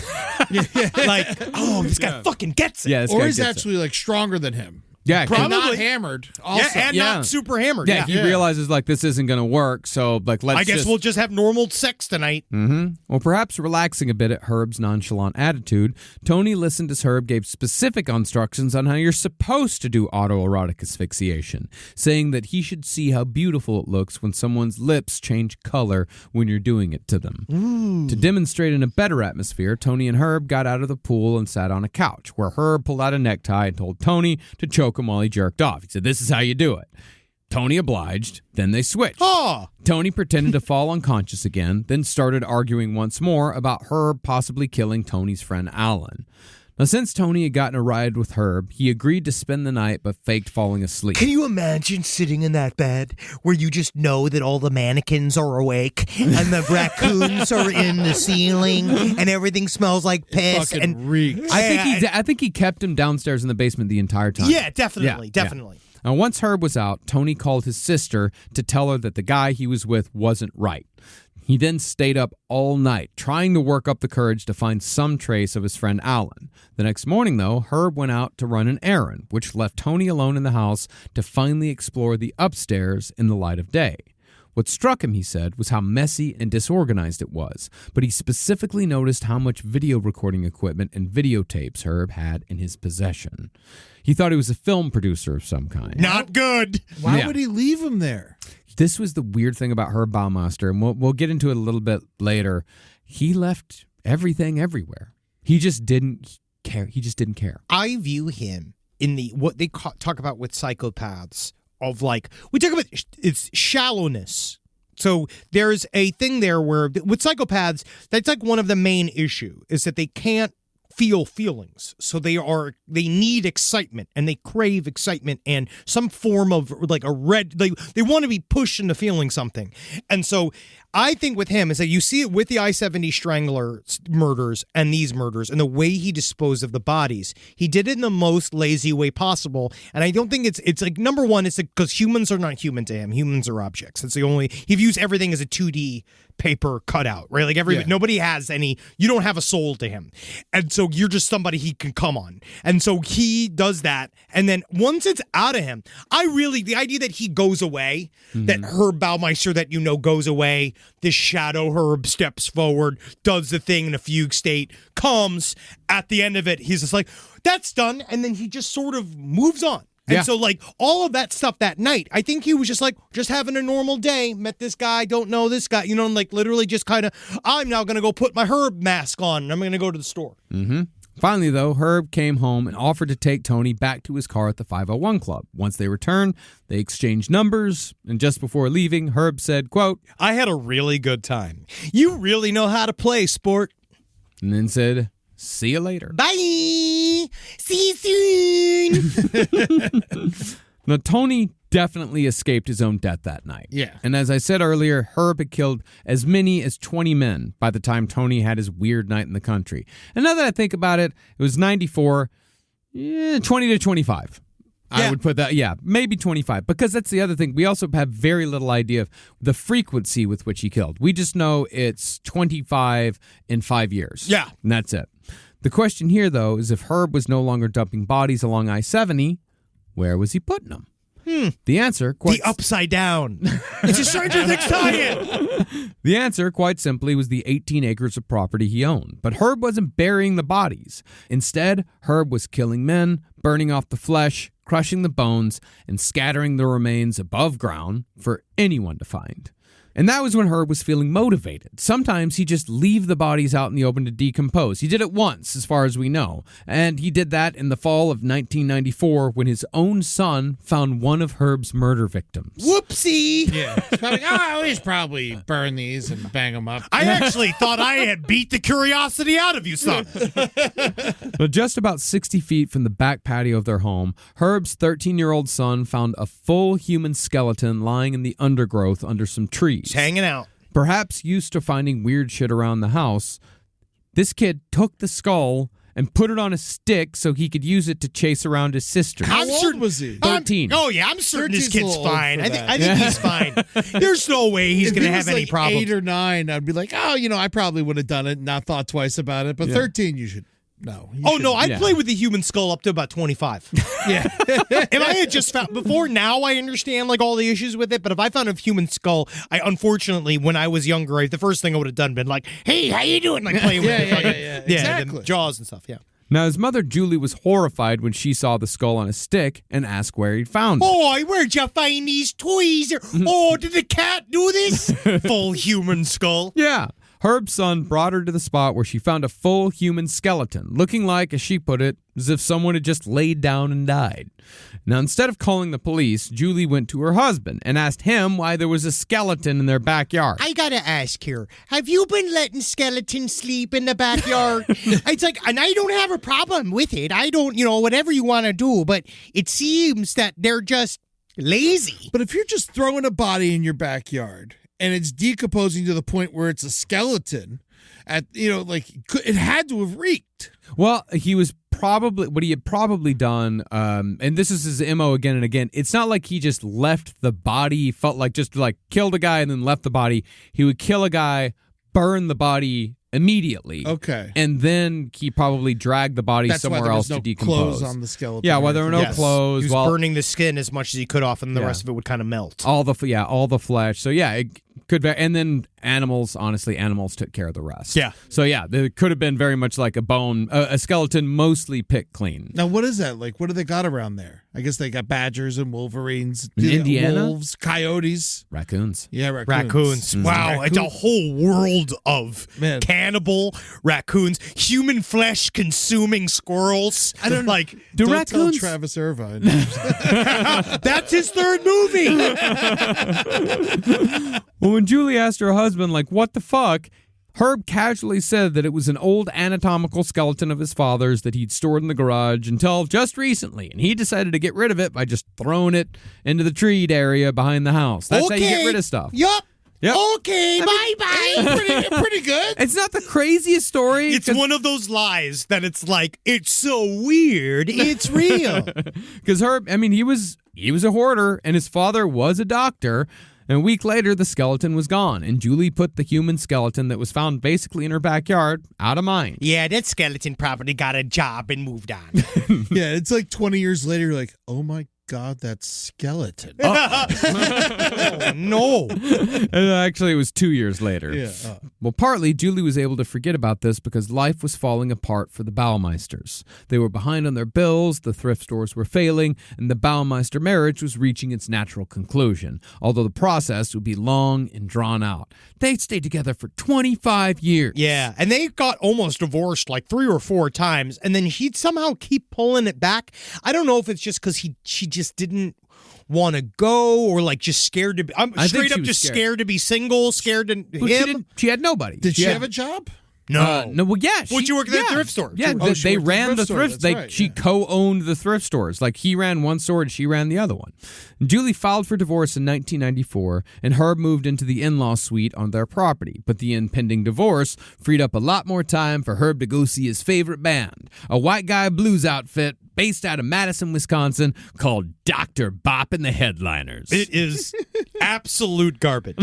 Like, oh, this guy fucking gets it. Yeah, Or he's actually like stronger than him. Yeah, Probably not hammered. Also. Yeah, and not super hammered. Yeah, he realizes like this isn't going to work, so like let's. I guess we'll just have normal sex tonight. Mm-hmm. Well, perhaps relaxing a bit at Herb's nonchalant attitude, Tony listened as Herb gave specific instructions on how you're supposed to do autoerotic asphyxiation, saying that he should see how beautiful it looks when someone's lips change color when you're doing it to them. Ooh. To demonstrate in a better atmosphere, Tony and Herb got out of the pool and sat on a couch, where Herb pulled out a necktie and told Tony to choke him while he jerked off. He said, this is how you do it. Tony obliged, then they switched. Oh. Tony pretended to fall unconscious again, then started arguing once more about Herb possibly killing Tony's friend Alan. Now, since Tony had gotten a ride with Herb, he agreed to spend the night but faked falling asleep. Can you imagine sitting in that bed where you just know that all the mannequins are awake and the raccoons are in the ceiling and everything smells like piss? Fucking And reeks. I think he kept him downstairs in the basement the entire time. yeah, definitely. Now, once Herb was out, Tony called his sister to tell her that the guy he was with wasn't right. He then stayed up all night, trying to work up the courage to find some trace of his friend Alan. The next morning, though, Herb went out to run an errand, which left Tony alone in the house to finally explore the upstairs in the light of day. What struck him, he said, was how messy and disorganized it was, but he specifically noticed how much video recording equipment and videotapes Herb had in his possession. He thought he was a film producer of some kind. Not good. Why would he leave him there? This was the weird thing about Herb Baumeister, and we'll get into it a little bit later. He left everything everywhere. He just didn't care. I view him in the what they talk about with psychopaths of like, we talk about it's shallowness. So there's a thing there where with psychopaths, that's like one of the main issue is that they can't feel feelings. So they need excitement and they crave excitement and some form of like they want to be pushed into feeling something. And so I think with him is that you see it with the I-70 Strangler murders and these murders and the way he disposed of the bodies. He did it in the most lazy way possible. And I don't think it's like, number one, it's because humans are not human to him. Humans are objects. It's the only, he views everything as a 2D paper cutout, right? Like nobody has any, you don't have a soul to him. And so you're just somebody he can come on. And so he does that. And then once it's out of him, the idea that he goes away, that Herb Baumeister that goes away, this shadow Herb steps forward, does the thing in a fugue state, comes at the end of it, he's just like, that's done. And then he just sort of moves on. And so, like, all of that stuff that night, I think he was just like, just having a normal day, met this guy, don't know this guy, and like literally just kind of, I'm now going to go put my Herb mask on and I'm going to go to the store. Mm-hmm. Finally, though, Herb came home and offered to take Tony back to his car at the 501 Club. Once they returned, they exchanged numbers, and just before leaving, Herb said, quote, I had a really good time. You really know how to play, sport. And then said, see you later. Bye! See you soon! Now, Tony definitely escaped his own death that night. Yeah. And as I said earlier, Herb had killed as many as 20 men by the time Tony had his weird night in the country. And now that I think about it, it was 94, 20 to 25. I would put that, maybe 25. Because that's the other thing. We also have very little idea of the frequency with which he killed. We just know it's 25 in 5 years. Yeah. And that's it. The question here, though, is if Herb was no longer dumping bodies along I-70, where was he putting them? The answer, The upside down. It's a Stranger Things tie-in. The answer, quite simply, was the 18 acres of property he owned. But Herb wasn't burying the bodies. Instead, Herb was killing men, burning off the flesh, crushing the bones, and scattering the remains above ground for anyone to find. And that was when Herb was feeling motivated. Sometimes he'd just leave the bodies out in the open to decompose. He did it once, as far as we know. And he did that in the fall of 1994 when his own son found one of Herb's murder victims. Whoopsie. Yeah. It's probably, I always probably burn these and bang them up. I actually thought I had beat the curiosity out of you, son. But just about 60 feet from the back patio of their home, Herb's 13-year-old son found a full human skeleton lying in the undergrowth under some trees. Just hanging out. Perhaps used to finding weird shit around the house, this kid took the skull and put it on a stick so he could use it to chase around his sister. How old was he? 13. I'm certain this 13's a kid's little old fine. for I that. think he's fine. There's no way he's If going to he have was any like problems. 8 or 9, I'd be like, I probably would have done it and not thought twice about it. But 13, you should. No. I'd play with the human skull up to about 25. Yeah. If I had just found before now, I understand like all the issues with it. But if I found a human skull, I unfortunately, when I was younger, the first thing I would have done been like, "Hey, how you doing?" Like playing with the Exactly. the jaws and stuff. Yeah. Now, his mother, Julie, was horrified when she saw the skull on a stick and asked where he'd found it. Boy, where'd you find these toys? Oh, did the cat do this? Full human skull. Yeah. Herb's son brought her to the spot where she found a full human skeleton, looking like, as she put it, as if someone had just laid down and died. Now, instead of calling the police, Julie went to her husband and asked him why there was a skeleton in their backyard. I gotta ask here, have you been letting skeletons sleep in the backyard? It's like, and I don't have a problem with it. I don't, whatever you want to do, but it seems that they're just lazy. But if you're just throwing a body in your backyard and it's decomposing to the point where it's a skeleton, it had to have reeked. Well, what he had probably done, and this is his MO again and again, it's not like he just left the body, felt like just like killed a guy and then left the body. He would kill a guy, burn the body immediately. Okay. And then he probably dragged the body That's why somewhere there else was no to decompose. clothes on the skeleton. Yeah, well, there were no clothes. He was burning the skin as much as he could off, and the rest of it would kind of melt. All the flesh. So yeah, it could be, and then animals took care of the rest. Yeah. So yeah, there could have been very much like a skeleton mostly picked clean. Now, what is that? Like, what do they got around there? I guess they got badgers and wolverines. In Indiana? Wolves, coyotes. Raccoons. Yeah, Raccoons. Wow, it's a whole world of cannibal raccoons, human flesh consuming squirrels. I don't like. Do Don't raccoons? tell Travis Irvine. That's his third movie. Well, when Julie asked her husband, like, what the fuck, Herb casually said that it was an old anatomical skeleton of his father's that he'd stored in the garage until just recently, and he decided to get rid of it by just throwing it into the treed area behind the house. That's how you get rid of stuff. Yup. Yep. Okay, bye-bye. Pretty good. It's not the craziest story. It's one of those lies that it's like, it's so weird, it's real. Because Herb, he was a hoarder, and his father was a doctor. And a week later, the skeleton was gone, and Julie put the human skeleton that was found basically in her backyard out of mind. Yeah, that skeleton probably got a job and moved on. Yeah, it's like 20 years later, you're like, oh my God, that skeleton. Oh, no. And actually, it was 2 years later. Yeah. Well, partly, Julie was able to forget about this because life was falling apart for the Baumeisters. They were behind on their bills, the thrift stores were failing, and the Baumeister marriage was reaching its natural conclusion, although the process would be long and drawn out. They'd stayed together for 25 years. Yeah, and they got almost divorced like 3 or 4 times, and then he'd somehow keep pulling it back. I don't know if it's just because she just didn't want to go or like just scared to be. I'm straight up just scared to be single, scared to him. She had nobody. Did she have a job? No, well, yeah. Would you work at that thrift store? Yeah, Oh, she they worked at the ran the thrift store, thrift. that's They right, she yeah. co-owned the thrift stores. Like he ran one store and she ran the other one. Julie filed for divorce in 1994, and Herb moved into the in-law suite on their property. But the impending divorce freed up a lot more time for Herb to go see his favorite band, a white guy blues outfit based out of Madison, Wisconsin, called Dr. Bop and the Headliners. It is absolute garbage.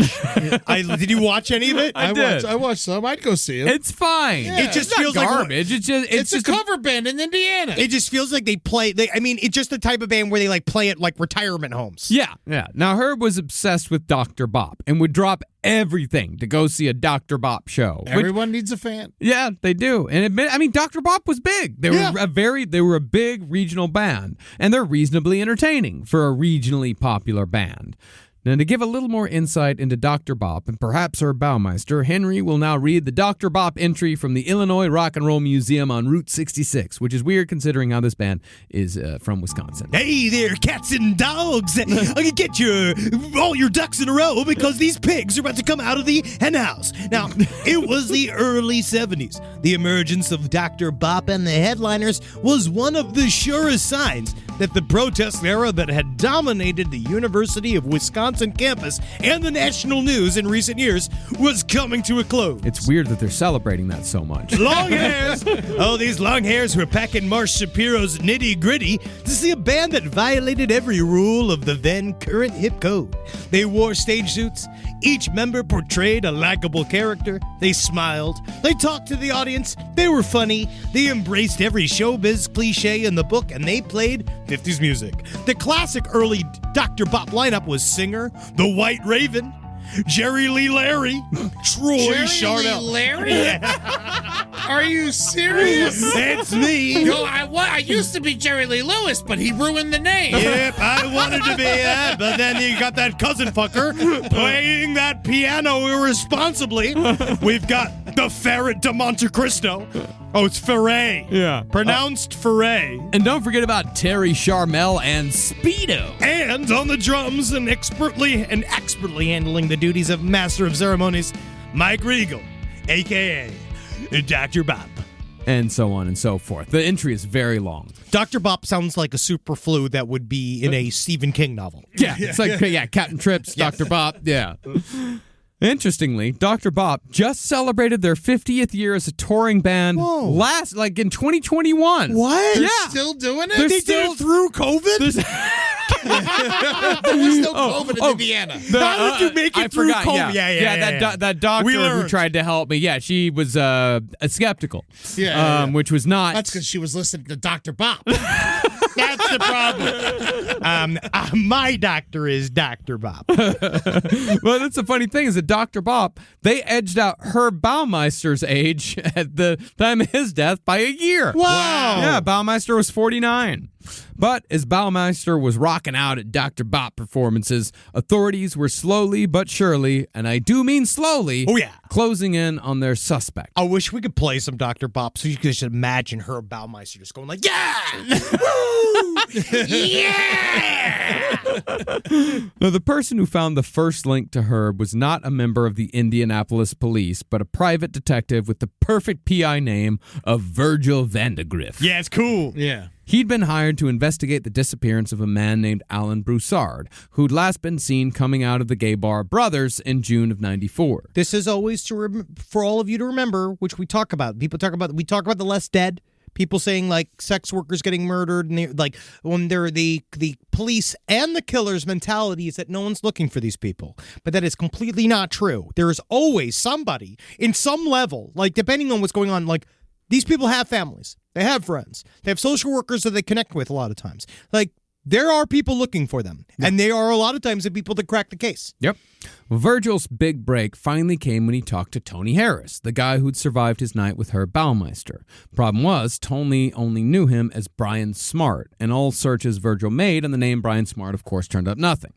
Did you watch any of it? I watched some. I'd go see him. It's fine. Yeah. It just It's not feels like garbage. It's a cover band in Indiana. It just feels like they play. It's just the type of band where they like play at like retirement homes. Yeah. Now, Herb was obsessed with Dr. Bop and would drop everything to go see a Dr. Bop show. Everyone needs a fan. Yeah, they do. And Dr. Bop was big. They were a big regional band, and they're reasonably entertaining for a regionally popular band. Now, to give a little more insight into Dr. Bop and perhaps her Baumeister, Henry will now read the Dr. Bop entry from the Illinois Rock and Roll Museum on Route 66, which is weird considering how this band is from Wisconsin. Hey there, cats and dogs! I can get all your ducks in a row because these pigs are about to come out of the hen house. Now, it was the early 70s. The emergence of Dr. Bop and the Headliners was one of the surest signs that the protest era that had dominated the University of Wisconsin campus and the national news in recent years was coming to a close. It's weird that they're celebrating that so much. Long hairs! Oh, these long hairs were packing Marsh Shapiro's Nitty Gritty to see a band that violated every rule of the then current hip code. They wore stage suits. Each member portrayed a likable character. They smiled. They talked to the audience. They were funny. They embraced every showbiz cliche in the book, and they played 50s music. The classic early Dr. Bop lineup was singer The White Raven, Jerry Lee Larry, Troy Charnel. Larry? Yeah. Are you serious? It's me. Yo, I used to be Jerry Lee Lewis, but he ruined the name. Yep, I wanted to be that, but then you got that cousin fucker playing that piano irresponsibly. We've got the ferret de Monte Cristo. Oh, it's Ferret. Yeah. Pronounced Ferret. And don't forget about Terry Charmel and Speedo. And on the drums and expertly handling the duties of Master of Ceremonies, Mike Regal, a.k.a. Dr. Bop. And so on and so forth. The entry is very long. Dr. Bop sounds like a super flu that would be in a Stephen King novel. Yeah, it's like, Captain Trips, Dr. Bop, yeah. Interestingly, Dr. Bop just celebrated their 50th year as a touring band in 2021. What? Yeah. Still doing it? They're They still- did it through COVID? There was no COVID in Indiana. How did you make it I through forgot, COVID? Yeah, that doctor We who learned. tried to help me, she was skeptical. Yeah. Which was not. That's because she was listening to Dr. Bop. That's the problem. My doctor is Dr. Bop. Well, that's the funny thing is that Dr. Bop, they edged out Herb Baumeister's age at the time of his death by a year. Wow. Yeah, Baumeister was 49. But as Baumeister was rocking out at Dr. Bop performances, authorities were slowly but surely, and I do mean slowly, closing in on their suspect. I wish we could play some Dr. Bop so you could just imagine Herb Baumeister just going like, yeah! Woo! Yeah! Now, the person who found the first link to Herb was not a member of the Indianapolis police, but a private detective with the perfect PI name of Virgil Vandegrift. Yeah, it's cool. Yeah. He'd been hired to investigate the disappearance of a man named Alan Broussard, who'd last been seen coming out of the gay bar Brothers in June of 94. This is always for all of you to remember, which we talk about. We talk about the less dead. People saying like sex workers getting murdered, and like when they're the police and the killer's mentality is that no one's looking for these people, but that is completely not true. There is always somebody in some level, like depending on what's going on. Like these people have families, they have friends, they have social workers that they connect with a lot of times. Like there are people looking for them, and they are a lot of times the people that crack the case. Yep. Well, Virgil's big break finally came when he talked to Tony Harris, the guy who'd survived his night with Herb Baumeister. Problem was, Tony only knew him as Brian Smart, and all searches Virgil made on the name Brian Smart, of course, turned up nothing.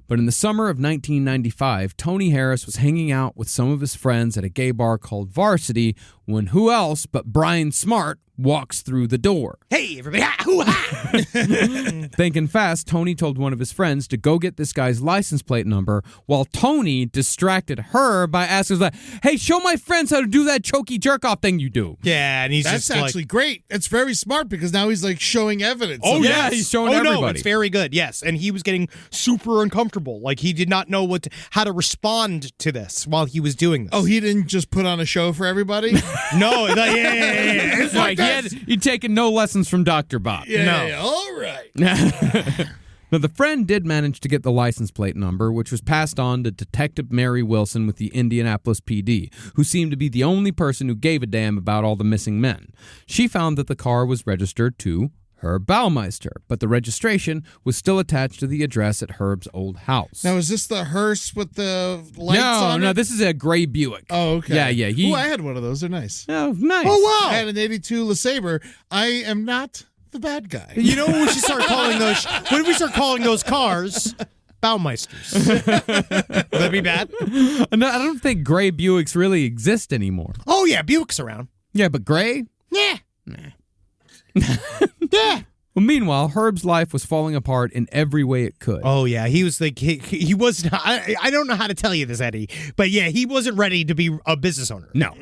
But in the summer of 1995, Tony Harris was hanging out with some of his friends at a gay bar called Varsity when who else but Brian Smart walks through the door. Hey, everybody. Ha, hoo, ha. Thinking fast, Tony told one of his friends to go get this guy's license plate number, while Tony distracted her by asking, like, hey, show my friends how to do that choky jerk-off thing you do. Yeah, and he's That's just actually great. It's very smart because now he's like showing evidence. Oh, of yeah, this. he's showing everybody. No, it's very good. Yes, and he was getting super uncomfortable. Like he did not know how to respond to this while he was doing this. Oh, he didn't just put on a show for everybody? no, yeah. It's like he'd taken no lessons from Dr. Bob. Yeah, all right. Now, the friend did manage to get the license plate number, which was passed on to Detective Mary Wilson with the Indianapolis PD, who seemed to be the only person who gave a damn about all the missing men. She found that the car was registered to Herb Baumeister, but the registration was still attached to the address at Herb's old house. Now, is this the hearse with the lights on it? No, this is a gray Buick. Oh, okay. Yeah. Ooh, I had one of those. They're nice. Oh, nice. Oh, wow. I had an 82 LeSabre. I am not the bad guy. You know what we should start calling those? What if we start calling those cars? Baumeisters. Would that be bad? No, I don't think gray Buicks really exist anymore. Oh yeah, Buick's around. Yeah, but gray? Yeah. Yeah. Well, meanwhile, Herb's life was falling apart in every way it could. Oh yeah, he was like he was. I don't know how to tell you this, Eddie, but yeah, he wasn't ready to be a business owner. No.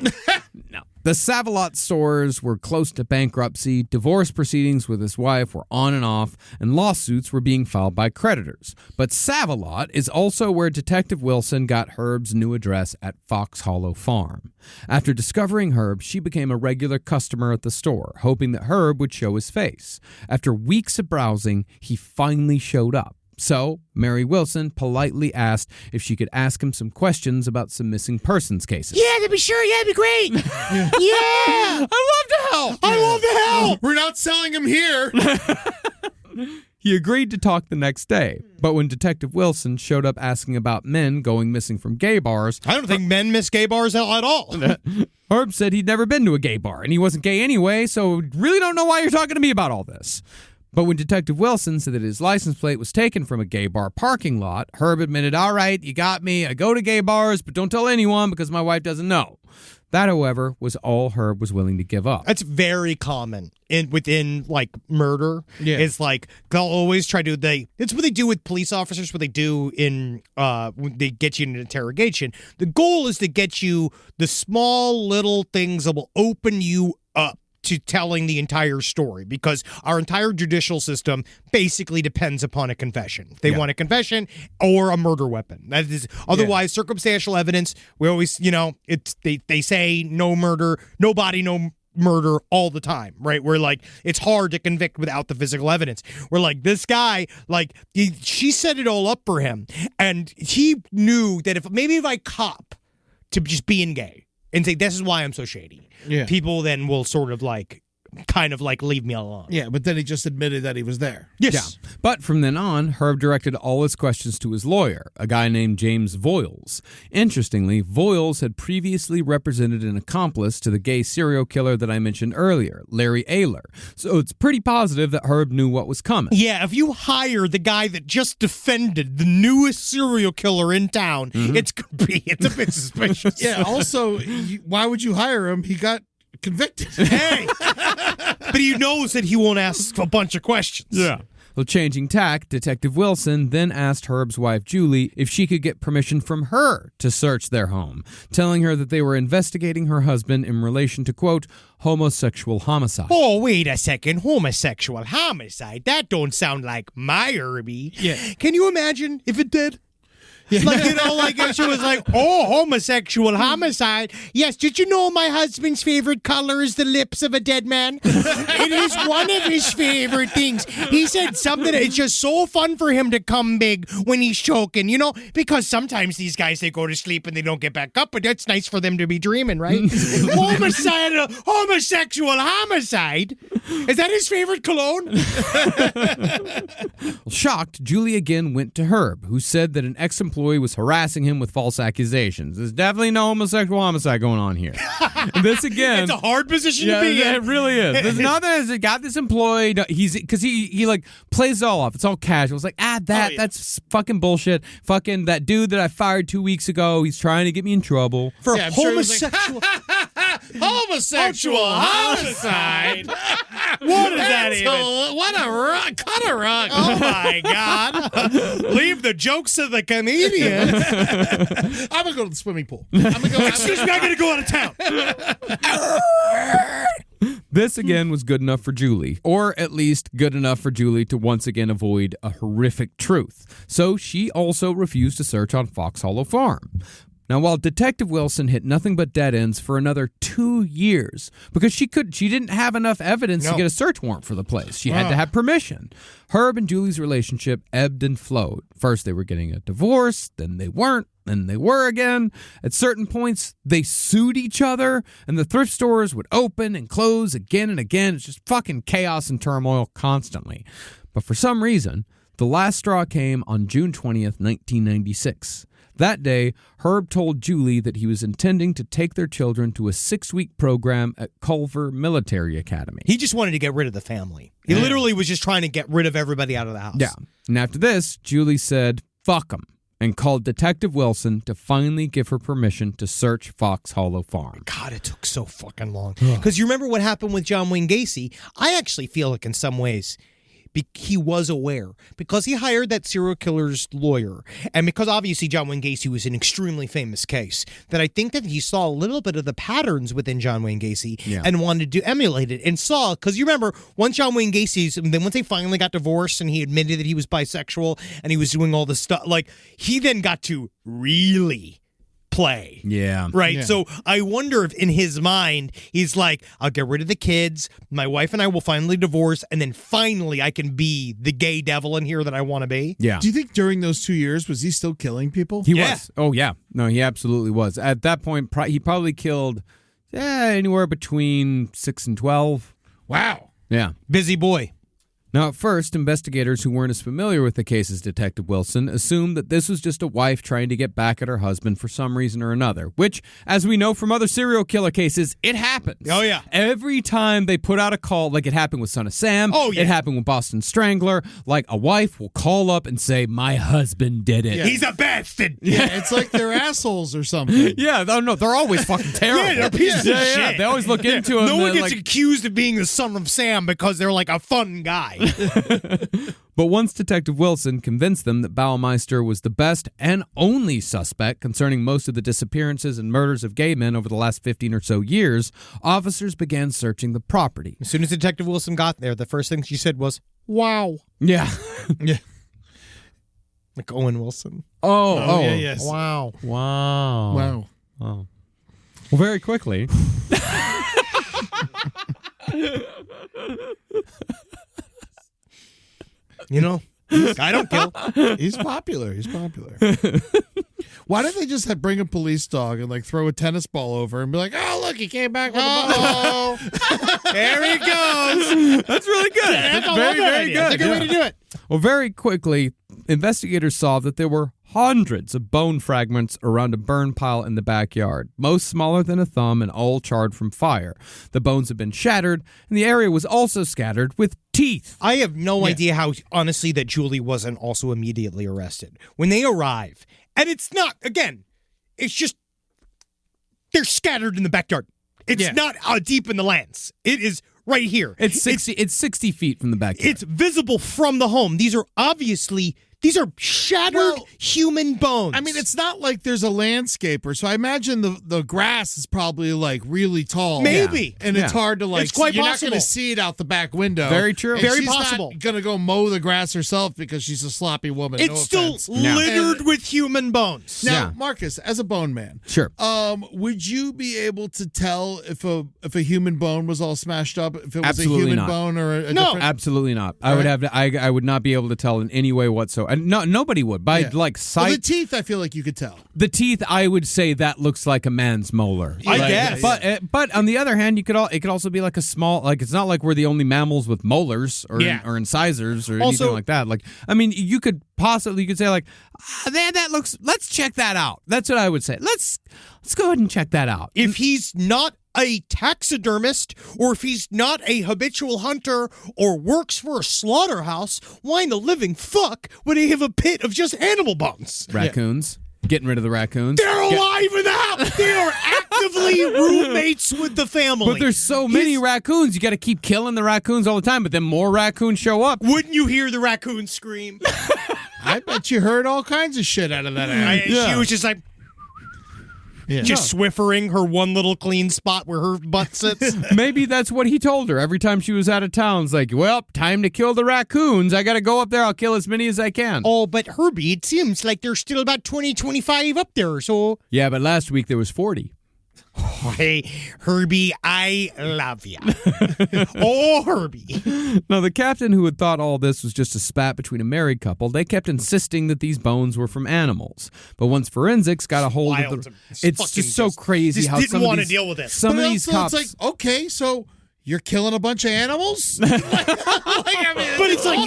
No. The Save-A-Lot stores were close to bankruptcy, divorce proceedings with his wife were on and off, and lawsuits were being filed by creditors. But Save-A-Lot is also where Detective Wilson got Herb's new address at Fox Hollow Farm. After discovering Herb, she became a regular customer at the store, hoping that Herb would show his face. After weeks of browsing, he finally showed up. So, Mary Wilson politely asked if she could ask him some questions about some missing persons cases. Yeah, that'd be sure. Yeah, that'd be great. Yeah, I love to help! I love the help. We're not selling them here. He agreed to talk the next day, but when Detective Wilson showed up asking about men going missing from gay bars, I don't think men miss gay bars at all. Herb said he'd never been to a gay bar, and he wasn't gay anyway, so really don't know why you're talking to me about all this. But when Detective Wilson said that his license plate was taken from a gay bar parking lot, Herb admitted, all right, you got me. I go to gay bars, but don't tell anyone because my wife doesn't know. That, however, was all Herb was willing to give up. That's very common within like murder. Yeah. It's like they'll always try to it's what they do with police officers, what they do in when they get you in an interrogation. The goal is to get you the small little things that will open you up to telling the entire story, because our entire judicial system basically depends upon a confession. They want a confession or a murder weapon. That is otherwise circumstantial evidence. We always, it's they say no murder, no body, no murder all the time, right? We're like, it's hard to convict without the physical evidence. We're like, this guy, like she set it all up for him, and he knew that if I cop to just being gay and say this is why I'm so shady, people then will sort of kind of leave me alone. Yeah, but then he just admitted that he was there. Yes. Yeah. But from then on, Herb directed all his questions to his lawyer, a guy named James Voiles. Interestingly, Voiles had previously represented an accomplice to the gay serial killer that I mentioned earlier, Larry Ayler. So it's pretty positive that Herb knew what was coming. Yeah, if you hire the guy that just defended the newest serial killer in town, it's a bit suspicious. Yeah, also, why would you hire him? He got convicted. Hey! But he knows that he won't ask a bunch of questions. Yeah. Well, changing tack, Detective Wilson then asked Herb's wife, Julie, if she could get permission from her to search their home, telling her that they were investigating her husband in relation to, quote, homosexual homicide. Oh, wait a second. Homosexual homicide? That don't sound like my Herbie. Yeah. Can you imagine if it did? If she was like, oh, homosexual homicide. Yes, did you know my husband's favorite color is the lips of a dead man? It is one of his favorite things. He said something, it's just so fun for him to come big when he's choking, because sometimes these guys, they go to sleep and they don't get back up, but that's nice for them to be dreaming, right? Homosexual homicide? Is that his favorite cologne? Shocked, Julie again went to Herb, who said that an ex-employee was harassing him with false accusations. There's definitely no homosexual homicide going on here. And this again, it's a hard position to be in. It really is. There's nothing as got this employee. Because he plays it all off. It's all casual. It's like, that's fucking bullshit. Fucking that dude that I fired 2 weeks ago. He's trying to get me in trouble For I'm sure he was homosexual. Homosexual homicide. What is that even? What a rug. Cut a rug. Oh, my God. Leave the jokes to the comedian. I'm going to go to the swimming pool. Excuse me, I got to go out of town. This again was good enough for Julie, or at least good enough for Julie to once again avoid a horrific truth. So she also refused to search on Fox Hollow Farm. Now, while Detective Wilson hit nothing but dead ends for another 2 years, because she didn't have enough evidence to get a search warrant for the place. She had to have permission. Herb and Julie's relationship ebbed and flowed. First, they were getting a divorce, then they weren't, then they were again. At certain points, they sued each other, and the thrift stores would open and close again and again. It's just fucking chaos and turmoil constantly. But for some reason, the last straw came on June 20th, 1996. That day, Herb told Julie that he was intending to take their children to a 6-week program at Culver Military Academy. He just wanted to get rid of the family. He literally was just trying to get rid of everybody out of the house. Yeah. And after this, Julie said, fuck him, and called Detective Wilson to finally give her permission to search Fox Hollow Farm. God, it took so fucking long. Because you remember what happened with John Wayne Gacy? I actually feel like in some ways he was aware because he hired that serial killer's lawyer. And because obviously John Wayne Gacy was an extremely famous case, that I think that he saw a little bit of the patterns within John Wayne Gacy and wanted to emulate it and saw, because you remember once John Wayne Gacy's, then once they finally got divorced and he admitted that he was bisexual and he was doing all this stuff, like he then got to really play. Yeah. Right? Yeah. So I wonder if in his mind, he's like, I'll get rid of the kids, my wife and I will finally divorce, and then finally I can be the gay devil in here that I want to be. Yeah. Do you think during those 2 years, was he still killing people? He was. Oh, yeah. No, he absolutely was. At that point, he probably killed anywhere between 6 and 12. Wow. Yeah. Busy boy. Now, at first, investigators who weren't as familiar with the case as Detective Wilson assumed that this was just a wife trying to get back at her husband for some reason or another, which, as we know from other serial killer cases, it happens. Oh, yeah. Every time they put out a call, like it happened with Son of Sam, it happened with Boston Strangler, like a wife will call up and say, my husband did it. Yeah. He's a bastard. Yeah, it's like they're assholes or something. Yeah, no, they're always fucking terrible. Yeah, they're pieces of shit. Yeah, they always look into him. No one gets like, accused of being the son of Sam because they're like a fun guy. But once Detective Wilson convinced them that Baumeister was the best and only suspect concerning most of the disappearances and murders of gay men over the last 15 or so years, officers began searching the property. As soon as Detective Wilson got there, the first thing she said was, wow. Yeah. Yeah. Like Owen Wilson. Oh. Yeah, yes. Wow. Wow. Wow. Wow. Well, very quickly. You know, I don't kill. He's popular. He's popular. Why don't they just bring a police dog and like throw a tennis ball over and be like, oh, look, he came back with a ball. There he goes. That's really good. That's very, very good. That's a good way to do it. Well, very quickly, investigators saw that there were hundreds of bone fragments around a burn pile in the backyard, most smaller than a thumb and all charred from fire. The bones had been shattered, and the area was also scattered with teeth. I have no idea how, honestly, that Julie wasn't also immediately arrested. When they arrive, and it's not, again, it's just, they're scattered in the backyard. It's not deep in the lands. It is right here. It's 60 feet from the backyard. It's visible from the home. These are shattered human bones. I mean, it's not like there's a landscaper, so I imagine the grass is probably like really tall. Maybe. And it's hard to like, It's quite you're possible. not going to see it out the back window. Very true. And Very she's possible. not going to go mow the grass herself because she's a sloppy woman. It's no still offense. littered with human bones. Now, Yeah. Marcus, as a bone man, Sure. would you be able to tell if a human bone was all smashed up? If it was Absolutely a human not. bone or a No. different? Absolutely not. I would have to, I would not be able to tell in any way whatsoever. And nobody would. By like sight, Well, the teeth, I feel like you could tell. the teeth, I would say that looks like a man's molar. I guess. But on the other hand, it could also be like a small, like it's not like we're the only mammals with molars or incisors or Also- anything like that. Like, I mean, you could say like, that looks. Let's check that out. That's what I would say. Let's go ahead and check that out. If he's not a taxidermist, or if he's not a habitual hunter, or works for a slaughterhouse, why in the living fuck would he have a pit of just animal bones? Raccoons. getting rid of the raccoons. They're alive in the house. They are actively roommates with the family. But there's so many raccoons. You got to keep killing the raccoons all the time. But then more raccoons show up. Wouldn't you hear the raccoon scream? I bet you heard all kinds of shit out of that animal. She was just like, just swiffering her one little clean spot where her butt sits. Maybe that's what he told her every time she was out of town. It's like, well, time to kill the raccoons. I got to go up there. I'll kill as many as I can. Oh, but Herbie, it seems like there's still about 20, 25 up there. So, Yeah, but last week there was 40. hey, Herbie, I love you. Oh, Herbie. Now, the captain, who had thought all this was just a spat between a married couple, they kept insisting that these bones were from animals. But once forensics got a hold of the... It's just so crazy how didn't some of want to these... deal with it. Some But of these also, cops... it's like, okay, so you're killing a bunch of animals? But it's like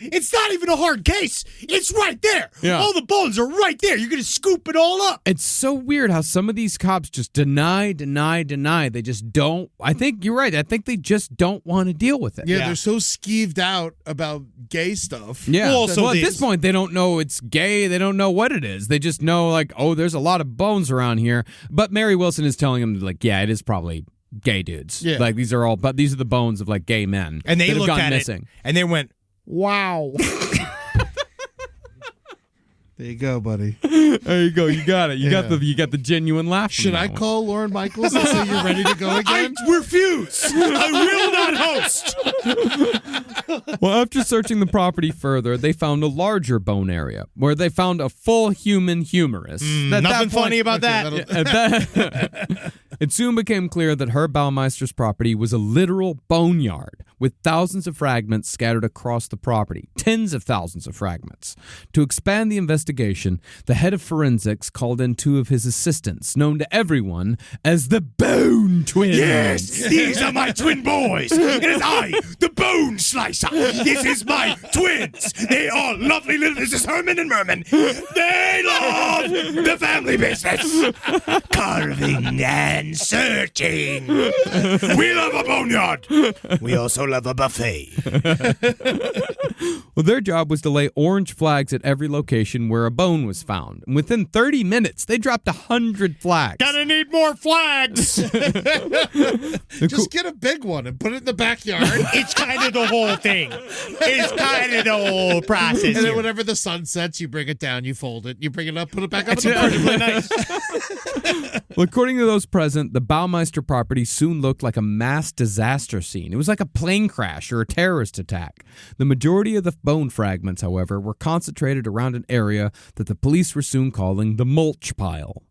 it's not even a hard case. It's right there. Yeah. All the bones are right there. You're gonna scoop it all up. It's so weird how some of these cops just deny. They just don't. I think you're right. I think they just don't want to deal with it. Yeah, they're so skeeved out about gay stuff. Yeah. Well, Well, so at these- this point, they don't know it's gay. They don't know what it is. They just know, like, oh, there's a lot of bones around here. But Mary Wilson is telling them, like, yeah, it is probably gay dudes. Yeah. Like, these are the bones of, like, gay men. And they that have looked gone at missing. it and they went, "Wow." There you go, buddy. There you go. You got it. You Yeah. got the genuine laugh. from Should that I one. call Lauren Michaels and say you're ready to go I again? refuse. I will not host. Well, after searching the property further, they found a larger bone area where they found a full human humerus. At Nothing that point- funny about that. At that- it soon became clear that Herb Baumeister's property was a literal boneyard with thousands of fragments scattered across the property, tens of thousands of fragments. To expand the investigation, the head of forensics called in two of his assistants, known to everyone as the Bone Twins. Yes, these are my twin boys. It is I, the Bone Slicer. This is my twins. They are lovely little. This is Herman and Merman. They love the family business, carving and searching. We love a boneyard. We also love a buffet. Well, their job was to lay orange flags at every location where a bone was found. And within 30 minutes, they dropped 100 flags. Gonna need more flags. Just get a big one and put it in the backyard. It's kind of the whole thing. It's kind of the whole process. And then here. whenever the sun sets, you bring it down, you fold it, you bring it up, put it back up in the It's party. really nice. Well, according to those present, the Baumeister property soon looked like a mass disaster scene. It was like a plane crash or a terrorist attack. The majority of the bone fragments, however, were concentrated around an area that the police were soon calling the mulch pile.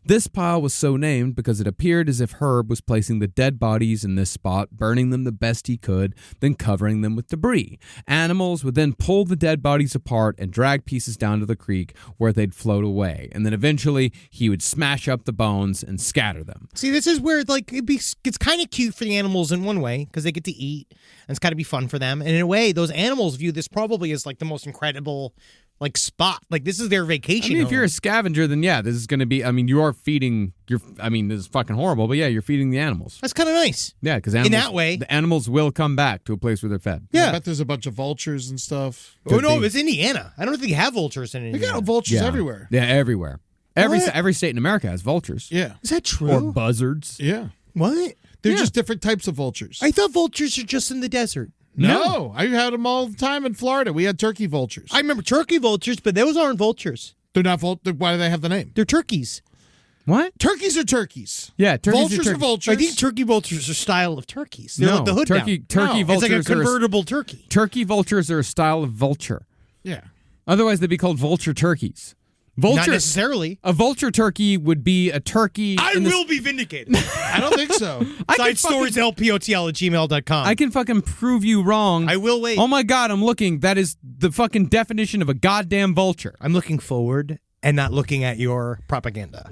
This pile was so named because it appeared as if Herb was placing the dead bodies in this spot, burning them the best he could, then covering them with debris. Animals would then pull the dead bodies apart and drag pieces down to the creek where they'd float away. And then eventually he would smash up the bones and scatter them. See, this is where it's kind of cute for the animals in one way because they get to eat and it's got to be fun for them. And in a way, those animals view this probably as like the most incredible spot. Like this is their vacation. I mean, if home. you're a scavenger, then yeah, this is going to be, you are feeding, this is fucking horrible, but yeah, you're feeding the animals. That's kind of nice. Yeah, because that way- the animals will come back to a place where they're fed. I bet there's a bunch of vultures and stuff. Oh no, it's Indiana. I don't think they have vultures in They Indiana. got vultures Yeah. everywhere. Yeah, everywhere. Every What? every state in America has vultures. Yeah. Is that true? Or buzzards. Yeah. What? They're Yeah. just different types of vultures. I thought vultures are just in the desert. No, I had them all the time in Florida. We had turkey vultures. I remember turkey vultures, but those aren't vultures. They're not Why do they have the name? They're turkeys. What? Turkeys are turkeys. Yeah, turkeys Vultures are are turkeys. vultures. I think turkey vultures are a style of turkeys. They're No, like the hood turkey down. turkey It's vultures like a are convertible turkey. turkey vultures are a style of vulture. Yeah. Otherwise, they'd be called vulture turkeys. Not Vulture. necessarily. A vulture turkey would be a turkey. I in the- will be vindicated. I don't think so. I can Side stories lpotl@gmail.com. I can fucking prove you wrong. I will wait. Oh my god, I'm looking. That is the fucking definition of a goddamn vulture. I'm looking forward and not looking at your propaganda.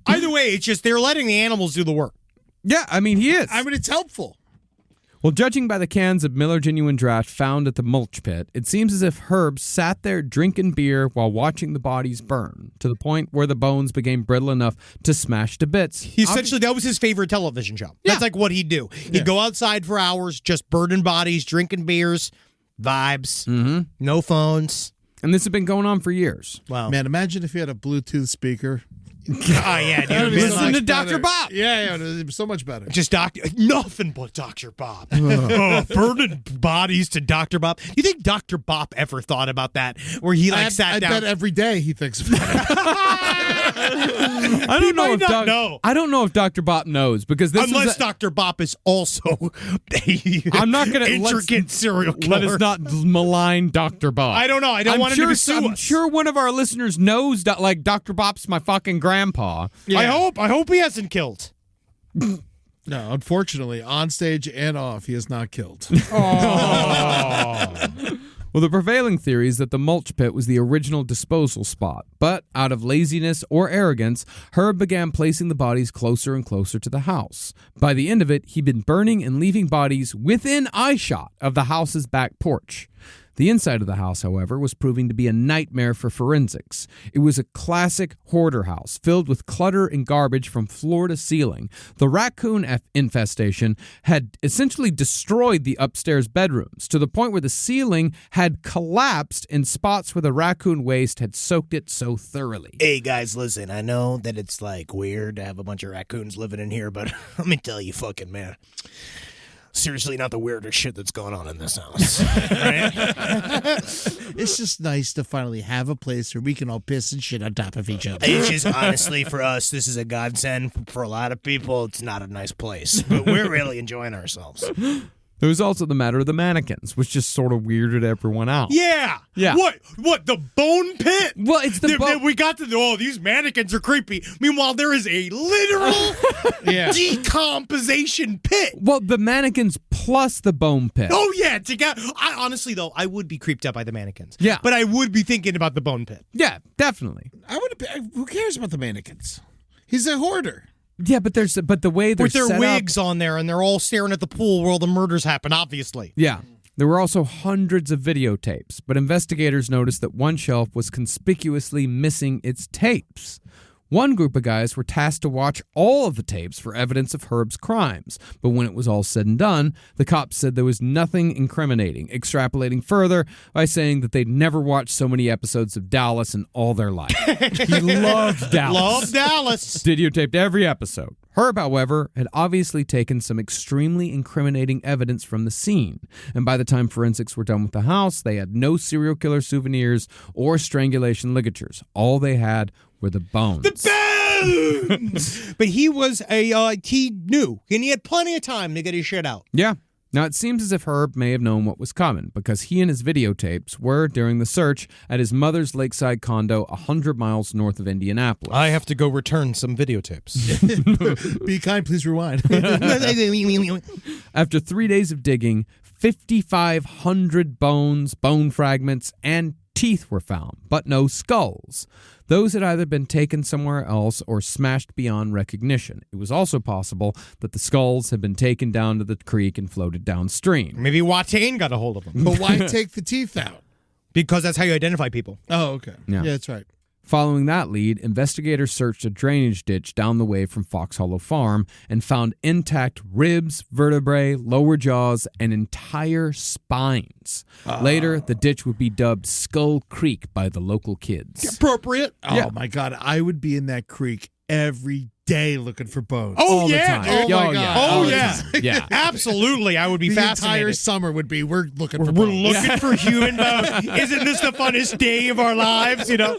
Either way, it's just they're letting the animals do the work. Yeah, I mean, he is. I mean, it's helpful. Well, judging by the cans of Miller Genuine Draft found at the mulch pit, it seems as if Herb sat there drinking beer while watching the bodies burn, to the point where the bones became brittle enough to smash to bits. That was his favorite television show. Yeah. That's like what he'd do. He'd go outside for hours, just burning bodies, drinking beers, Vibes. Mm-hmm. No phones. And this had been going on for years. Wow. Man, imagine if you had a Bluetooth speaker. Oh, yeah, dude. That'd be so Listen much to Dr. better. Bob. Yeah, it'd be so much better. Just nothing but Dr. Bob. Burning bodies to Dr. Bob. You think Dr. Bob ever thought about that? Where he sat down? I bet every day he thinks about it. I don't know if know. I don't know if Dr. Bob knows because this Unless Dr. Bob is also I'm not gonna intricate serial killer. Let us not malign Dr. Bob. I don't know. I don't want him to sue I'm us. sure one of our listeners knows that, like, Dr. Bob's my fucking grandpa. I hope he hasn't killed. No, unfortunately, on stage and off, he is not killed. Well, the prevailing theory is that the mulch pit was the original disposal spot, but out of laziness or arrogance, Herb began placing the bodies closer and closer to the house. By the end of it, he'd been burning and leaving bodies within eyeshot of the house's back porch. The inside of the house, however, was proving to be a nightmare for forensics. It was a classic hoarder house, filled with clutter and garbage from floor to ceiling. The raccoon infestation had essentially destroyed the upstairs bedrooms, to the point where the ceiling had collapsed in spots where the raccoon waste had soaked it so thoroughly. Hey, guys, listen. I know that it's, weird to have a bunch of raccoons living in here, but let me tell you, fucking man. Seriously, not the weirdest shit that's going on in this house. Right? It's just nice to finally have a place where we can all piss and shit on top of each other. It's just, honestly, for us, this is a godsend. For a lot of people, it's not a nice place. But we're really enjoying ourselves. There was also the matter of the mannequins, which just sort of weirded everyone out. Yeah. Yeah. What? The bone pit? Well, it's the we got to know, these mannequins are creepy. Meanwhile, there is a literal decomposition pit. Well, the mannequins plus the bone pit. Oh, yeah. Honestly, though, I would be creeped out by the mannequins. Yeah. But I would be thinking about the bone pit. Yeah, definitely. Who cares about the mannequins? He's a hoarder. Yeah, but the way they're With their set wigs up, on there, and they're all staring at the pool where all the murders happen, obviously. Yeah. There were also hundreds of videotapes, but investigators noticed that one shelf was conspicuously missing its tapes. One group of guys were tasked to watch all of the tapes for evidence of Herb's crimes, but when it was all said and done, the cops said there was nothing incriminating, extrapolating further by saying that they'd never watched so many episodes of Dallas in all their life. He loved Dallas. Love Dallas. Videotaped every episode. Herb, however, had obviously taken some extremely incriminating evidence from the scene, and by the time forensics were done with the house, they had no serial killer souvenirs or strangulation ligatures. All they had were the bones. The bones! But he was he knew, and he had plenty of time to get his shit out. Yeah. Now, it seems as if Herb may have known what was coming, because he and his videotapes were, during the search, at his mother's lakeside condo 100 miles north of Indianapolis. I have to go return some videotapes. Be kind, please rewind. After 3 days of digging, 5,500 bones, bone fragments, and teeth were found, but no skulls. Those had either been taken somewhere else or smashed beyond recognition. It was also possible that the skulls had been taken down to the creek and floated downstream. Maybe Watain got a hold of them. But why take the teeth out? Because that's how you identify people. Oh, okay. Yeah. Yeah, that's right. Following that lead, investigators searched a drainage ditch down the way from Fox Hollow Farm and found intact ribs, vertebrae, lower jaws, and entire spines. Later, the ditch would be dubbed Skull Creek by the local kids. Appropriate. Oh, my God. I would be in that creek every day looking for bones. Oh, All the yeah. time. Dude. Oh, my God. Oh, all the yeah. time. Yeah. Absolutely. I would be The fascinated. entire summer would be, we're looking for We're bones. looking for human bones. Isn't this the funnest day of our lives, you know?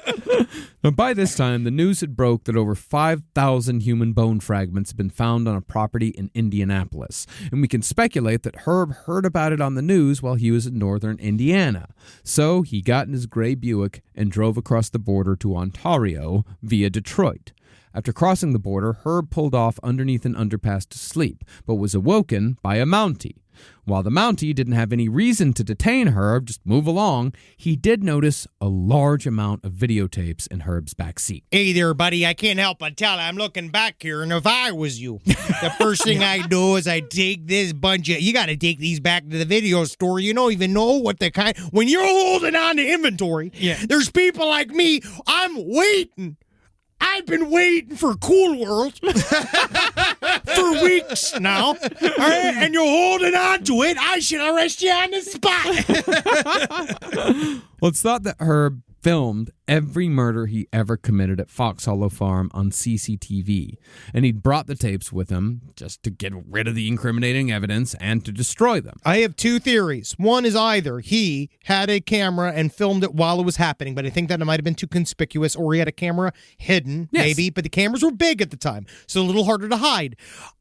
But by this time, the news had broke that over 5,000 human bone fragments had been found on a property in Indianapolis. And we can speculate that Herb heard about it on the news while he was in northern Indiana. So he got in his gray Buick and drove across the border to Ontario via Detroit. After crossing the border, Herb pulled off underneath an underpass to sleep, but was awoken by a Mountie. While the Mountie didn't have any reason to detain Herb, just move along, he did notice a large amount of videotapes in Herb's back seat. Hey there, buddy. I can't help but tell. I'm looking back here, and if I was you, the first thing I do is I take this bunch of... You got to take these back to the video store. You don't even know what the kind... When you're holding on to inventory, there's people like me. I'm waiting. I've been waiting for Cool World for weeks now, all right, and you're holding on to it. I should arrest you on the spot. Well, it's thought that Herb filmed every murder he ever committed at Fox Hollow Farm on CCTV, and he'd brought the tapes with him just to get rid of the incriminating evidence and to destroy them. I have two theories. One is either he had a camera and filmed it while it was happening, but I think that it might have been too conspicuous, or he had a camera hidden, maybe, but the cameras were big at the time, so a little harder to hide.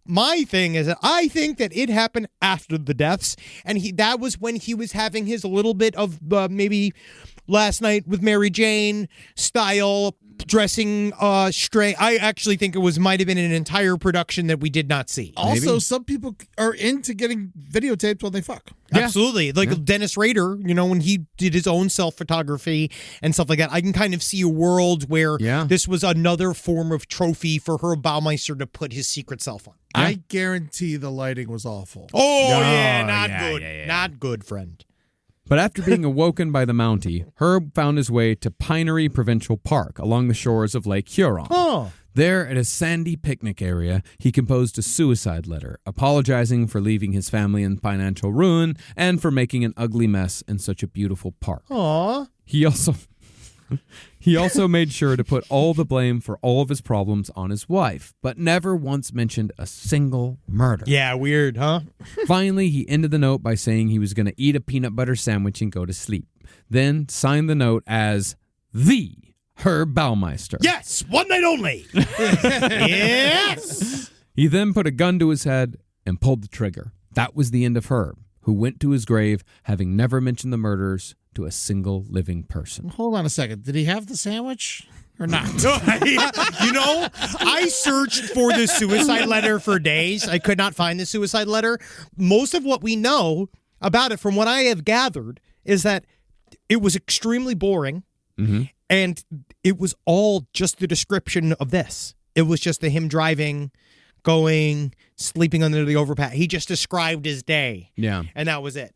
My thing is that I think that it happened after the deaths, and that was when he was having his little bit of maybe Last Night with Mary Jane style dressing straight. I actually think it might have been an entire production that we did not see. Also, some people are into getting videotaped while they fuck. Yeah. Absolutely. Like Dennis Rader, when he did his own self-photography and stuff like that, I can kind of see a world where this was another form of trophy for Herb Baumeister to put his secret self on. Yeah. I guarantee the lighting was awful. Not good. Not good, friend. But after being awoken by the Mountie, Herb found his way to Pinery Provincial Park along the shores of Lake Huron. Oh. There, at a sandy picnic area, he composed a suicide letter, apologizing for leaving his family in financial ruin and for making an ugly mess in such a beautiful park. Aw. He also made sure to put all the blame for all of his problems on his wife, but never once mentioned a single murder. Yeah, weird, huh? Finally, he ended the note by saying he was going to eat a peanut butter sandwich and go to sleep. Then signed the note as the Herb Baumeister. Yes, one night only. Yes. He then put a gun to his head and pulled the trigger. That was the end of Herb, who went to his grave having never mentioned the murders to a single living person. Hold on a second. Did he have the sandwich or not? I searched for the suicide letter for days. I could not find the suicide letter. Most of what we know about it, from what I have gathered, is that it was extremely boring, and it was all just the description of this. It was just him driving, going, sleeping under the overpass. He just described his day. Yeah. And that was it.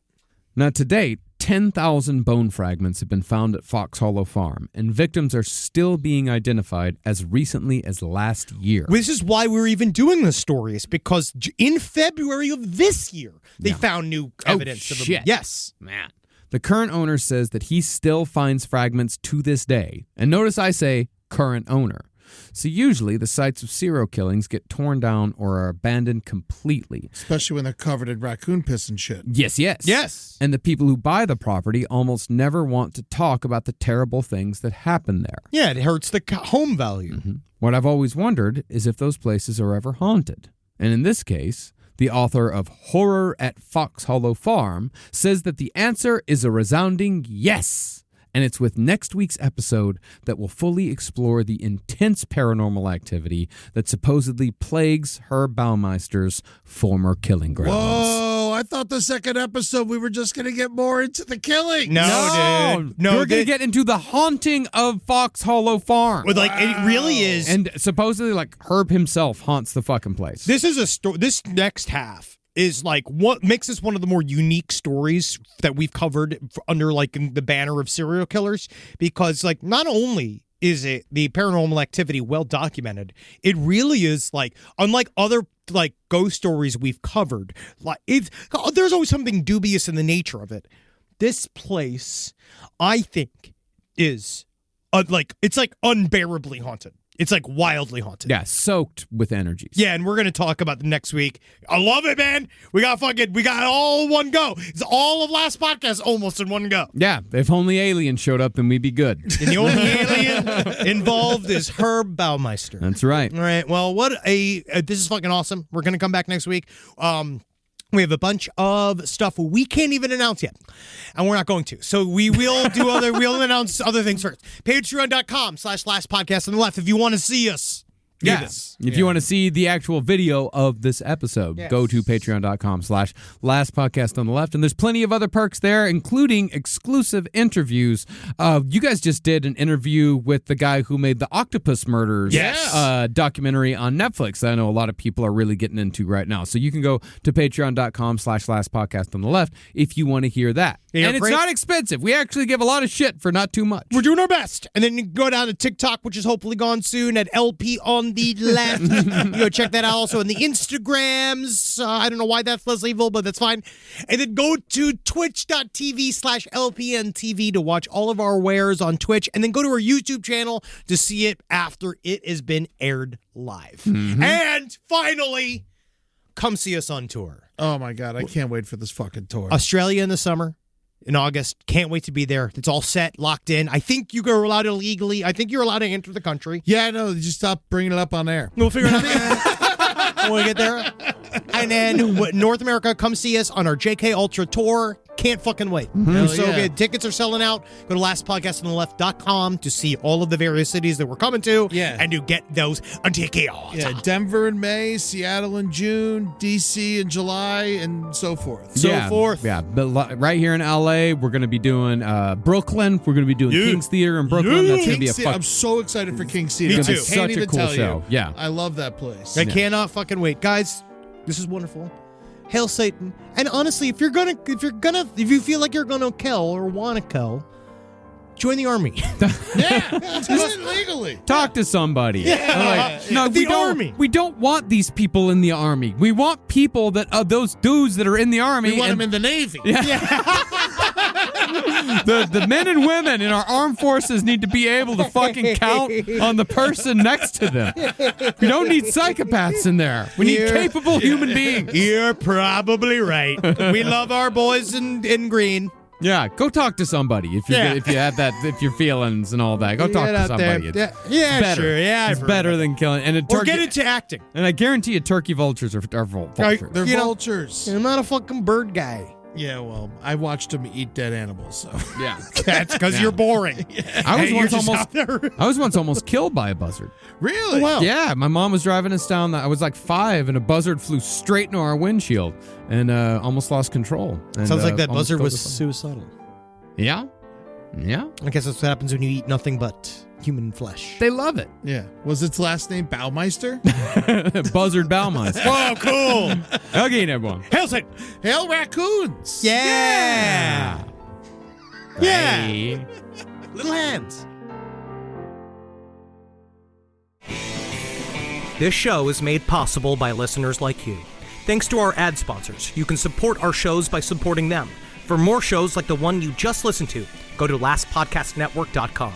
Now, to date, 10,000 bone fragments have been found at Fox Hollow Farm, and victims are still being identified as recently as last year. This is why we're even doing this story, is because in February of this year, they found new evidence of him. Yes. Man. The current owner says that he still finds fragments to this day. And notice I say current owner. So usually the sites of serial killings get torn down or are abandoned completely. Especially when they're covered in raccoon piss and shit. Yes. And the people who buy the property almost never want to talk about the terrible things that happen there. Yeah, it hurts the home value. What I've always wondered is if those places are ever haunted. And in this case, the author of Horror at Fox Hollow Farm says that the answer is a resounding yes. And it's with next week's episode that we'll fully explore the intense paranormal activity that supposedly plagues Herb Baumeister's former killing grounds. Whoa, I thought the second episode we were just going to get more into the killing. No, dude. No, we're going to get into the haunting of Fox Hollow Farm. Well, it really is. And supposedly, Herb himself haunts the fucking place. This is a story. This next half is what makes this one of the more unique stories that we've covered under the banner of serial killers, because not only is it the paranormal activity well documented, it really is unlike other ghost stories we've covered, there's always something dubious in the nature of it. This place, I think, is it's unbearably haunted. It's wildly haunted. Yeah, soaked with energies. Yeah, and we're going to talk about the next week. I love it, man. We got all in one go. It's all of last podcast almost in one go. Yeah, if only aliens showed up, then we'd be good. And the only alien involved is Herb Baumeister. That's right. All right, well, this is fucking awesome. We're going to come back next week. We have a bunch of stuff we can't even announce yet, and we're not going to. So we will we'll announce other things first. Patreon.com/lastpodcast on the left if you want to see us Yes. If you want to see the actual video of this episode, go to patreon.com/Last Podcast on the Left. And there's plenty of other perks there, including exclusive interviews. You guys just did an interview with the guy who made the Octopus Murders documentary on Netflix that I know a lot of people are really getting into right now. So you can go to patreon.com/Last Podcast on the Left if you want to hear that. Yeah, and it's great. not expensive. We actually give a lot of shit for not too much. We're doing our best. And then you can go down to TikTok, which is hopefully gone soon, at LP on the Left. You go check that out also in the Instagrams. I don't know why that's less evil, but that's fine. And then go to twitch.tv/LPNTV to watch all of our wares on Twitch. And then go to our YouTube channel to see it after it has been aired live. And finally, come see us on tour. Oh my God, I can't wait for this fucking tour. Australia in the summer. In August. Can't wait to be there. It's all set, locked in. I think you are allowed illegally. I think you're allowed to enter the country. Yeah, I know. Just stop bringing it up on air. We'll figure it out when we get there. And then North America, come see us on our JK Ultra tour. Can't fucking wait. So good. Tickets are selling out. Go to lastpodcastontheleft.com to see all of the various cities that we're coming to. Yeah. And to get those tickets. Yeah, Denver in May, Seattle in June, DC in July, and so forth. Yeah, but right here in LA, we're going to be doing Brooklyn. We're going to be doing King's Theater in Brooklyn. That's going to be a I'm so excited for King's Theater. Me too. I can't Such a even cool tell show. you. Yeah. I love that place. I cannot fucking wait. Guys, this is wonderful. Hail Satan. And honestly, if you feel like you're gonna kill or want to kill, join the army. Yeah, do it legally. Talk to somebody. No, The army. We don't want these people in the army. We want people that those dudes that are in the army. We want them in the Navy. The men and women in our armed forces need to be able to fucking count on the person next to them. We don't need psychopaths in there. We need capable human beings. You're probably right. We love our boys in green. Yeah, go talk to somebody if you if your feelings and all that. Go talk to somebody. It's better. Sure. Yeah, it's better than killing. And or get into acting. And I guarantee you, turkey vultures are vultures. They're vultures. I'm not a fucking bird guy. Yeah, well, I watched them eat dead animals, so. Yeah. That's because you're boring. I was once almost killed by a buzzard. Really? Oh, wow. Yeah, my mom was driving us down. I was like 5, and a buzzard flew straight into our windshield and almost lost control. And, Sounds like that almost buzzard killed was us all. suicidal. Yeah. Yeah. I guess that's what happens when you eat nothing but human flesh. They love it. Yeah. Was its last name Baumeister? Buzzard Baumeister. Oh, cool. Okay, everyone. Hail Satan. Hail raccoons! Yeah. Yeah. Hey. Little hands. This show is made possible by listeners like you. Thanks to our ad sponsors, you can support our shows by supporting them. For more shows like the one you just listened to, go to lastpodcastnetwork.com.